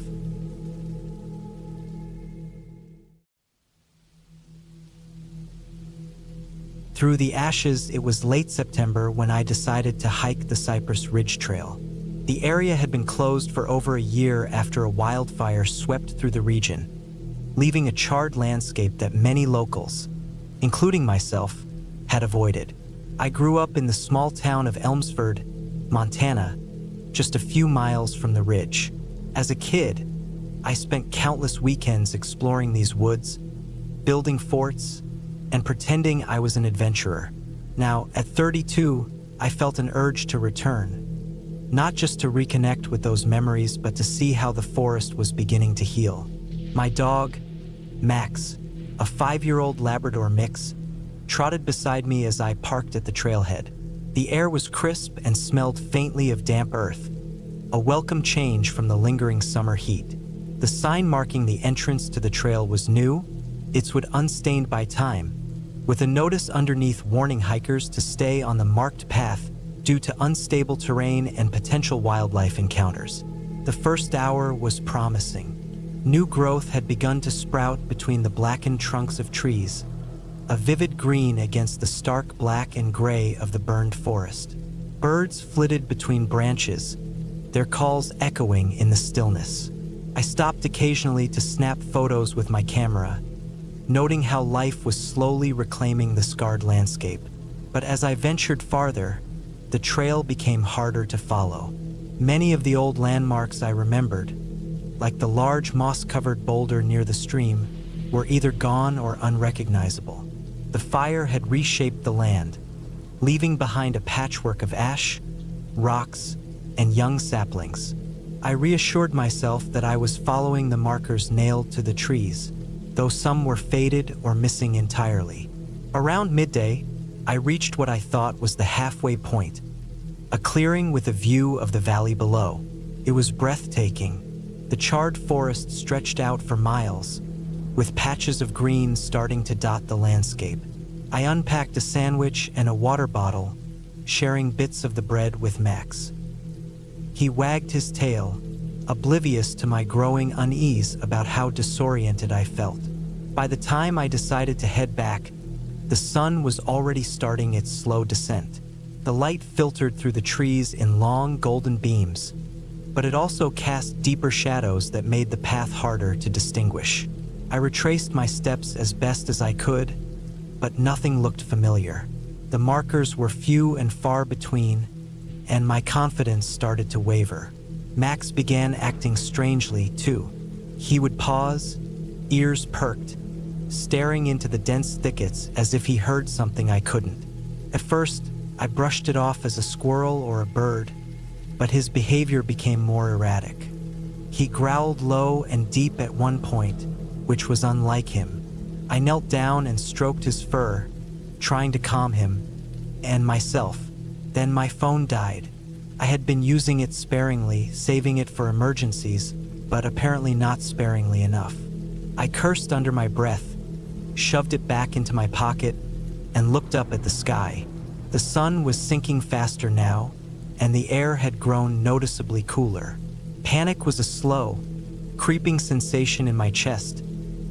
Through the ashes, it was late September when I decided to hike the Cypress Ridge Trail. The area had been closed for over a year after a wildfire swept through the region, leaving a charred landscape that many locals, including myself, had avoided. I grew up in the small town of Elmsford, Montana, just a few miles from the ridge. As a kid, I spent countless weekends exploring these woods, building forts, and pretending I was an adventurer. Now, at 32, I felt an urge to return, not just to reconnect with those memories, but to see how the forest was beginning to heal. My dog, Max, a 5-year-old Labrador mix, trotted beside me as I parked at the trailhead. The air was crisp and smelled faintly of damp earth, a welcome change from the lingering summer heat. The sign marking the entrance to the trail was new, its wood unstained by time, with a notice underneath warning hikers to stay on the marked path due to unstable terrain and potential wildlife encounters. The first hour was promising. New growth had begun to sprout between the blackened trunks of trees, a vivid green against the stark black and gray of the burned forest. Birds flitted between branches, their calls echoing in the stillness. I stopped occasionally to snap photos with my camera, noting how life was slowly reclaiming the scarred landscape. But as I ventured farther, the trail became harder to follow. Many of the old landmarks I remembered, like the large moss-covered boulder near the stream, were either gone or unrecognizable. The fire had reshaped the land, leaving behind a patchwork of ash, rocks, and young saplings. I reassured myself that I was following the markers nailed to the trees, though some were faded or missing entirely. Around midday, I reached what I thought was the halfway point, a clearing with a view of the valley below. It was breathtaking. The charred forest stretched out for miles, with patches of green starting to dot the landscape. I unpacked a sandwich and a water bottle, sharing bits of the bread with Max. He wagged his tail, oblivious to my growing unease about how disoriented I felt. By the time I decided to head back, the sun was already starting its slow descent. The light filtered through the trees in long golden beams, but it also cast deeper shadows that made the path harder to distinguish. I retraced my steps as best as I could, but nothing looked familiar. The markers were few and far between, and my confidence started to waver. Max began acting strangely, too. He would pause, ears perked, staring into the dense thickets as if he heard something I couldn't. At first, I brushed it off as a squirrel or a bird, but his behavior became more erratic. He growled low and deep at one point, which was unlike him. I knelt down and stroked his fur, trying to calm him, and myself. Then my phone died. I had been using it sparingly, saving it for emergencies, but apparently not sparingly enough. I cursed under my breath, shoved it back into my pocket, and looked up at the sky. The sun was sinking faster now, and the air had grown noticeably cooler. Panic was a slow, creeping sensation in my chest,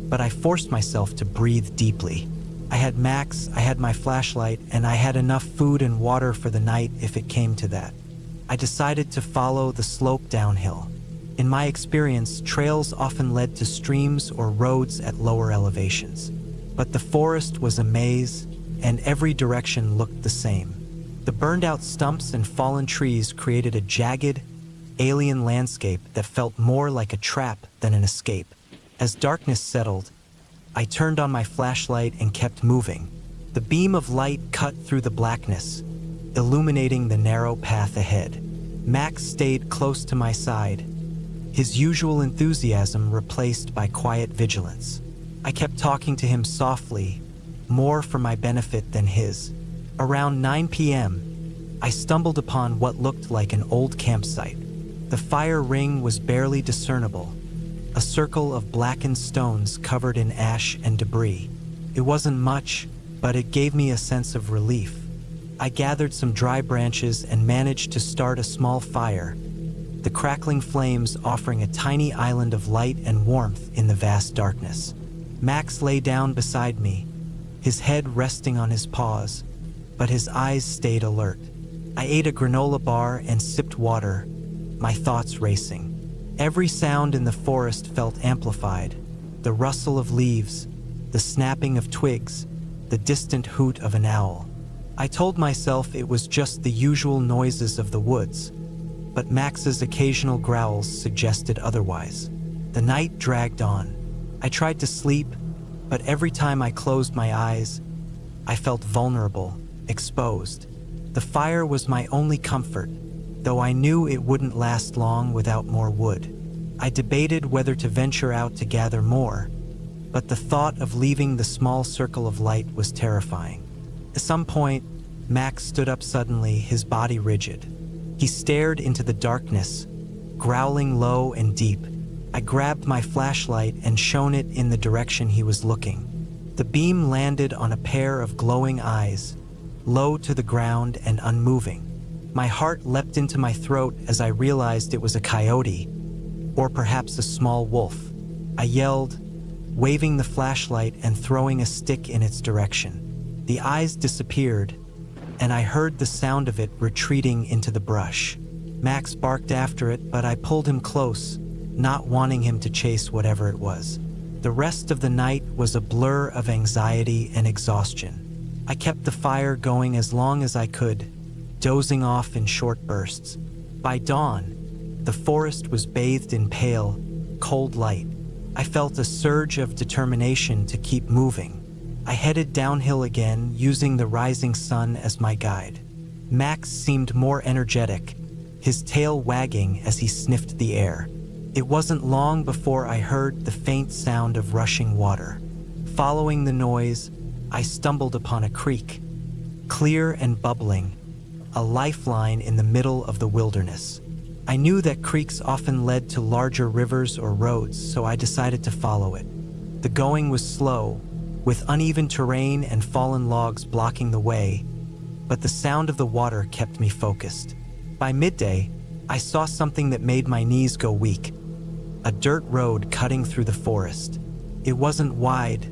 but I forced myself to breathe deeply. I had Max, I had my flashlight, and I had enough food and water for the night if it came to that. I decided to follow the slope downhill. In my experience, trails often led to streams or roads at lower elevations. But the forest was a maze, and every direction looked the same. The burned-out stumps and fallen trees created a jagged, alien landscape that felt more like a trap than an escape. As darkness settled, I turned on my flashlight and kept moving. The beam of light cut through the blackness, illuminating the narrow path ahead. Max stayed close to my side, his usual enthusiasm replaced by quiet vigilance. I kept talking to him softly, more for my benefit than his. Around 9 p.m., I stumbled upon what looked like an old campsite. The fire ring was barely discernible, a circle of blackened stones covered in ash and debris. It wasn't much, but it gave me a sense of relief. I gathered some dry branches and managed to start a small fire, the crackling flames offering a tiny island of light and warmth in the vast darkness. Max lay down beside me, his head resting on his paws, but his eyes stayed alert. I ate a granola bar and sipped water, my thoughts racing. Every sound in the forest felt amplified: the rustle of leaves, the snapping of twigs, the distant hoot of an owl. I told myself it was just the usual noises of the woods, but Max's occasional growls suggested otherwise. The night dragged on. I tried to sleep, but every time I closed my eyes, I felt vulnerable, exposed. The fire was my only comfort, though I knew it wouldn't last long without more wood. I debated whether to venture out to gather more, but the thought of leaving the small circle of light was terrifying. At some point, Max stood up suddenly, his body rigid. He stared into the darkness, growling low and deep. I grabbed my flashlight and shone it in the direction he was looking. The beam landed on a pair of glowing eyes, low to the ground and unmoving. My heart leapt into my throat as I realized it was a coyote, or perhaps a small wolf. I yelled, waving the flashlight and throwing a stick in its direction. The eyes disappeared, and I heard the sound of it retreating into the brush. Max barked after it, but I pulled him close, not wanting him to chase whatever it was. The rest of the night was a blur of anxiety and exhaustion. I kept the fire going as long as I could, dozing off in short bursts. By dawn, the forest was bathed in pale, cold light. I felt a surge of determination to keep moving. I headed downhill again, using the rising sun as my guide. Max seemed more energetic, his tail wagging as he sniffed the air. It wasn't long before I heard the faint sound of rushing water. Following the noise, I stumbled upon a creek, clear and bubbling, a lifeline in the middle of the wilderness. I knew that creeks often led to larger rivers or roads, so I decided to follow it. The going was slow, with uneven terrain and fallen logs blocking the way, but the sound of the water kept me focused. By midday, I saw something that made my knees go weak: a dirt road cutting through the forest. It wasn't wide,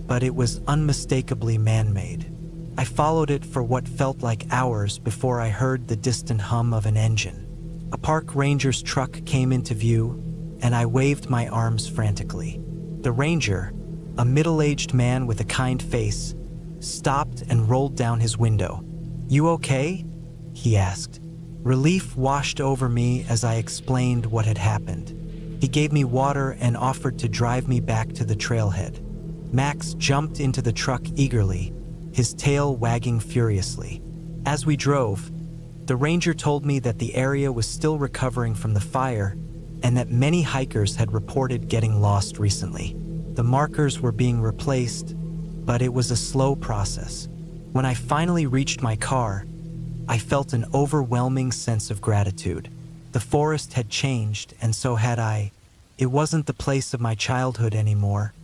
but it was unmistakably man-made. I followed it for what felt like hours before I heard the distant hum of an engine. A park ranger's truck came into view, and I waved my arms frantically. The ranger, a middle-aged man with a kind face, stopped and rolled down his window. "You okay?" he asked. Relief washed over me as I explained what had happened. He gave me water and offered to drive me back to the trailhead. Max jumped into the truck eagerly, his tail wagging furiously. As we drove, the ranger told me that the area was still recovering from the fire and that many hikers had reported getting lost recently. The markers were being replaced, but it was a slow process. When I finally reached my car, I felt an overwhelming sense of gratitude. The forest had changed, and so had I. It wasn't the place of my childhood anymore,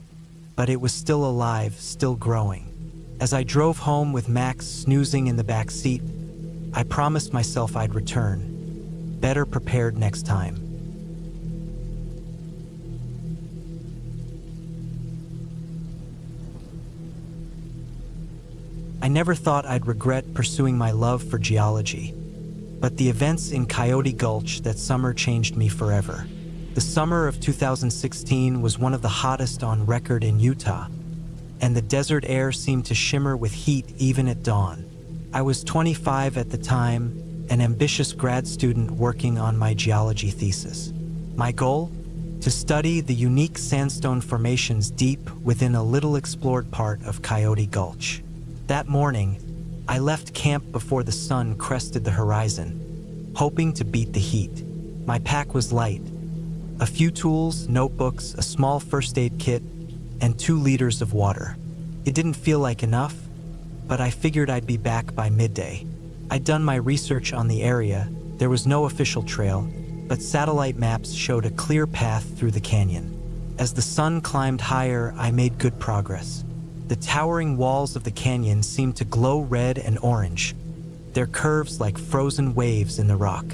but it was still alive, still growing. As I drove home with Max snoozing in the back seat, I promised myself I'd return, better prepared next time. I never thought I'd regret pursuing my love for geology, but the events in Coyote Gulch that summer changed me forever. The summer of 2016 was one of the hottest on record in Utah, and the desert air seemed to shimmer with heat even at dawn. I was 25 at the time, an ambitious grad student working on my geology thesis. My goal? To study the unique sandstone formations deep within a little explored part of Coyote Gulch. That morning, I left camp before the sun crested the horizon, hoping to beat the heat. My pack was light. A few tools, notebooks, a small first aid kit, and 2 liters of water. It didn't feel like enough, but I figured I'd be back by midday. I'd done my research on the area. There was no official trail, but satellite maps showed a clear path through the canyon. As the sun climbed higher, I made good progress. The towering walls of the canyon seemed to glow red and orange, their curves like frozen waves in the rock.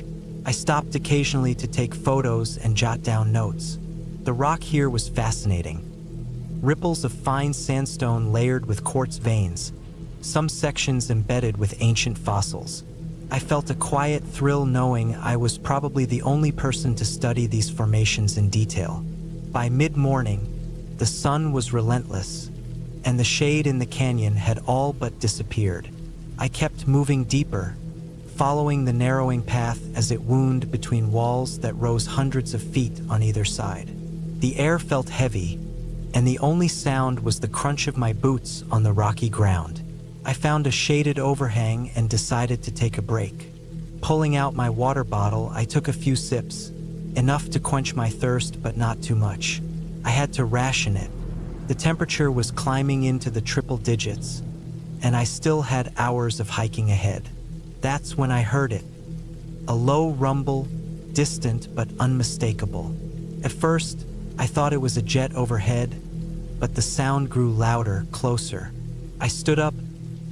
I stopped occasionally to take photos and jot down notes. The rock here was fascinating. Ripples of fine sandstone layered with quartz veins, some sections embedded with ancient fossils. I felt a quiet thrill knowing I was probably the only person to study these formations in detail. By mid-morning, the sun was relentless, and the shade in the canyon had all but disappeared. I kept moving deeper, following the narrowing path as it wound between walls that rose hundreds of feet on either side. The air felt heavy, and the only sound was the crunch of my boots on the rocky ground. I found a shaded overhang and decided to take a break. Pulling out my water bottle, I took a few sips, enough to quench my thirst but not too much. I had to ration it. The temperature was climbing into the triple digits, and I still had hours of hiking ahead. That's when I heard it. A low rumble, distant but unmistakable. At first, I thought it was a jet overhead, but the sound grew louder, closer. I stood up,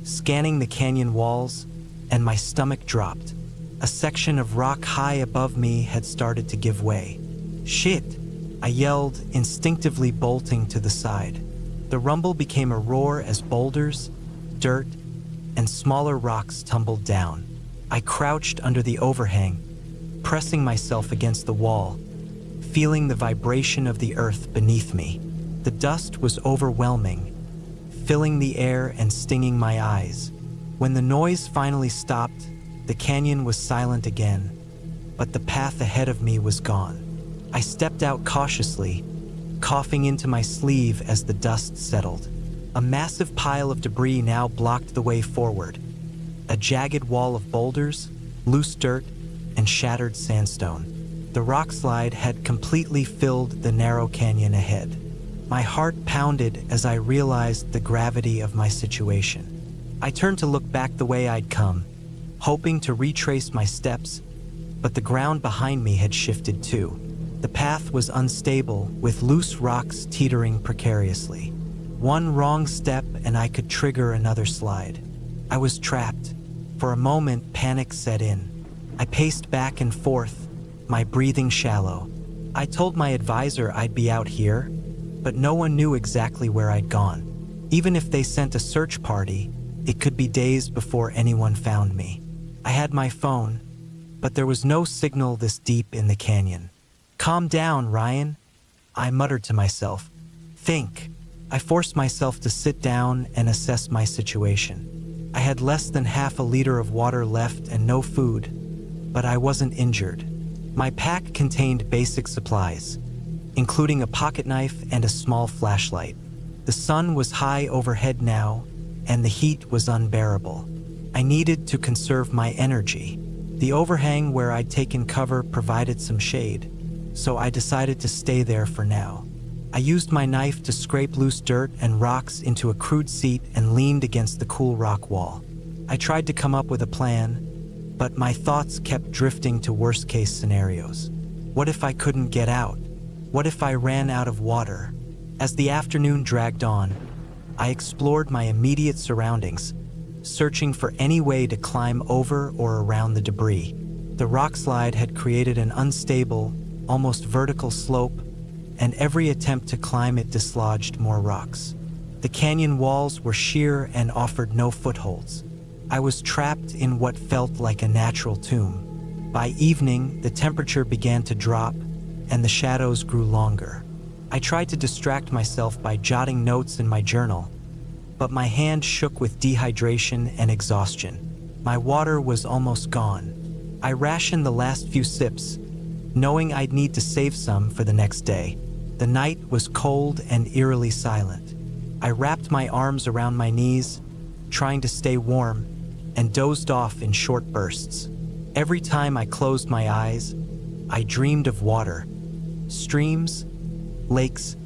scanning the canyon walls, and my stomach dropped. A section of rock high above me had started to give way. "Shit!" I yelled, instinctively bolting to the side. The rumble became a roar as boulders, dirt, and smaller rocks tumbled down. I crouched under the overhang, pressing myself against the wall, feeling the vibration of the earth beneath me. The dust was overwhelming, filling the air and stinging my eyes. When the noise finally stopped, the canyon was silent again, but the path ahead of me was gone. I stepped out cautiously, coughing into my sleeve as the dust settled. A massive pile of debris now blocked the way forward. A jagged wall of boulders, loose dirt, and shattered sandstone. The rock slide had completely filled the narrow canyon ahead. My heart pounded as I realized the gravity of my situation. I turned to look back the way I'd come, hoping to retrace my steps, but the ground behind me had shifted too. The path was unstable, with loose rocks teetering precariously. One wrong step and I could trigger another slide. I was trapped. For a moment, panic set in. I paced back and forth, my breathing shallow. I told my advisor I'd be out here, but no one knew exactly where I'd gone. Even if they sent a search party, it could be days before anyone found me. I had my phone, but there was no signal this deep in the canyon. "Calm down, Ryan," I muttered to myself. "Think." I forced myself to sit down and assess my situation. I had less than half a liter of water left and no food, but I wasn't injured. My pack contained basic supplies, including a pocket knife and a small flashlight. The sun was high overhead now, and the heat was unbearable. I needed to conserve my energy. The overhang where I'd taken cover provided some shade, so I decided to stay there for now. I used my knife to scrape loose dirt and rocks into a crude seat and leaned against the cool rock wall. I tried to come up with a plan, but my thoughts kept drifting to worst-case scenarios. What if I couldn't get out? What if I ran out of water? As the afternoon dragged on, I explored my immediate surroundings, searching for any way to climb over or around the debris. The rock slide had created an unstable, almost vertical slope, and every attempt to climb it dislodged more rocks. The canyon walls were sheer and offered no footholds. I was trapped in what felt like a natural tomb. By evening, the temperature began to drop, and the shadows grew longer. I tried to distract myself by jotting notes in my journal, but my hand shook with dehydration and exhaustion. My water was almost gone. I rationed the last few sips, knowing I'd need to save some for the next day. The night was cold and eerily silent. I wrapped my arms around my knees, trying to stay warm, and dozed off in short bursts. Every time I closed my eyes, I dreamed of water, streams, lakes,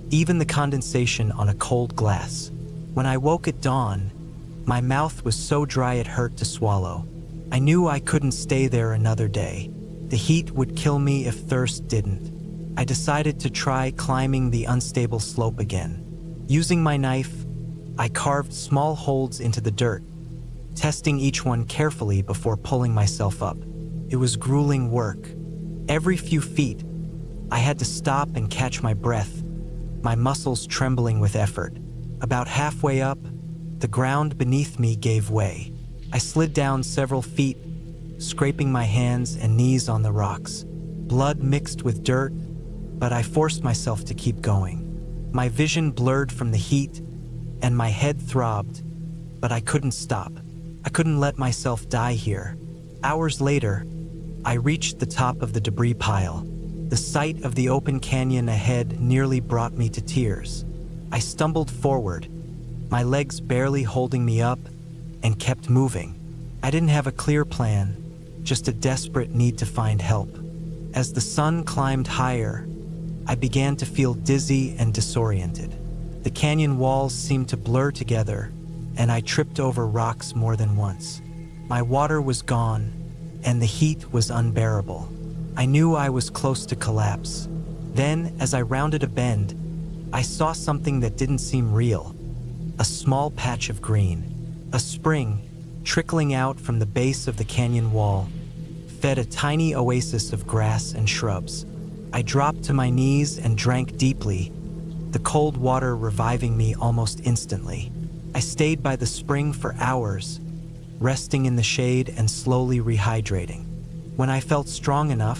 even the condensation on a cold glass. When I woke at dawn, my mouth was so dry it hurt to swallow. I knew I couldn't stay there another day. The heat would kill me if thirst didn't. I decided to try climbing the unstable slope again. Using my knife, I carved small holes into the dirt, testing each one carefully before pulling myself up. It was grueling work. Every few feet, I had to stop and catch my breath, my muscles trembling with effort. About halfway up, the ground beneath me gave way. I slid down several feet, scraping my hands and knees on the rocks. Blood mixed with dirt, but I forced myself to keep going. My vision blurred from the heat, and my head throbbed, but I couldn't stop. I couldn't let myself die here. Hours later, I reached the top of the debris pile. The sight of the open canyon ahead nearly brought me to tears. I stumbled forward, my legs barely holding me up, and kept moving. I didn't have a clear plan, just a desperate need to find help. As the sun climbed higher, I began to feel dizzy and disoriented. The canyon walls seemed to blur together, and I tripped over rocks more than once. My water was gone, and the heat was unbearable. I knew I was close to collapse. Then, as I rounded a bend, I saw something that didn't seem real. A small patch of green. A spring, trickling out from the base of the canyon wall, fed a tiny oasis of grass and shrubs. I dropped to my knees and drank deeply, the cold water reviving me almost instantly. I stayed by the spring for hours, resting in the shade and slowly rehydrating. When I felt strong enough,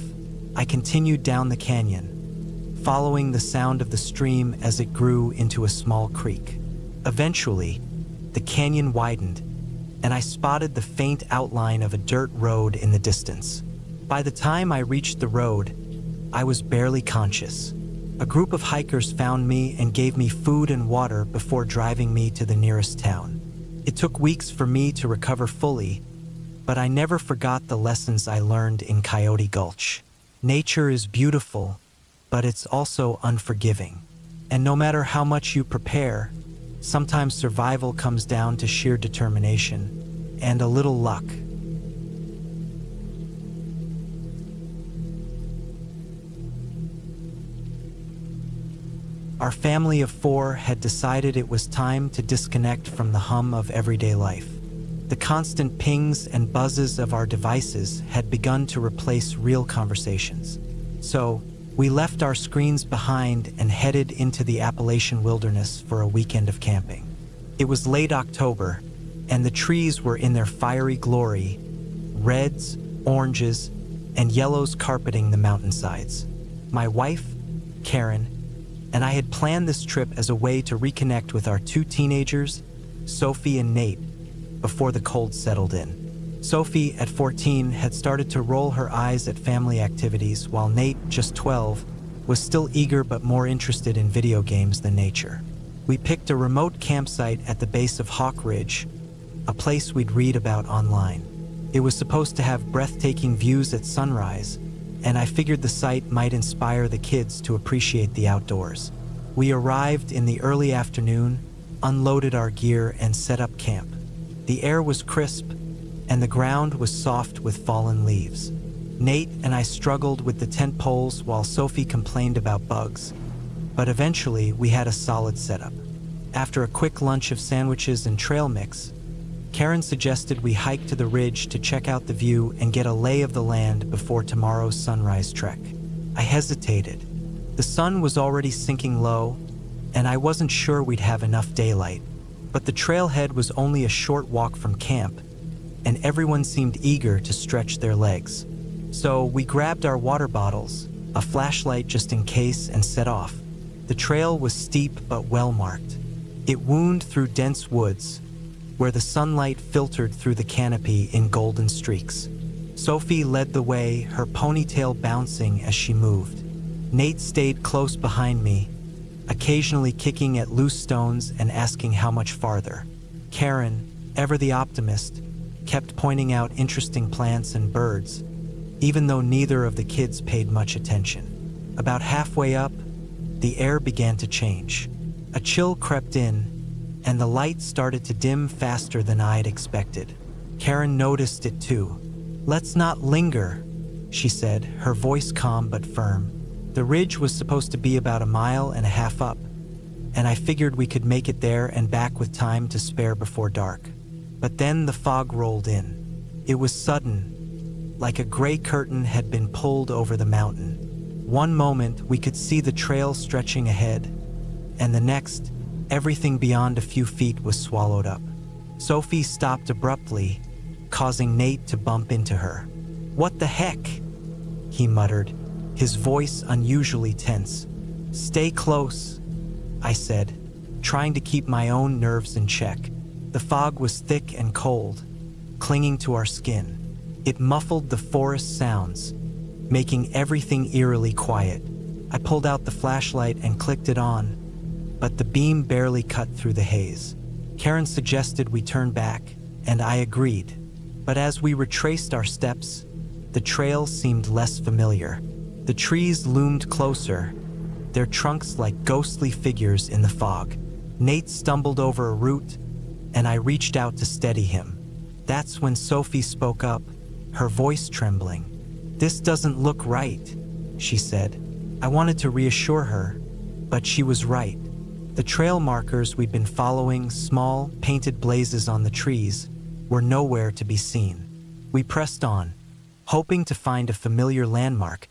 I continued down the canyon, following the sound of the stream as it grew into a small creek. Eventually, the canyon widened, and I spotted the faint outline of a dirt road in the distance. By the time I reached the road, I was barely conscious. A group of hikers found me and gave me food and water before driving me to the nearest town. It took weeks for me to recover fully, but I never forgot the lessons I learned in Coyote Gulch. Nature is beautiful, but it's also unforgiving. And no matter how much you prepare, sometimes survival comes down to sheer determination and a little luck. Our family of 4 had decided it was time to disconnect from the hum of everyday life. The constant pings and buzzes of our devices had begun to replace real conversations. So, we left our screens behind and headed into the Appalachian wilderness for a weekend of camping. It was late October, and the trees were in their fiery glory, reds, oranges, and yellows carpeting the mountainsides. My wife, Karen, and I had planned this trip as a way to reconnect with our 2 teenagers, Sophie and Nate, before the cold settled in. Sophie, at 14, had started to roll her eyes at family activities, while Nate, just 12, was still eager but more interested in video games than nature. We picked a remote campsite at the base of Hawk Ridge, a place we'd read about online. It was supposed to have breathtaking views at sunrise, and I figured the site might inspire the kids to appreciate the outdoors. We arrived in the early afternoon, unloaded our gear, and set up camp. The air was crisp, and the ground was soft with fallen leaves. Nate and I struggled with the tent poles while Sophie complained about bugs. But eventually, we had a solid setup. After a quick lunch of sandwiches and trail mix, Karen suggested we hike to the ridge to check out the view and get a lay of the land before tomorrow's sunrise trek. I hesitated. The sun was already sinking low, and I wasn't sure we'd have enough daylight. But the trailhead was only a short walk from camp, and everyone seemed eager to stretch their legs. So we grabbed our water bottles, a flashlight just in case, and set off. The trail was steep but well marked. It wound through dense woods, where the sunlight filtered through the canopy in golden streaks. Sophie led the way, her ponytail bouncing as she moved. Nate stayed close behind me, occasionally kicking at loose stones and asking how much farther. Karen, ever the optimist, kept pointing out interesting plants and birds, even though neither of the kids paid much attention. About halfway up, the air began to change. A chill crept in, and the light started to dim faster than I'd expected. Karen noticed it too. "Let's not linger," she said, her voice calm but firm. The ridge was supposed to be about 1.5 miles up, and I figured we could make it there and back with time to spare before dark. But then the fog rolled in. It was sudden, like a gray curtain had been pulled over the mountain. One moment, we could see the trail stretching ahead, and the next, everything beyond a few feet was swallowed up. Sophie stopped abruptly, causing Nate to bump into her. "What the heck?" he muttered, his voice unusually tense. "Stay close," I said, trying to keep my own nerves in check. The fog was thick and cold, clinging to our skin. It muffled the forest sounds, making everything eerily quiet. I pulled out the flashlight and clicked it on, but the beam barely cut through the haze. Karen suggested we turn back, and I agreed. But as we retraced our steps, the trail seemed less familiar. The trees loomed closer, their trunks like ghostly figures in the fog. Nate stumbled over a root, and I reached out to steady him. That's when Sophie spoke up, her voice trembling. "This doesn't look right," she said. I wanted to reassure her, but she was right. The trail markers we'd been following, small, painted blazes on the trees, were nowhere to be seen. We pressed on, hoping to find a familiar landmark,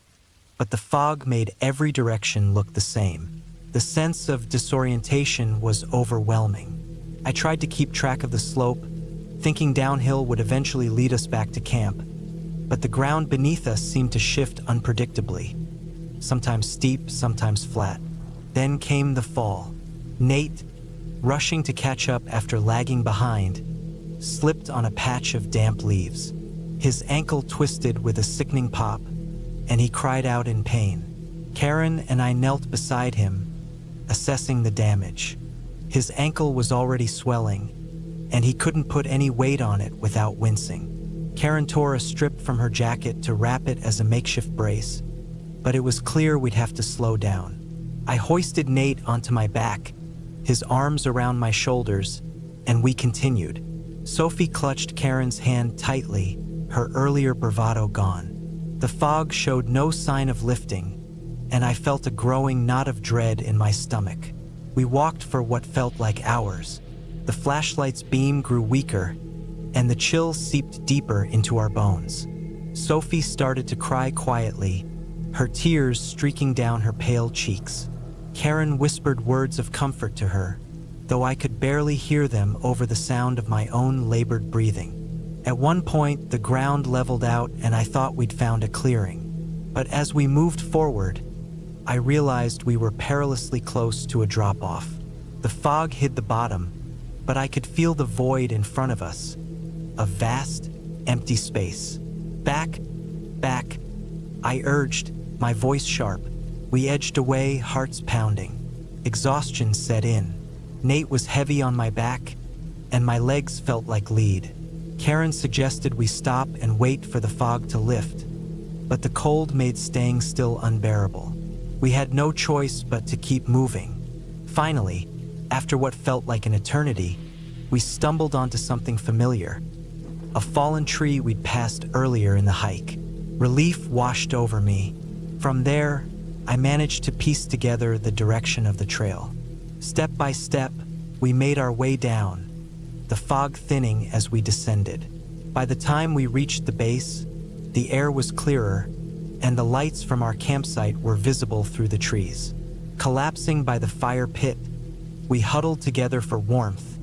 but the fog made every direction look the same. The sense of disorientation was overwhelming. I tried to keep track of the slope, thinking downhill would eventually lead us back to camp, but the ground beneath us seemed to shift unpredictably, sometimes steep, sometimes flat. Then came the fall. Nate, rushing to catch up after lagging behind, slipped on a patch of damp leaves. His ankle twisted with a sickening pop, and he cried out in pain. Karen and I knelt beside him, assessing the damage. His ankle was already swelling, and he couldn't put any weight on it without wincing. Karen tore a strip from her jacket to wrap it as a makeshift brace, but it was clear we'd have to slow down. I hoisted Nate onto my back, his arms around my shoulders, and we continued. Sophie clutched Karen's hand tightly, her earlier bravado gone. The fog showed no sign of lifting, and I felt a growing knot of dread in my stomach. We walked for what felt like hours. The flashlight's beam grew weaker, and the chill seeped deeper into our bones. Sophie started to cry quietly, her tears streaking down her pale cheeks. Karen whispered words of comfort to her, though I could barely hear them over the sound of my own labored breathing. At one point, the ground leveled out and I thought we'd found a clearing. But as we moved forward, I realized we were perilously close to a drop-off. The fog hid the bottom, but I could feel the void in front of us, a vast, empty space. "Back, back," I urged, my voice sharp. We edged away, hearts pounding. Exhaustion set in. Nate was heavy on my back, and my legs felt like lead. Karen suggested we stop and wait for the fog to lift, but the cold made staying still unbearable. We had no choice but to keep moving. Finally, after what felt like an eternity, we stumbled onto something familiar, a fallen tree we'd passed earlier in the hike. Relief washed over me. From there, I managed to piece together the direction of the trail. Step by step, we made our way down, the fog thinning as we descended. By the time we reached the base, the air was clearer, and the lights from our campsite were visible through the trees. Collapsing by the fire pit, we huddled together for warmth,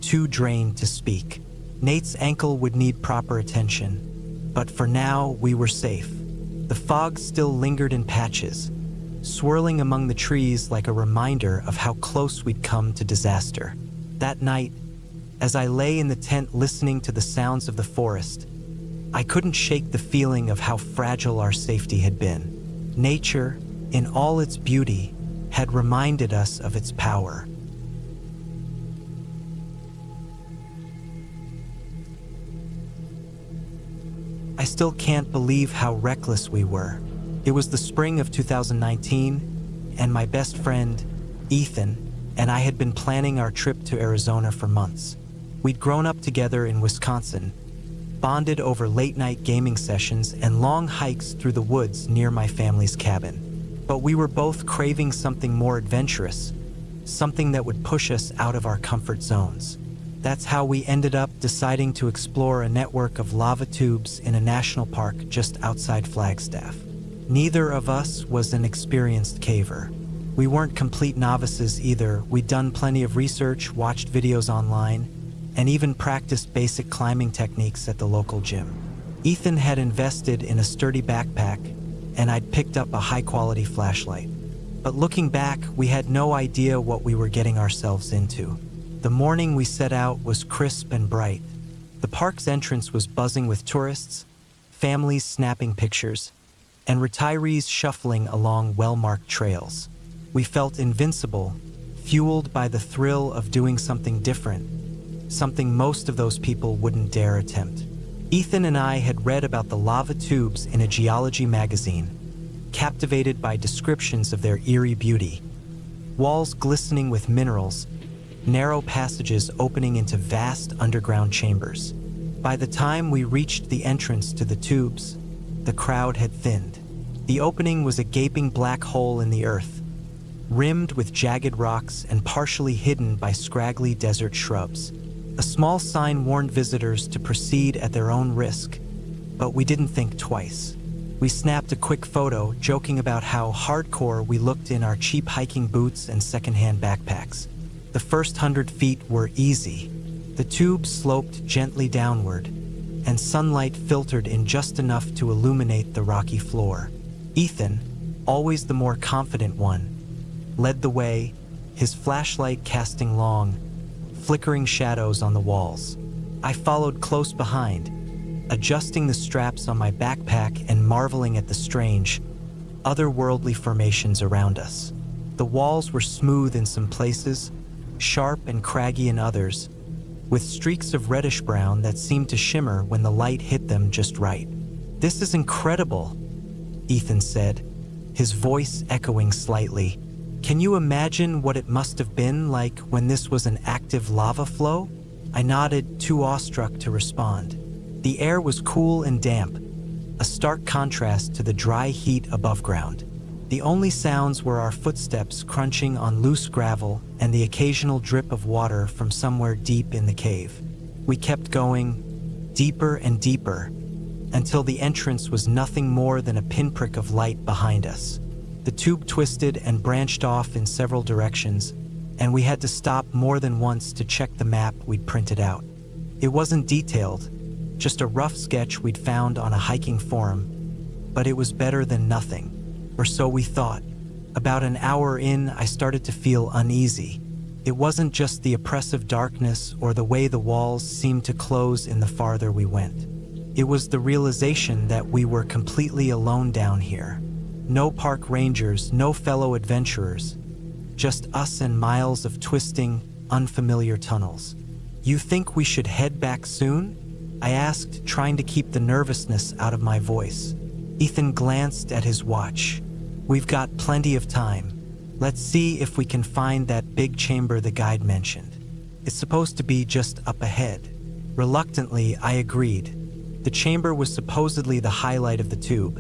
too drained to speak. Nate's ankle would need proper attention, but for now we were safe. The fog still lingered in patches, swirling among the trees like a reminder of how close we'd come to disaster. That night, as I lay in the tent listening to the sounds of the forest, I couldn't shake the feeling of how fragile our safety had been. Nature, in all its beauty, had reminded us of its power. I still can't believe how reckless we were. It was the spring of 2019, and my best friend, Ethan, and I had been planning our trip to Arizona for months. We'd grown up together in Wisconsin, bonded over late-night gaming sessions and long hikes through the woods near my family's cabin. But we were both craving something more adventurous, something that would push us out of our comfort zones. That's how we ended up deciding to explore a network of lava tubes in a national park just outside Flagstaff. Neither of us was an experienced caver. We weren't complete novices either. We'd done plenty of research, watched videos online, and even practiced basic climbing techniques at the local gym. Ethan had invested in a sturdy backpack, and I'd picked up a high-quality flashlight. But looking back, we had no idea what we were getting ourselves into. The morning we set out was crisp and bright. The park's entrance was buzzing with tourists, families snapping pictures, and retirees shuffling along well-marked trails. We felt invincible, fueled by the thrill of doing something different, something most of those people wouldn't dare attempt. Ethan and I had read about the lava tubes in a geology magazine, captivated by descriptions of their eerie beauty. Walls glistening with minerals, narrow passages opening into vast underground chambers. By the time we reached the entrance to the tubes, the crowd had thinned. The opening was a gaping black hole in the earth, rimmed with jagged rocks and partially hidden by scraggly desert shrubs. A small sign warned visitors to proceed at their own risk, but we didn't think twice. We snapped a quick photo, joking about how hardcore we looked in our cheap hiking boots and secondhand backpacks. The first 100 feet were easy. The tubes sloped gently downward, and sunlight filtered in just enough to illuminate the rocky floor. Ethan, always the more confident one, led the way, his flashlight casting long, flickering shadows on the walls. I followed close behind, adjusting the straps on my backpack and marveling at the strange, otherworldly formations around us. The walls were smooth in some places, sharp and craggy in others, with streaks of reddish-brown that seemed to shimmer when the light hit them just right. "This is incredible," Ethan said, his voice echoing slightly. "Can you imagine what it must have been like when this was an active lava flow?" I nodded, too awestruck to respond. The air was cool and damp, a stark contrast to the dry heat above ground. The only sounds were our footsteps crunching on loose gravel and the occasional drip of water from somewhere deep in the cave. We kept going, deeper and deeper, until the entrance was nothing more than a pinprick of light behind us. The tube twisted and branched off in several directions, and we had to stop more than once to check the map we'd printed out. It wasn't detailed, just a rough sketch we'd found on a hiking forum, but it was better than nothing. Or so we thought. About an hour in, I started to feel uneasy. It wasn't just the oppressive darkness or the way the walls seemed to close in the farther we went. It was the realization that we were completely alone down here. No park rangers, no fellow adventurers, just us and miles of twisting, unfamiliar tunnels. "You think we should head back soon?" I asked, trying to keep the nervousness out of my voice. Ethan glanced at his watch. "We've got plenty of time. Let's see if we can find that big chamber the guide mentioned. It's supposed to be just up ahead." Reluctantly, I agreed. The chamber was supposedly the highlight of the tube,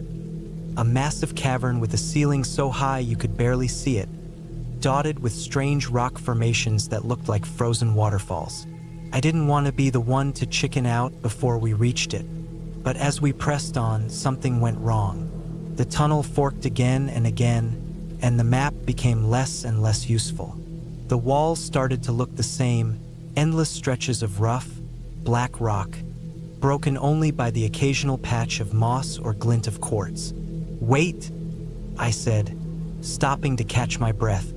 a massive cavern with a ceiling so high you could barely see it, dotted with strange rock formations that looked like frozen waterfalls. I didn't want to be the one to chicken out before we reached it, but as we pressed on, something went wrong. The tunnel forked again and again, and the map became less and less useful. The walls started to look the same, endless stretches of rough, black rock, broken only by the occasional patch of moss or glint of quartz. "Wait," I said, stopping to catch my breath.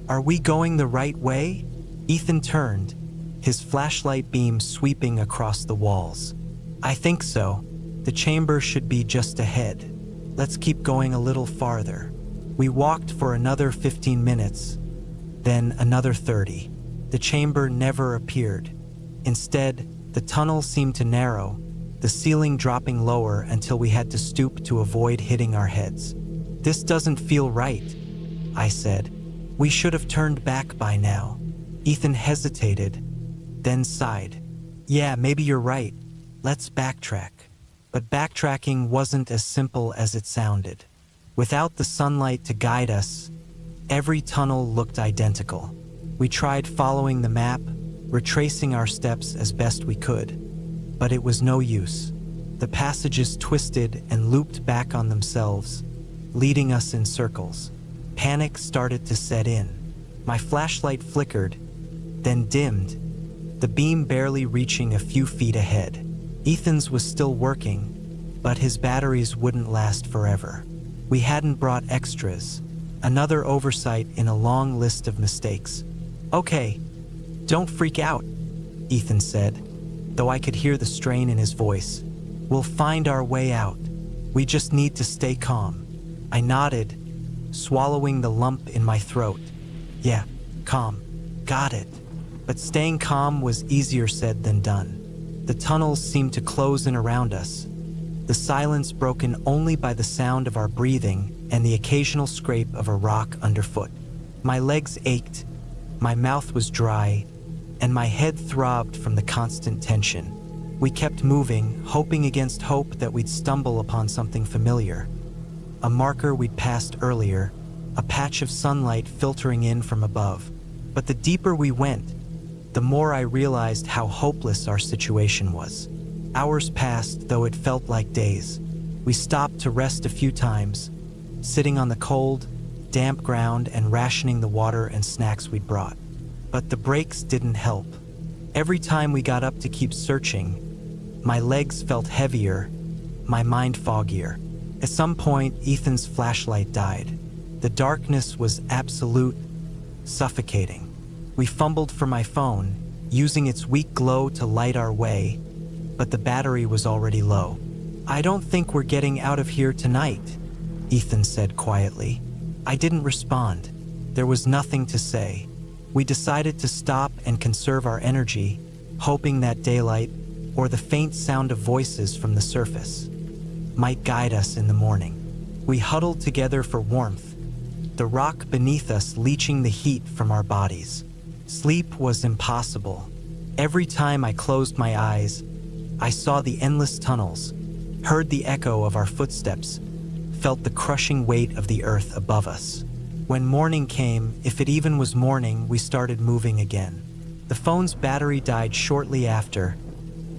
"Are we going the right way?" Ethan turned, his flashlight beam sweeping across the walls. "I think so. The chamber should be just ahead. Let's keep going a little farther." We walked for another 15 minutes, then another 30. The chamber never appeared. Instead, the tunnel seemed to narrow, the ceiling dropping lower until we had to stoop to avoid hitting our heads. "This doesn't feel right," I said. "We should have turned back by now." Ethan hesitated, then sighed. "Yeah, maybe you're right. Let's backtrack." But backtracking wasn't as simple as it sounded. Without the sunlight to guide us, every tunnel looked identical. We tried following the map, retracing our steps as best we could, but it was no use. The passages twisted and looped back on themselves, leading us in circles. Panic started to set in. My flashlight flickered, then dimmed, the beam barely reaching a few feet ahead. Ethan's was still working, but his batteries wouldn't last forever. We hadn't brought extras, another oversight in a long list of mistakes. "Okay, don't freak out," Ethan said, though I could hear the strain in his voice. "We'll find our way out. We just need to stay calm." I nodded, swallowing the lump in my throat. "Yeah, calm. Got it." But staying calm was easier said than done. The tunnels seemed to close in around us, the silence broken only by the sound of our breathing and the occasional scrape of a rock underfoot. My legs ached, my mouth was dry, and my head throbbed from the constant tension. We kept moving, hoping against hope that we'd stumble upon something familiar. A marker we'd passed earlier, a patch of sunlight filtering in from above. But the deeper we went, the more I realized how hopeless our situation was. Hours passed, though it felt like days. We stopped to rest a few times, sitting on the cold, damp ground and rationing the water and snacks we'd brought. But the breaks didn't help. Every time we got up to keep searching, my legs felt heavier, my mind foggier. At some point, Ethan's flashlight died. The darkness was absolute, suffocating. We fumbled for my phone, using its weak glow to light our way, but the battery was already low. "I don't think we're getting out of here tonight," Ethan said quietly. I didn't respond. There was nothing to say. We decided to stop and conserve our energy, hoping that daylight, or the faint sound of voices from the surface, might guide us in the morning. We huddled together for warmth, the rock beneath us leaching the heat from our bodies. Sleep was impossible. Every time I closed my eyes, I saw the endless tunnels, heard the echo of our footsteps, felt the crushing weight of the earth above us. When morning came, if it even was morning, we started moving again. The phone's battery died shortly after,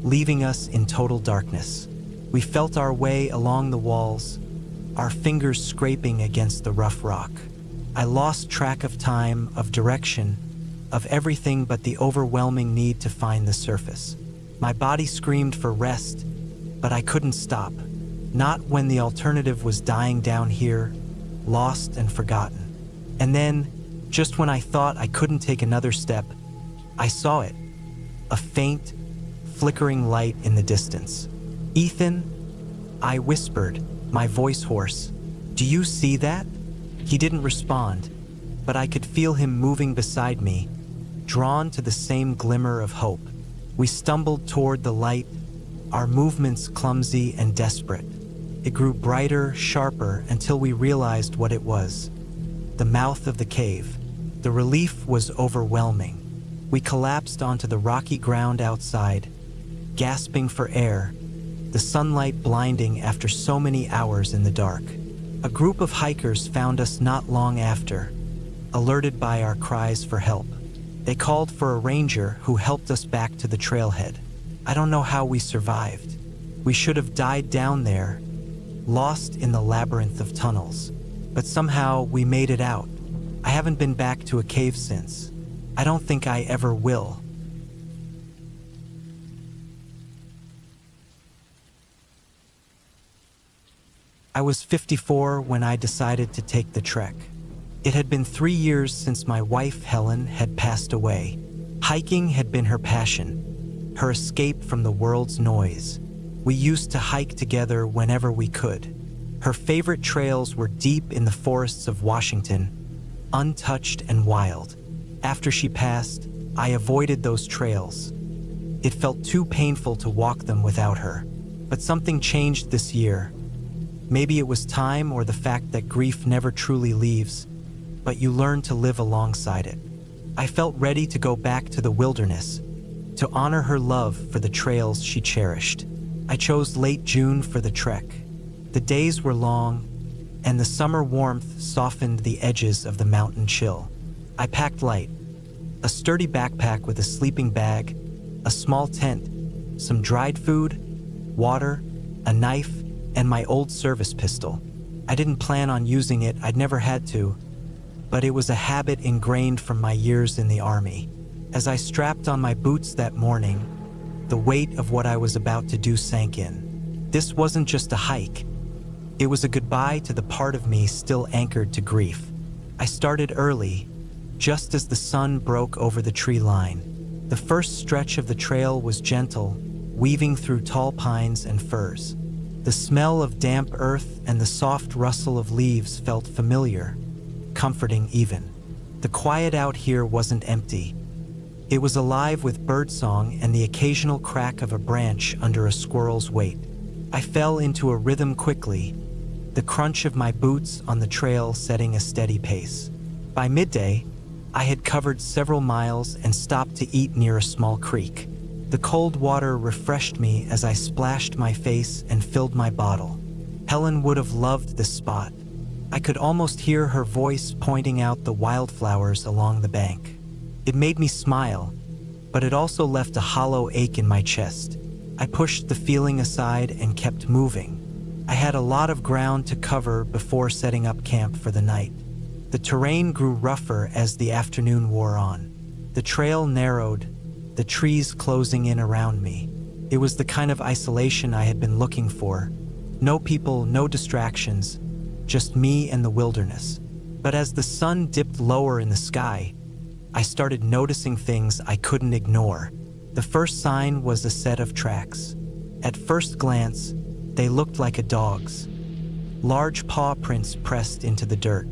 leaving us in total darkness. We felt our way along the walls, our fingers scraping against the rough rock. I lost track of time, of direction, of everything but the overwhelming need to find the surface. My body screamed for rest, but I couldn't stop. Not when the alternative was dying down here, lost and forgotten. And then, just when I thought I couldn't take another step, I saw it. A faint, flickering light in the distance. "Ethan," I whispered, my voice hoarse. "Do you see that?" He didn't respond, but I could feel him moving beside me, drawn to the same glimmer of hope. We stumbled toward the light, our movements clumsy and desperate. It grew brighter, sharper, until we realized what it was. The mouth of the cave. The relief was overwhelming. We collapsed onto the rocky ground outside, gasping for air, the sunlight blinding after so many hours in the dark. A group of hikers found us not long after, alerted by our cries for help. They called for a ranger who helped us back to the trailhead. I don't know how we survived. We should have died down there, lost in the labyrinth of tunnels. But somehow we made it out. I haven't been back to a cave since. I don't think I ever will. I was 54 when I decided to take the trek. It had been 3 years since my wife, Helen, had passed away. Hiking had been her passion, her escape from the world's noise. We used to hike together whenever we could. Her favorite trails were deep in the forests of Washington, untouched and wild. After she passed, I avoided those trails. It felt too painful to walk them without her. But something changed this year. Maybe it was time or the fact that grief never truly leaves, but you learn to live alongside it. I felt ready to go back to the wilderness, to honor her love for the trails she cherished. I chose late June for the trek. The days were long, and the summer warmth softened the edges of the mountain chill. I packed light, a sturdy backpack with a sleeping bag, a small tent, some dried food, water, a knife, and my old service pistol. I didn't plan on using it, I'd never had to, but it was a habit ingrained from my years in the army. As I strapped on my boots that morning, the weight of what I was about to do sank in. This wasn't just a hike. It was a goodbye to the part of me still anchored to grief. I started early, just as the sun broke over the tree line. The first stretch of the trail was gentle, weaving through tall pines and firs. The smell of damp earth and the soft rustle of leaves felt familiar, comforting even. The quiet out here wasn't empty. It was alive with birdsong and the occasional crack of a branch under a squirrel's weight. I fell into a rhythm quickly, the crunch of my boots on the trail setting a steady pace. By midday, I had covered several miles and stopped to eat near a small creek. The cold water refreshed me as I splashed my face and filled my bottle. Helen would have loved this spot. I could almost hear her voice pointing out the wildflowers along the bank. It made me smile, but it also left a hollow ache in my chest. I pushed the feeling aside and kept moving. I had a lot of ground to cover before setting up camp for the night. The terrain grew rougher as the afternoon wore on. The trail narrowed, the trees closing in around me. It was the kind of isolation I had been looking for. No people, no distractions, just me and the wilderness. But as the sun dipped lower in the sky, I started noticing things I couldn't ignore. The first sign was a set of tracks. At first glance, they looked like a dog's. Large paw prints pressed into the dirt.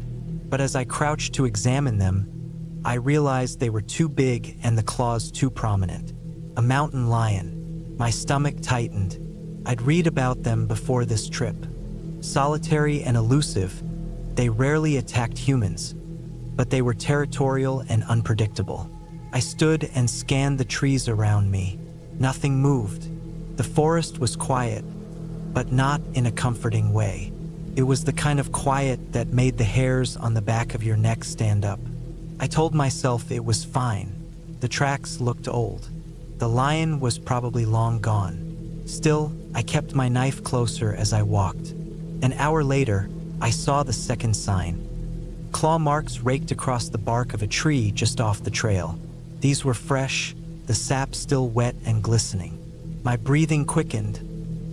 But as I crouched to examine them, I realized they were too big and the claws too prominent. A mountain lion. My stomach tightened. I'd read about them before this trip. Solitary and elusive, they rarely attacked humans, but they were territorial and unpredictable. I stood and scanned the trees around me. Nothing moved. The forest was quiet, but not in a comforting way. It was the kind of quiet that made the hairs on the back of your neck stand up. I told myself it was fine. The tracks looked old. The lion was probably long gone. Still, I kept my knife closer as I walked. An hour later, I saw the second sign. Claw marks raked across the bark of a tree just off the trail. These were fresh, the sap still wet and glistening. My breathing quickened,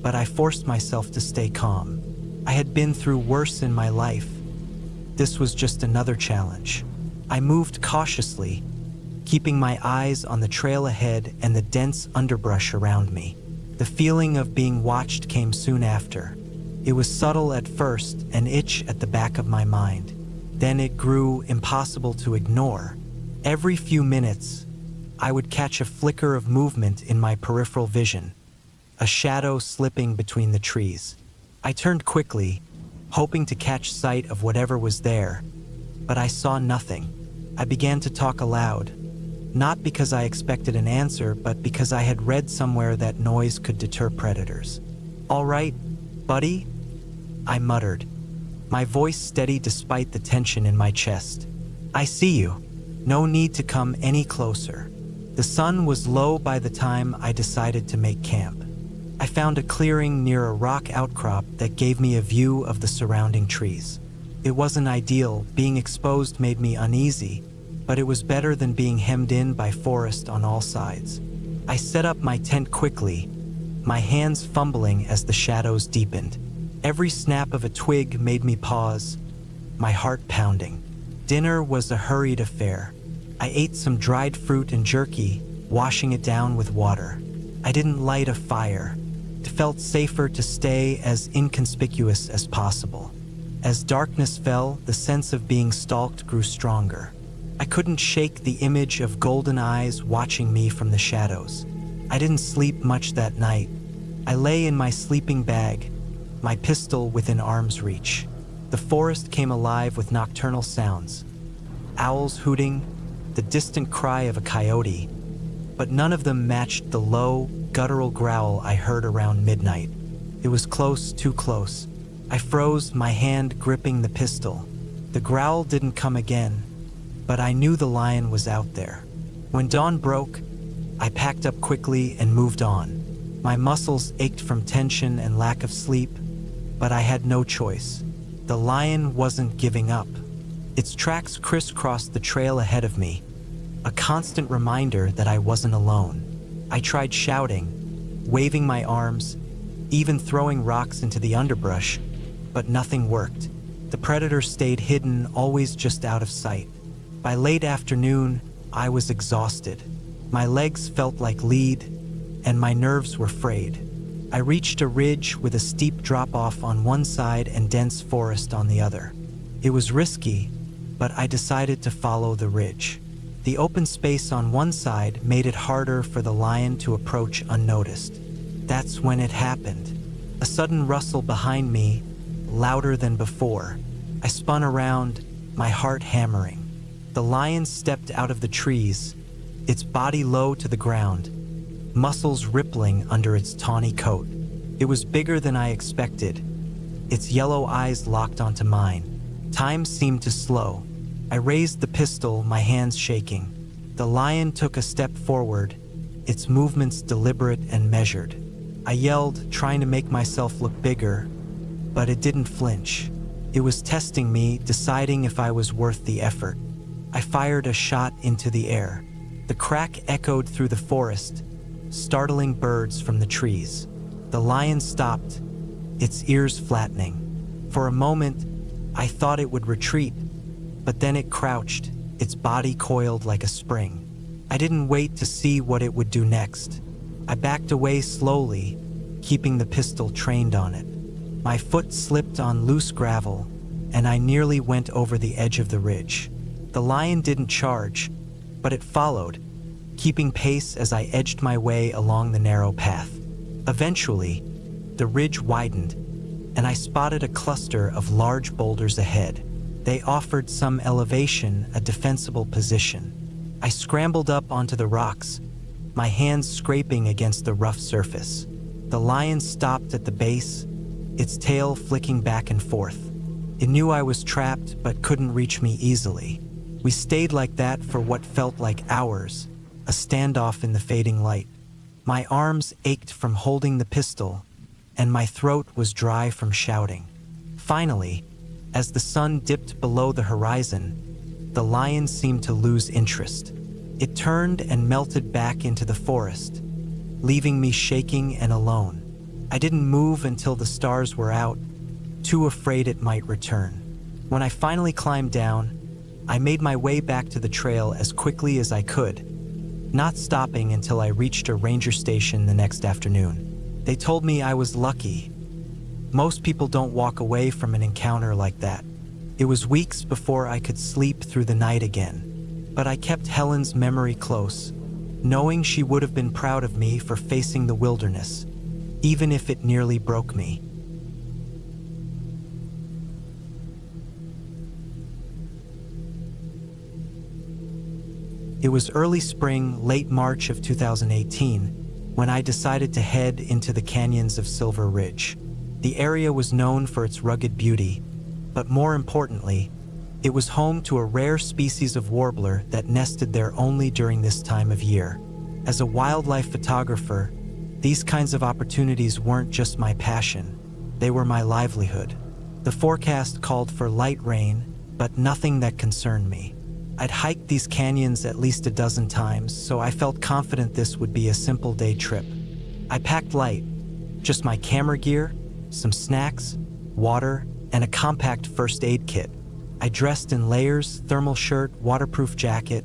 but I forced myself to stay calm. I had been through worse in my life. This was just another challenge. I moved cautiously, keeping my eyes on the trail ahead and the dense underbrush around me. The feeling of being watched came soon after. It was subtle at first, an itch at the back of my mind. Then it grew impossible to ignore. Every few minutes, I would catch a flicker of movement in my peripheral vision, a shadow slipping between the trees. I turned quickly, hoping to catch sight of whatever was there, but I saw nothing. I began to talk aloud, not because I expected an answer, but because I had read somewhere that noise could deter predators. "All right, buddy," I muttered, my voice steady despite the tension in my chest. "I see you. No need to come any closer." The sun was low by the time I decided to make camp. I found a clearing near a rock outcrop that gave me a view of the surrounding trees. It wasn't ideal, being exposed made me uneasy, but it was better than being hemmed in by forest on all sides. I set up my tent quickly, my hands fumbling as the shadows deepened. Every snap of a twig made me pause, my heart pounding. Dinner was a hurried affair. I ate some dried fruit and jerky, washing it down with water. I didn't light a fire. It felt safer to stay as inconspicuous as possible. As darkness fell, the sense of being stalked grew stronger. I couldn't shake the image of golden eyes watching me from the shadows. I didn't sleep much that night. I lay in my sleeping bag, my pistol within arm's reach. The forest came alive with nocturnal sounds. Owls hooting, the distant cry of a coyote, but none of them matched the low, guttural growl I heard around midnight. It was close, too close. I froze, my hand gripping the pistol. The growl didn't come again, but I knew the lion was out there. When dawn broke, I packed up quickly and moved on. My muscles ached from tension and lack of sleep, but I had no choice. The lion wasn't giving up. Its tracks crisscrossed the trail ahead of me, a constant reminder that I wasn't alone. I tried shouting, waving my arms, even throwing rocks into the underbrush, but nothing worked. The predator stayed hidden, always just out of sight. By late afternoon, I was exhausted. My legs felt like lead, and my nerves were frayed. I reached a ridge with a steep drop-off on one side and dense forest on the other. It was risky, but I decided to follow the ridge. The open space on one side made it harder for the lion to approach unnoticed. That's when it happened. A sudden rustle behind me, louder than before. I spun around, my heart hammering. The lion stepped out of the trees, its body low to the ground, muscles rippling under its tawny coat. It was bigger than I expected. Its yellow eyes locked onto mine. Time seemed to slow. I raised the pistol, my hands shaking. The lion took a step forward, its movements deliberate and measured. I yelled, trying to make myself look bigger, but it didn't flinch. It was testing me, deciding if I was worth the effort. I fired a shot into the air. The crack echoed through the forest, startling birds from the trees. The lion stopped, its ears flattening. For a moment, I thought it would retreat, but then it crouched, its body coiled like a spring. I didn't wait to see what it would do next. I backed away slowly, keeping the pistol trained on it. My foot slipped on loose gravel, and I nearly went over the edge of the ridge. The lion didn't charge, but it followed, keeping pace as I edged my way along the narrow path. Eventually, the ridge widened, and I spotted a cluster of large boulders ahead. They offered some elevation, a defensible position. I scrambled up onto the rocks, my hands scraping against the rough surface. The lion stopped at the base, its tail flicking back and forth. It knew I was trapped but couldn't reach me easily. We stayed like that for what felt like hours, a standoff in the fading light. My arms ached from holding the pistol, and my throat was dry from shouting. Finally, as the sun dipped below the horizon, the lion seemed to lose interest. It turned and melted back into the forest, leaving me shaking and alone. I didn't move until the stars were out, too afraid it might return. When I finally climbed down, I made my way back to the trail as quickly as I could, not stopping until I reached a ranger station the next afternoon. They told me I was lucky. Most people don't walk away from an encounter like that. It was weeks before I could sleep through the night again, but I kept Helen's memory close, knowing she would have been proud of me for facing the wilderness, even if it nearly broke me. It was early spring, late March of 2018, when I decided to head into the canyons of Silver Ridge. The area was known for its rugged beauty, but more importantly, it was home to a rare species of warbler that nested there only during this time of year. As a wildlife photographer, these kinds of opportunities weren't just my passion, they were my livelihood. The forecast called for light rain, but nothing that concerned me. I'd hiked these canyons at least a dozen times, so I felt confident this would be a simple day trip. I packed light, just my camera gear, some snacks, water, and a compact first aid kit. I dressed in layers, thermal shirt, waterproof jacket,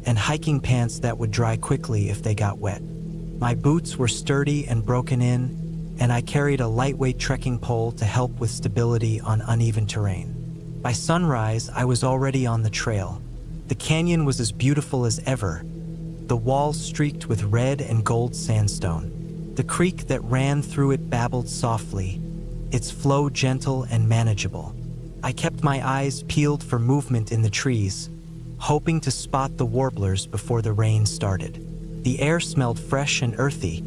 and hiking pants that would dry quickly if they got wet. My boots were sturdy and broken in, and I carried a lightweight trekking pole to help with stability on uneven terrain. By sunrise, I was already on the trail. The canyon was as beautiful as ever, the walls streaked with red and gold sandstone. The creek that ran through it babbled softly, its flow gentle and manageable. I kept my eyes peeled for movement in the trees, hoping to spot the warblers before the rain started. The air smelled fresh and earthy,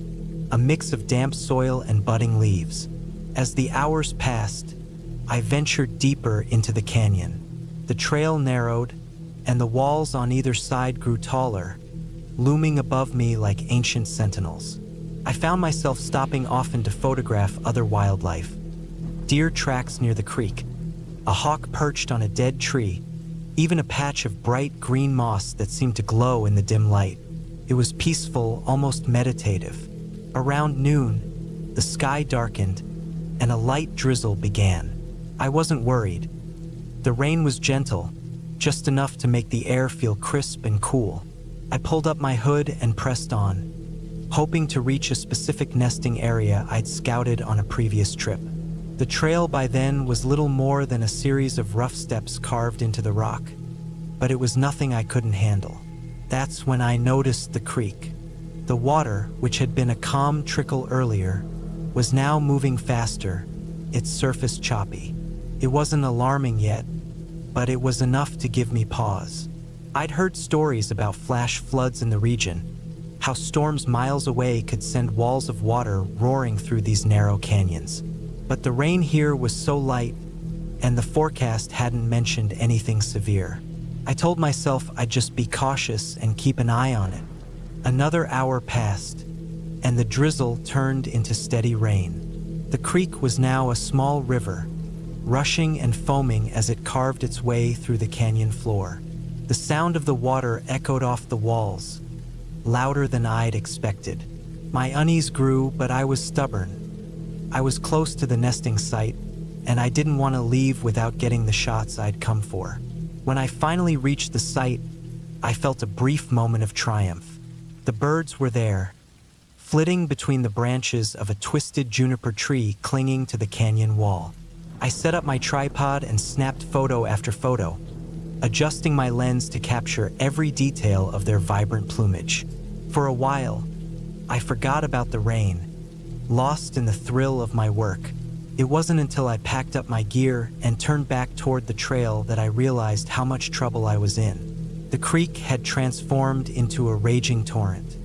a mix of damp soil and budding leaves. As the hours passed, I ventured deeper into the canyon. The trail narrowed, and the walls on either side grew taller, looming above me like ancient sentinels. I found myself stopping often to photograph other wildlife. Deer tracks near the creek, a hawk perched on a dead tree, even a patch of bright green moss that seemed to glow in the dim light. It was peaceful, almost meditative. Around noon, the sky darkened, and a light drizzle began. I wasn't worried. The rain was gentle, just enough to make the air feel crisp and cool. I pulled up my hood and pressed on, hoping to reach a specific nesting area I'd scouted on a previous trip. The trail by then was little more than a series of rough steps carved into the rock, but it was nothing I couldn't handle. That's when I noticed the creek. The water, which had been a calm trickle earlier, was now moving faster, its surface choppy. It wasn't alarming yet, but it was enough to give me pause. I'd heard stories about flash floods in the region, how storms miles away could send walls of water roaring through these narrow canyons. But the rain here was so light, and the forecast hadn't mentioned anything severe. I told myself I'd just be cautious and keep an eye on it. Another hour passed, and the drizzle turned into steady rain. The creek was now a small river, rushing and foaming as it carved its way through the canyon floor. The sound of the water echoed off the walls, louder than I'd expected. My unease grew, but I was stubborn. I was close to the nesting site, and I didn't want to leave without getting the shots I'd come for. When I finally reached the site, I felt a brief moment of triumph. The birds were there, flitting between the branches of a twisted juniper tree clinging to the canyon wall. I set up my tripod and snapped photo after photo, adjusting my lens to capture every detail of their vibrant plumage. For a while, I forgot about the rain, lost in the thrill of my work. It wasn't until I packed up my gear and turned back toward the trail that I realized how much trouble I was in. The creek had transformed into a raging torrent.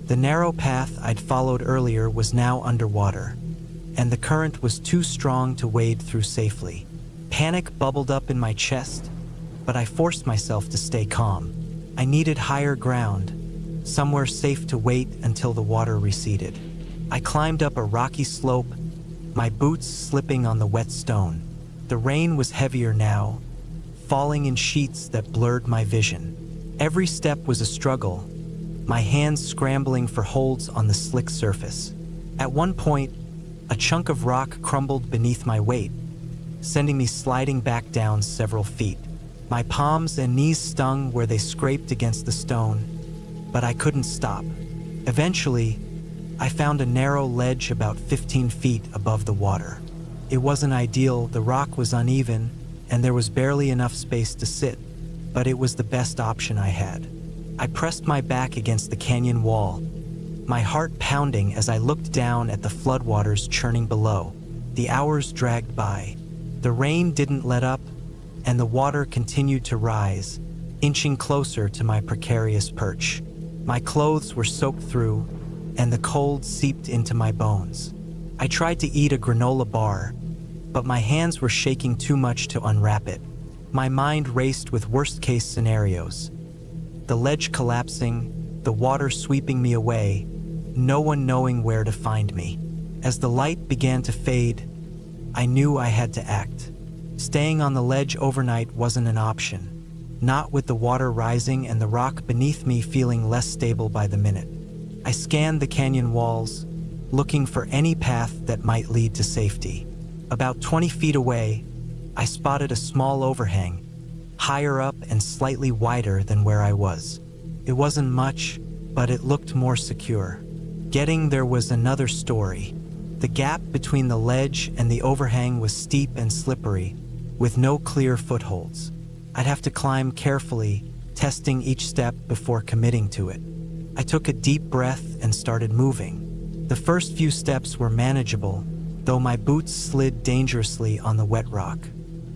The narrow path I'd followed earlier was now underwater, and the current was too strong to wade through safely. Panic bubbled up in my chest, but I forced myself to stay calm. I needed higher ground, somewhere safe to wait until the water receded. I climbed up a rocky slope, my boots slipping on the wet stone. The rain was heavier now, falling in sheets that blurred my vision. Every step was a struggle, my hands scrambling for holds on the slick surface. At one point, a chunk of rock crumbled beneath my weight, sending me sliding back down several feet. My palms and knees stung where they scraped against the stone, but I couldn't stop. Eventually, I found a narrow ledge about 15 feet above the water. It wasn't ideal, the rock was uneven, and there was barely enough space to sit, but it was the best option I had. I pressed my back against the canyon wall, my heart pounding as I looked down at the floodwaters churning below. The hours dragged by. The rain didn't let up, and the water continued to rise, inching closer to my precarious perch. My clothes were soaked through, and the cold seeped into my bones. I tried to eat a granola bar, but my hands were shaking too much to unwrap it. My mind raced with worst-case scenarios. The ledge collapsing, the water sweeping me away, no one knowing where to find me. As the light began to fade, I knew I had to act. Staying on the ledge overnight wasn't an option, not with the water rising and the rock beneath me feeling less stable by the minute. I scanned the canyon walls, looking for any path that might lead to safety. About 20 feet away, I spotted a small overhang, higher up and slightly wider than where I was. It wasn't much, but it looked more secure. Getting there was another story. The gap between the ledge and the overhang was steep and slippery, with no clear footholds. I'd have to climb carefully, testing each step before committing to it. I took a deep breath and started moving. The first few steps were manageable, though my boots slid dangerously on the wet rock.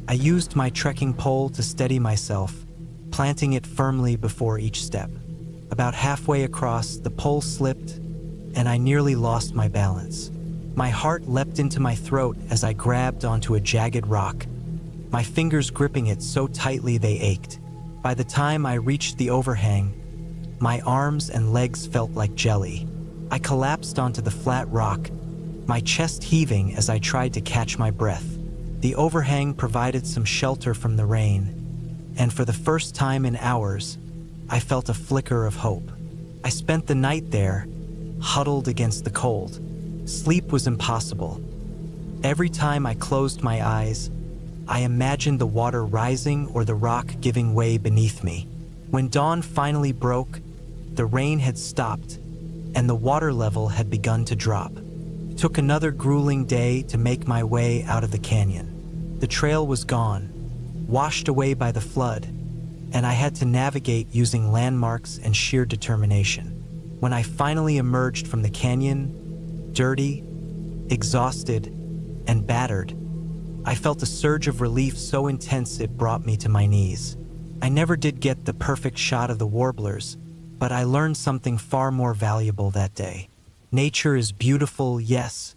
I used my trekking pole to steady myself, planting it firmly before each step. About halfway across, the pole slipped, and I nearly lost my balance. My heart leapt into my throat as I grabbed onto a jagged rock, my fingers gripping it so tightly they ached. By the time I reached the overhang, my arms and legs felt like jelly. I collapsed onto the flat rock, my chest heaving as I tried to catch my breath. The overhang provided some shelter from the rain, and for the first time in hours, I felt a flicker of hope. I spent the night there, huddled against the cold. Sleep was impossible. Every time I closed my eyes, I imagined the water rising or the rock giving way beneath me. When dawn finally broke, the rain had stopped, and the water level had begun to drop. It took another grueling day to make my way out of the canyon. The trail was gone, washed away by the flood, and I had to navigate using landmarks and sheer determination. When I finally emerged from the canyon, dirty, exhausted, and battered, I felt a surge of relief so intense it brought me to my knees. I never did get the perfect shot of the warblers, but I learned something far more valuable that day. Nature is beautiful, yes,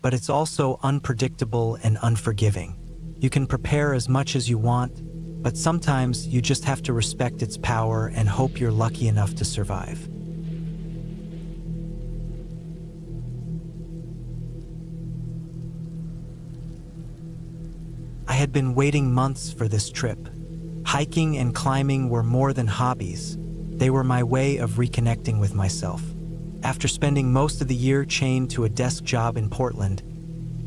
but it's also unpredictable and unforgiving. You can prepare as much as you want, but sometimes you just have to respect its power and hope you're lucky enough to survive. I had been waiting months for this trip. Hiking and climbing were more than hobbies. They were my way of reconnecting with myself. After spending most of the year chained to a desk job in Portland,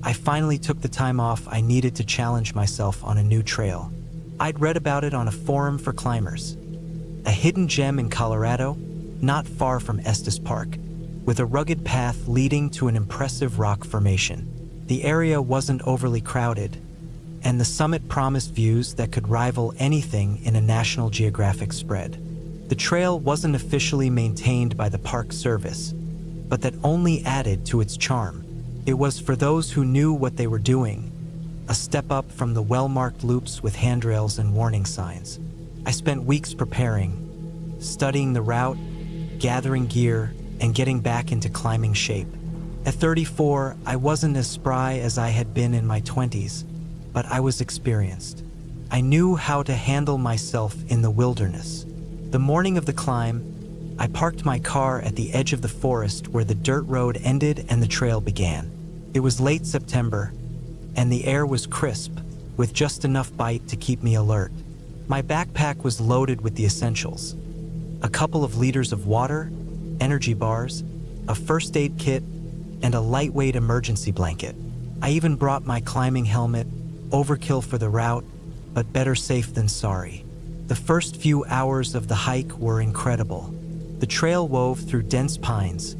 I finally took the time off I needed to challenge myself on a new trail. I'd read about it on a forum for climbers. A hidden gem in Colorado, not far from Estes Park, with a rugged path leading to an impressive rock formation. The area wasn't overly crowded, and the summit promised views that could rival anything in a National Geographic spread. The trail wasn't officially maintained by the Park Service, but that only added to its charm. It was for those who knew what they were doing, a step up from the well-marked loops with handrails and warning signs. I spent weeks preparing, studying the route, gathering gear, and getting back into climbing shape. At 34, I wasn't as spry as I had been in my 20s, but I was experienced. I knew how to handle myself in the wilderness. The morning of the climb, I parked my car at the edge of the forest where the dirt road ended and the trail began. It was late September, and the air was crisp, with just enough bite to keep me alert. My backpack was loaded with the essentials: a couple of liters of water, energy bars, a first aid kit, and a lightweight emergency blanket. I even brought my climbing helmet, overkill for the route, but better safe than sorry. The first few hours of the hike were incredible. The trail wove through dense pines,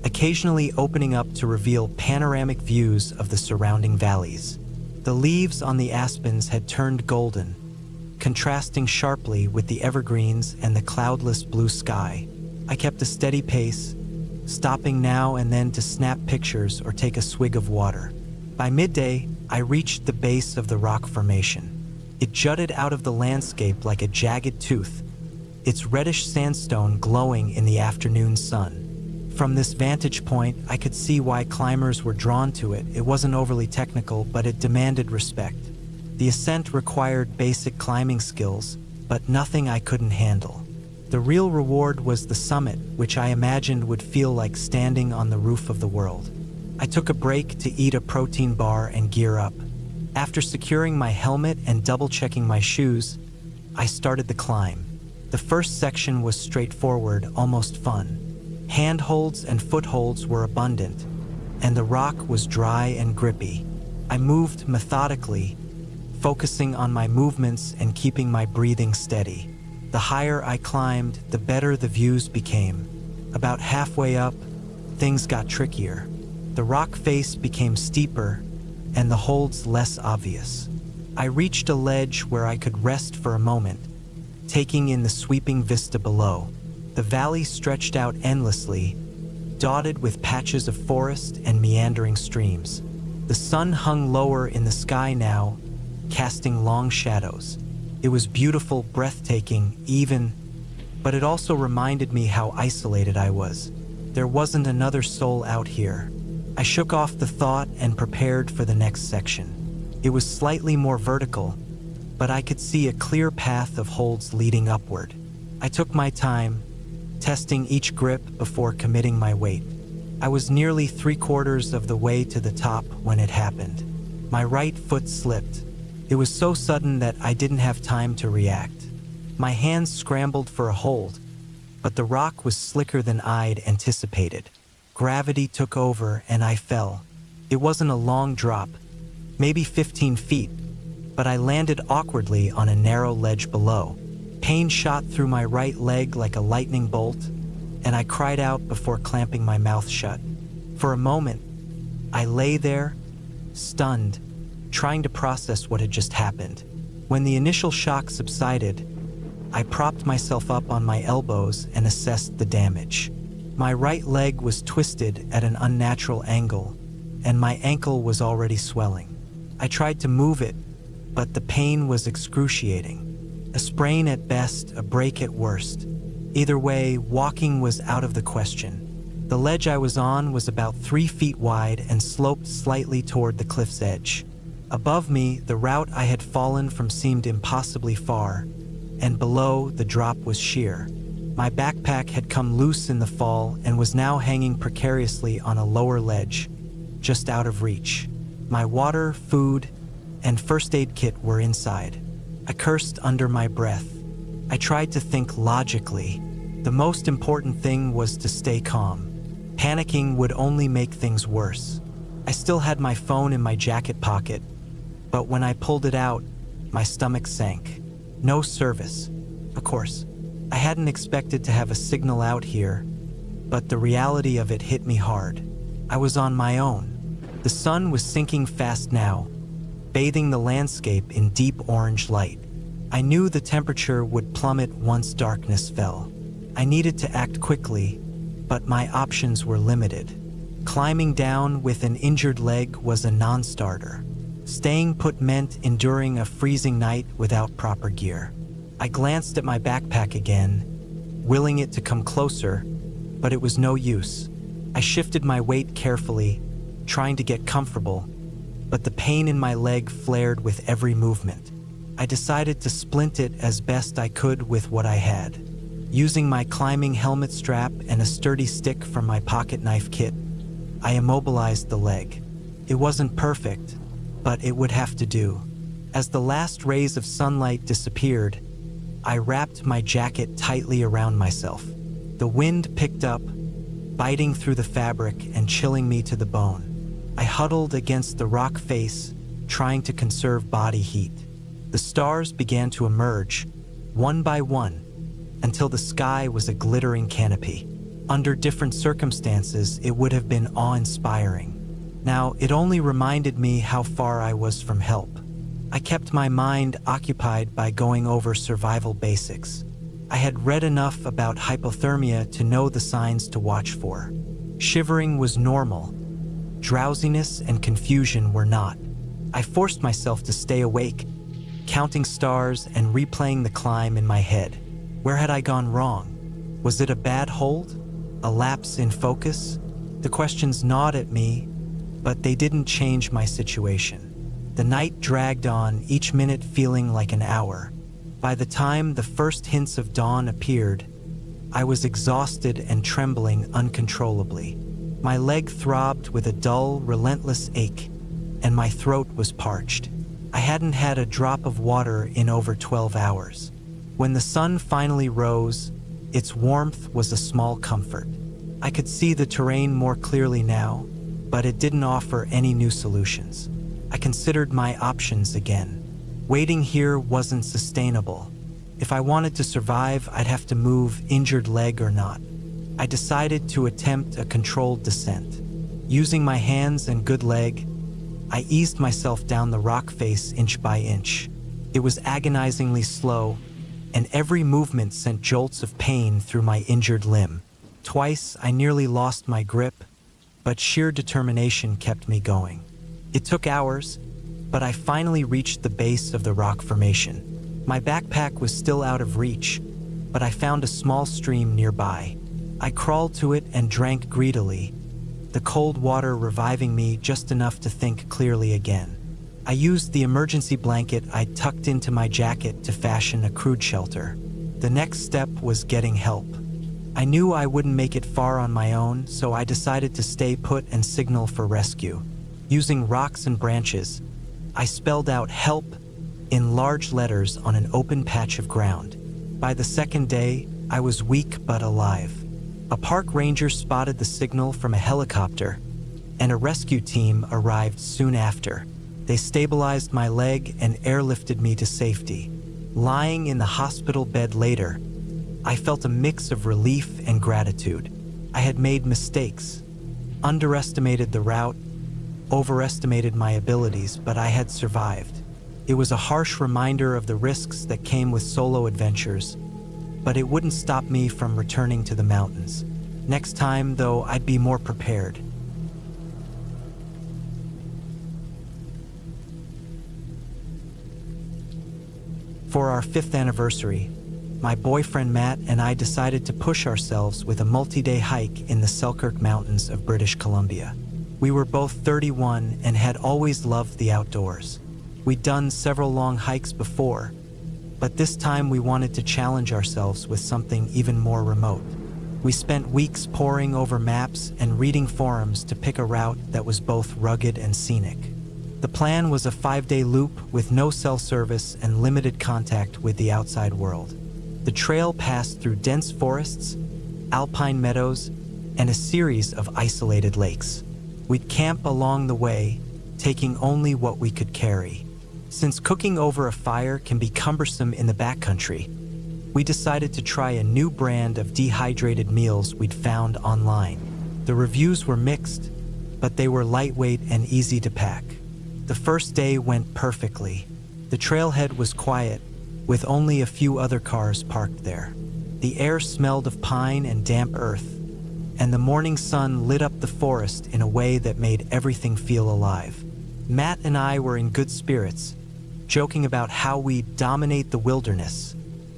occasionally opening up to reveal panoramic views of the surrounding valleys. The leaves on the aspens had turned golden, contrasting sharply with the evergreens and the cloudless blue sky. I kept a steady pace, stopping now and then to snap pictures or take a swig of water. By midday, I reached the base of the rock formation. It jutted out of the landscape like a jagged tooth, its reddish sandstone glowing in the afternoon sun. From this vantage point, I could see why climbers were drawn to it. It wasn't overly technical, but it demanded respect. The ascent required basic climbing skills, but nothing I couldn't handle. The real reward was the summit, which I imagined would feel like standing on the roof of the world. I took a break to eat a protein bar and gear up. After securing my helmet and double-checking my shoes, I started the climb. The first section was straightforward, almost fun. Handholds and footholds were abundant, and the rock was dry and grippy. I moved methodically, focusing on my movements and keeping my breathing steady. The higher I climbed, the better the views became. About halfway up, things got trickier. The rock face became steeper, and the holds less obvious. I reached a ledge where I could rest for a moment, taking in the sweeping vista below. The valley stretched out endlessly, dotted with patches of forest and meandering streams. The sun hung lower in the sky now, casting long shadows. It was beautiful, breathtaking, even, but it also reminded me how isolated I was. There wasn't another soul out here. I shook off the thought and prepared for the next section. It was slightly more vertical, but I could see a clear path of holds leading upward. I took my time, testing each grip before committing my weight. I was nearly 3/4 of the way to the top when it happened. My right foot slipped. It was so sudden that I didn't have time to react. My hands scrambled for a hold, but the rock was slicker than I'd anticipated. Gravity took over and I fell. It wasn't a long drop, maybe 15 feet, but I landed awkwardly on a narrow ledge below. Pain shot through my right leg like a lightning bolt, and I cried out before clamping my mouth shut. For a moment, I lay there, stunned, trying to process what had just happened. When the initial shock subsided, I propped myself up on my elbows and assessed the damage. My right leg was twisted at an unnatural angle, and my ankle was already swelling. I tried to move it, but the pain was excruciating. A sprain at best, a break at worst. Either way, walking was out of the question. The ledge I was on was about 3 feet wide and sloped slightly toward the cliff's edge. Above me, the route I had fallen from seemed impossibly far, and below, the drop was sheer. My backpack had come loose in the fall and was now hanging precariously on a lower ledge, just out of reach. My water, food, and first aid kit were inside. I cursed under my breath. I tried to think logically. The most important thing was to stay calm. Panicking would only make things worse. I still had my phone in my jacket pocket, but when I pulled it out, my stomach sank. No service. Of course, I hadn't expected to have a signal out here, but the reality of it hit me hard. I was on my own. The sun was sinking fast now, bathing the landscape in deep orange light. I knew the temperature would plummet once darkness fell. I needed to act quickly, but my options were limited. Climbing down with an injured leg was a non-starter. Staying put meant enduring a freezing night without proper gear. I glanced at my backpack again, willing it to come closer, but it was no use. I shifted my weight carefully, trying to get comfortable, but the pain in my leg flared with every movement. I decided to splint it as best I could with what I had. Using my climbing helmet strap and a sturdy stick from my pocket knife kit, I immobilized the leg. It wasn't perfect, but it would have to do. As the last rays of sunlight disappeared, I wrapped my jacket tightly around myself. The wind picked up, biting through the fabric and chilling me to the bone. I huddled against the rock face, trying to conserve body heat. The stars began to emerge, one by one, until the sky was a glittering canopy. Under different circumstances, it would have been awe-inspiring. Now, it only reminded me how far I was from help. I kept my mind occupied by going over survival basics. I had read enough about hypothermia to know the signs to watch for. Shivering was normal. Drowsiness and confusion were not. I forced myself to stay awake, counting stars and replaying the climb in my head. Where had I gone wrong? Was it a bad hold? A lapse in focus? The questions gnawed at me, but they didn't change my situation. The night dragged on, each minute feeling like an hour. By the time the first hints of dawn appeared, I was exhausted and trembling uncontrollably. My leg throbbed with a dull, relentless ache, and my throat was parched. I hadn't had a drop of water in over 12 hours. When the sun finally rose, its warmth was a small comfort. I could see the terrain more clearly now, but it didn't offer any new solutions. I considered my options again. Waiting here wasn't sustainable. If I wanted to survive, I'd have to move, injured leg or not. I decided to attempt a controlled descent. Using my hands and good leg, I eased myself down the rock face inch by inch. It was agonizingly slow, and every movement sent jolts of pain through my injured limb. Twice, I nearly lost my grip, but sheer determination kept me going. It took hours, but I finally reached the base of the rock formation. My backpack was still out of reach, but I found a small stream nearby. I crawled to it and drank greedily, the cold water reviving me just enough to think clearly again. I used the emergency blanket I'd tucked into my jacket to fashion a crude shelter. The next step was getting help. I knew I wouldn't make it far on my own, so I decided to stay put and signal for rescue. Using rocks and branches, I spelled out "help" in large letters on an open patch of ground. By the second day, I was weak but alive. A park ranger spotted the signal from a helicopter, and a rescue team arrived soon after. They stabilized my leg and airlifted me to safety. Lying in the hospital bed later, I felt a mix of relief and gratitude. I had made mistakes, underestimated the route, overestimated my abilities, but I had survived. It was a harsh reminder of the risks that came with solo adventures, but it wouldn't stop me from returning to the mountains. Next time, though, I'd be more prepared. For our 5th anniversary, my boyfriend Matt and I decided to push ourselves with a multi-day hike in the Selkirk Mountains of British Columbia. We were both 31 and had always loved the outdoors. We'd done several long hikes before, but this time we wanted to challenge ourselves with something even more remote. We spent weeks poring over maps and reading forums to pick a route that was both rugged and scenic. The plan was a 5-day loop with no cell service and limited contact with the outside world. The trail passed through dense forests, alpine meadows, and a series of isolated lakes. We'd camp along the way, taking only what we could carry. Since cooking over a fire can be cumbersome in the backcountry, we decided to try a new brand of dehydrated meals we'd found online. The reviews were mixed, but they were lightweight and easy to pack. The first day went perfectly. The trailhead was quiet, with only a few other cars parked there. The air smelled of pine and damp earth, and the morning sun lit up the forest in a way that made everything feel alive. Matt and I were in good spirits, joking about how we'd dominate the wilderness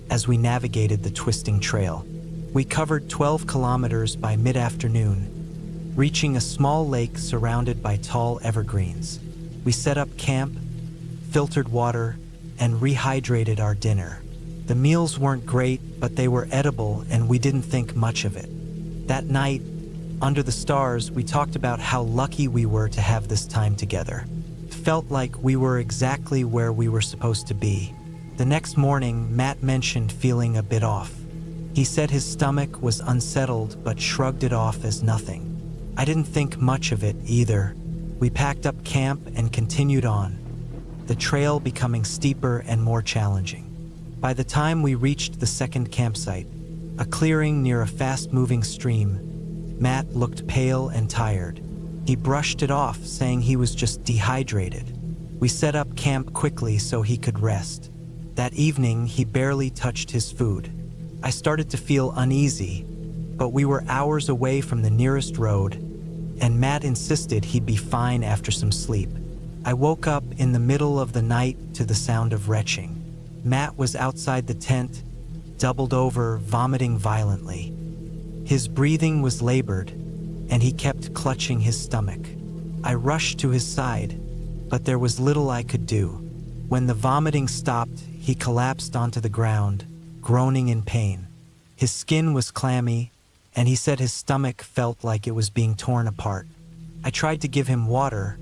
as we navigated the twisting trail. We covered 12 kilometers by mid-afternoon, reaching a small lake surrounded by tall evergreens. We set up camp, filtered water, and rehydrated our dinner. The meals weren't great, but they were edible and we didn't think much of it. That night, under the stars, we talked about how lucky we were to have this time together. It felt like we were exactly where we were supposed to be. The next morning, Matt mentioned feeling a bit off. He said his stomach was unsettled but shrugged it off as nothing. I didn't think much of it either. We packed up camp and continued on, the trail becoming steeper and more challenging. By the time we reached the second campsite, a clearing near a fast-moving stream, Matt looked pale and tired. He brushed it off, saying he was just dehydrated. We set up camp quickly so he could rest. That evening, he barely touched his food. I started to feel uneasy, but we were hours away from the nearest road, and Matt insisted he'd be fine after some sleep. I woke up in the middle of the night to the sound of retching. Matt was outside the tent, doubled over, vomiting violently. His breathing was labored, and he kept clutching his stomach. I rushed to his side, but there was little I could do. When the vomiting stopped, he collapsed onto the ground, groaning in pain. His skin was clammy, and he said his stomach felt like it was being torn apart. I tried to give him water,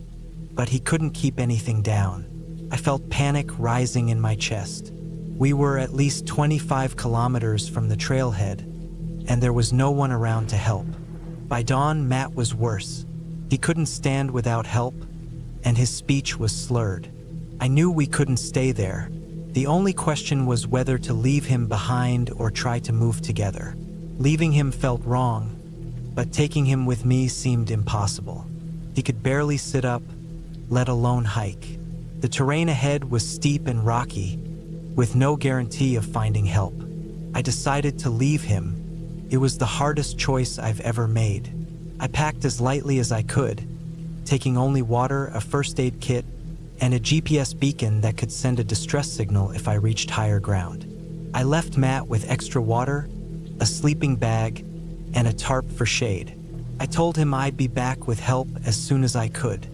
but he couldn't keep anything down. I felt panic rising in my chest. We were at least 25 kilometers from the trailhead, and there was no one around to help. By dawn, Matt was worse. He couldn't stand without help, and his speech was slurred. I knew we couldn't stay there. The only question was whether to leave him behind or try to move together. Leaving him felt wrong, but taking him with me seemed impossible. He could barely sit up, let alone hike. The terrain ahead was steep and rocky, with no guarantee of finding help. I decided to leave him. It was the hardest choice I've ever made. I packed as lightly as I could, taking only water, a first aid kit, and a GPS beacon that could send a distress signal if I reached higher ground. I left Matt with extra water, a sleeping bag, and a tarp for shade. I told him I'd be back with help as soon as I could.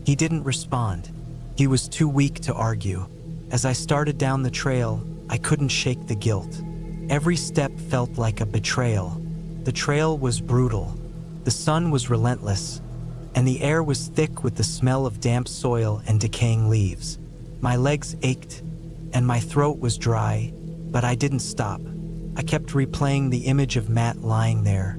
He didn't respond. He was too weak to argue. As I started down the trail, I couldn't shake the guilt. Every step felt like a betrayal. The trail was brutal. The sun was relentless, and the air was thick with the smell of damp soil and decaying leaves. My legs ached, and my throat was dry, but I didn't stop. I kept replaying the image of Matt lying there,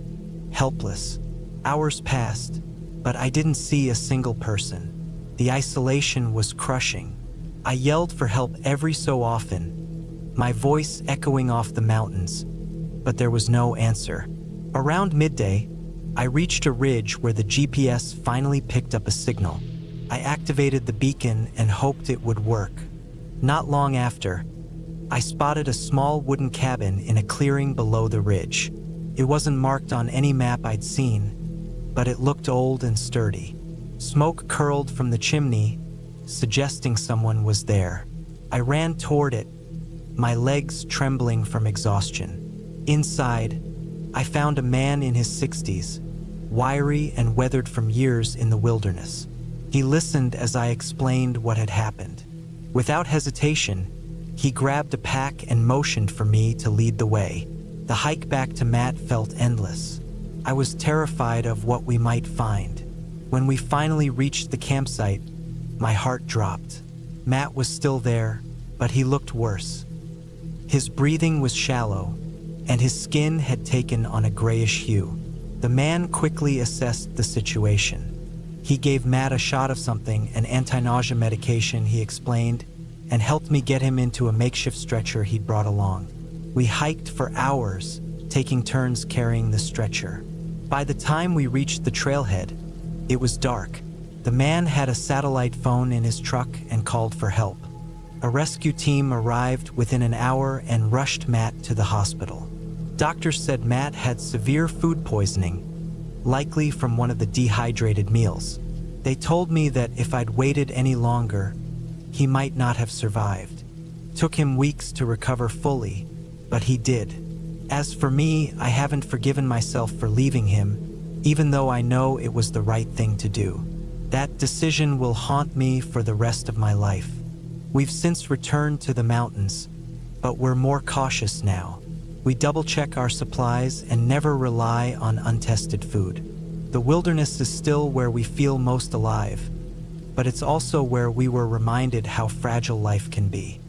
helpless. Hours passed, but I didn't see a single person. The isolation was crushing. I yelled for help every so often, my voice echoing off the mountains, but there was no answer. Around midday, I reached a ridge where the GPS finally picked up a signal. I activated the beacon and hoped it would work. Not long after, I spotted a small wooden cabin in a clearing below the ridge. It wasn't marked on any map I'd seen, but it looked old and sturdy. Smoke curled from the chimney, suggesting someone was there. I ran toward it, my legs trembling from exhaustion. Inside, I found a man in his 60s, wiry and weathered from years in the wilderness. He listened as I explained what had happened. Without hesitation, he grabbed a pack and motioned for me to lead the way. The hike back to Matt felt endless. I was terrified of what we might find. When we finally reached the campsite, my heart dropped. Matt was still there, but he looked worse. His breathing was shallow, and his skin had taken on a grayish hue. The man quickly assessed the situation. He gave Matt a shot of something, an anti-nausea medication, he explained, and helped me get him into a makeshift stretcher he'd brought along. We hiked for hours, taking turns carrying the stretcher. By the time we reached the trailhead, it was dark. The man had a satellite phone in his truck and called for help. A rescue team arrived within an hour and rushed Matt to the hospital. Doctors said Matt had severe food poisoning, likely from one of the dehydrated meals. They told me that if I'd waited any longer, he might not have survived. Took him weeks to recover fully, but he did. As for me, I haven't forgiven myself for leaving him, even though I know it was the right thing to do. That decision will haunt me for the rest of my life. We've since returned to the mountains, but we're more cautious now. We double-check our supplies and never rely on untested food. The wilderness is still where we feel most alive, but it's also where we were reminded how fragile life can be.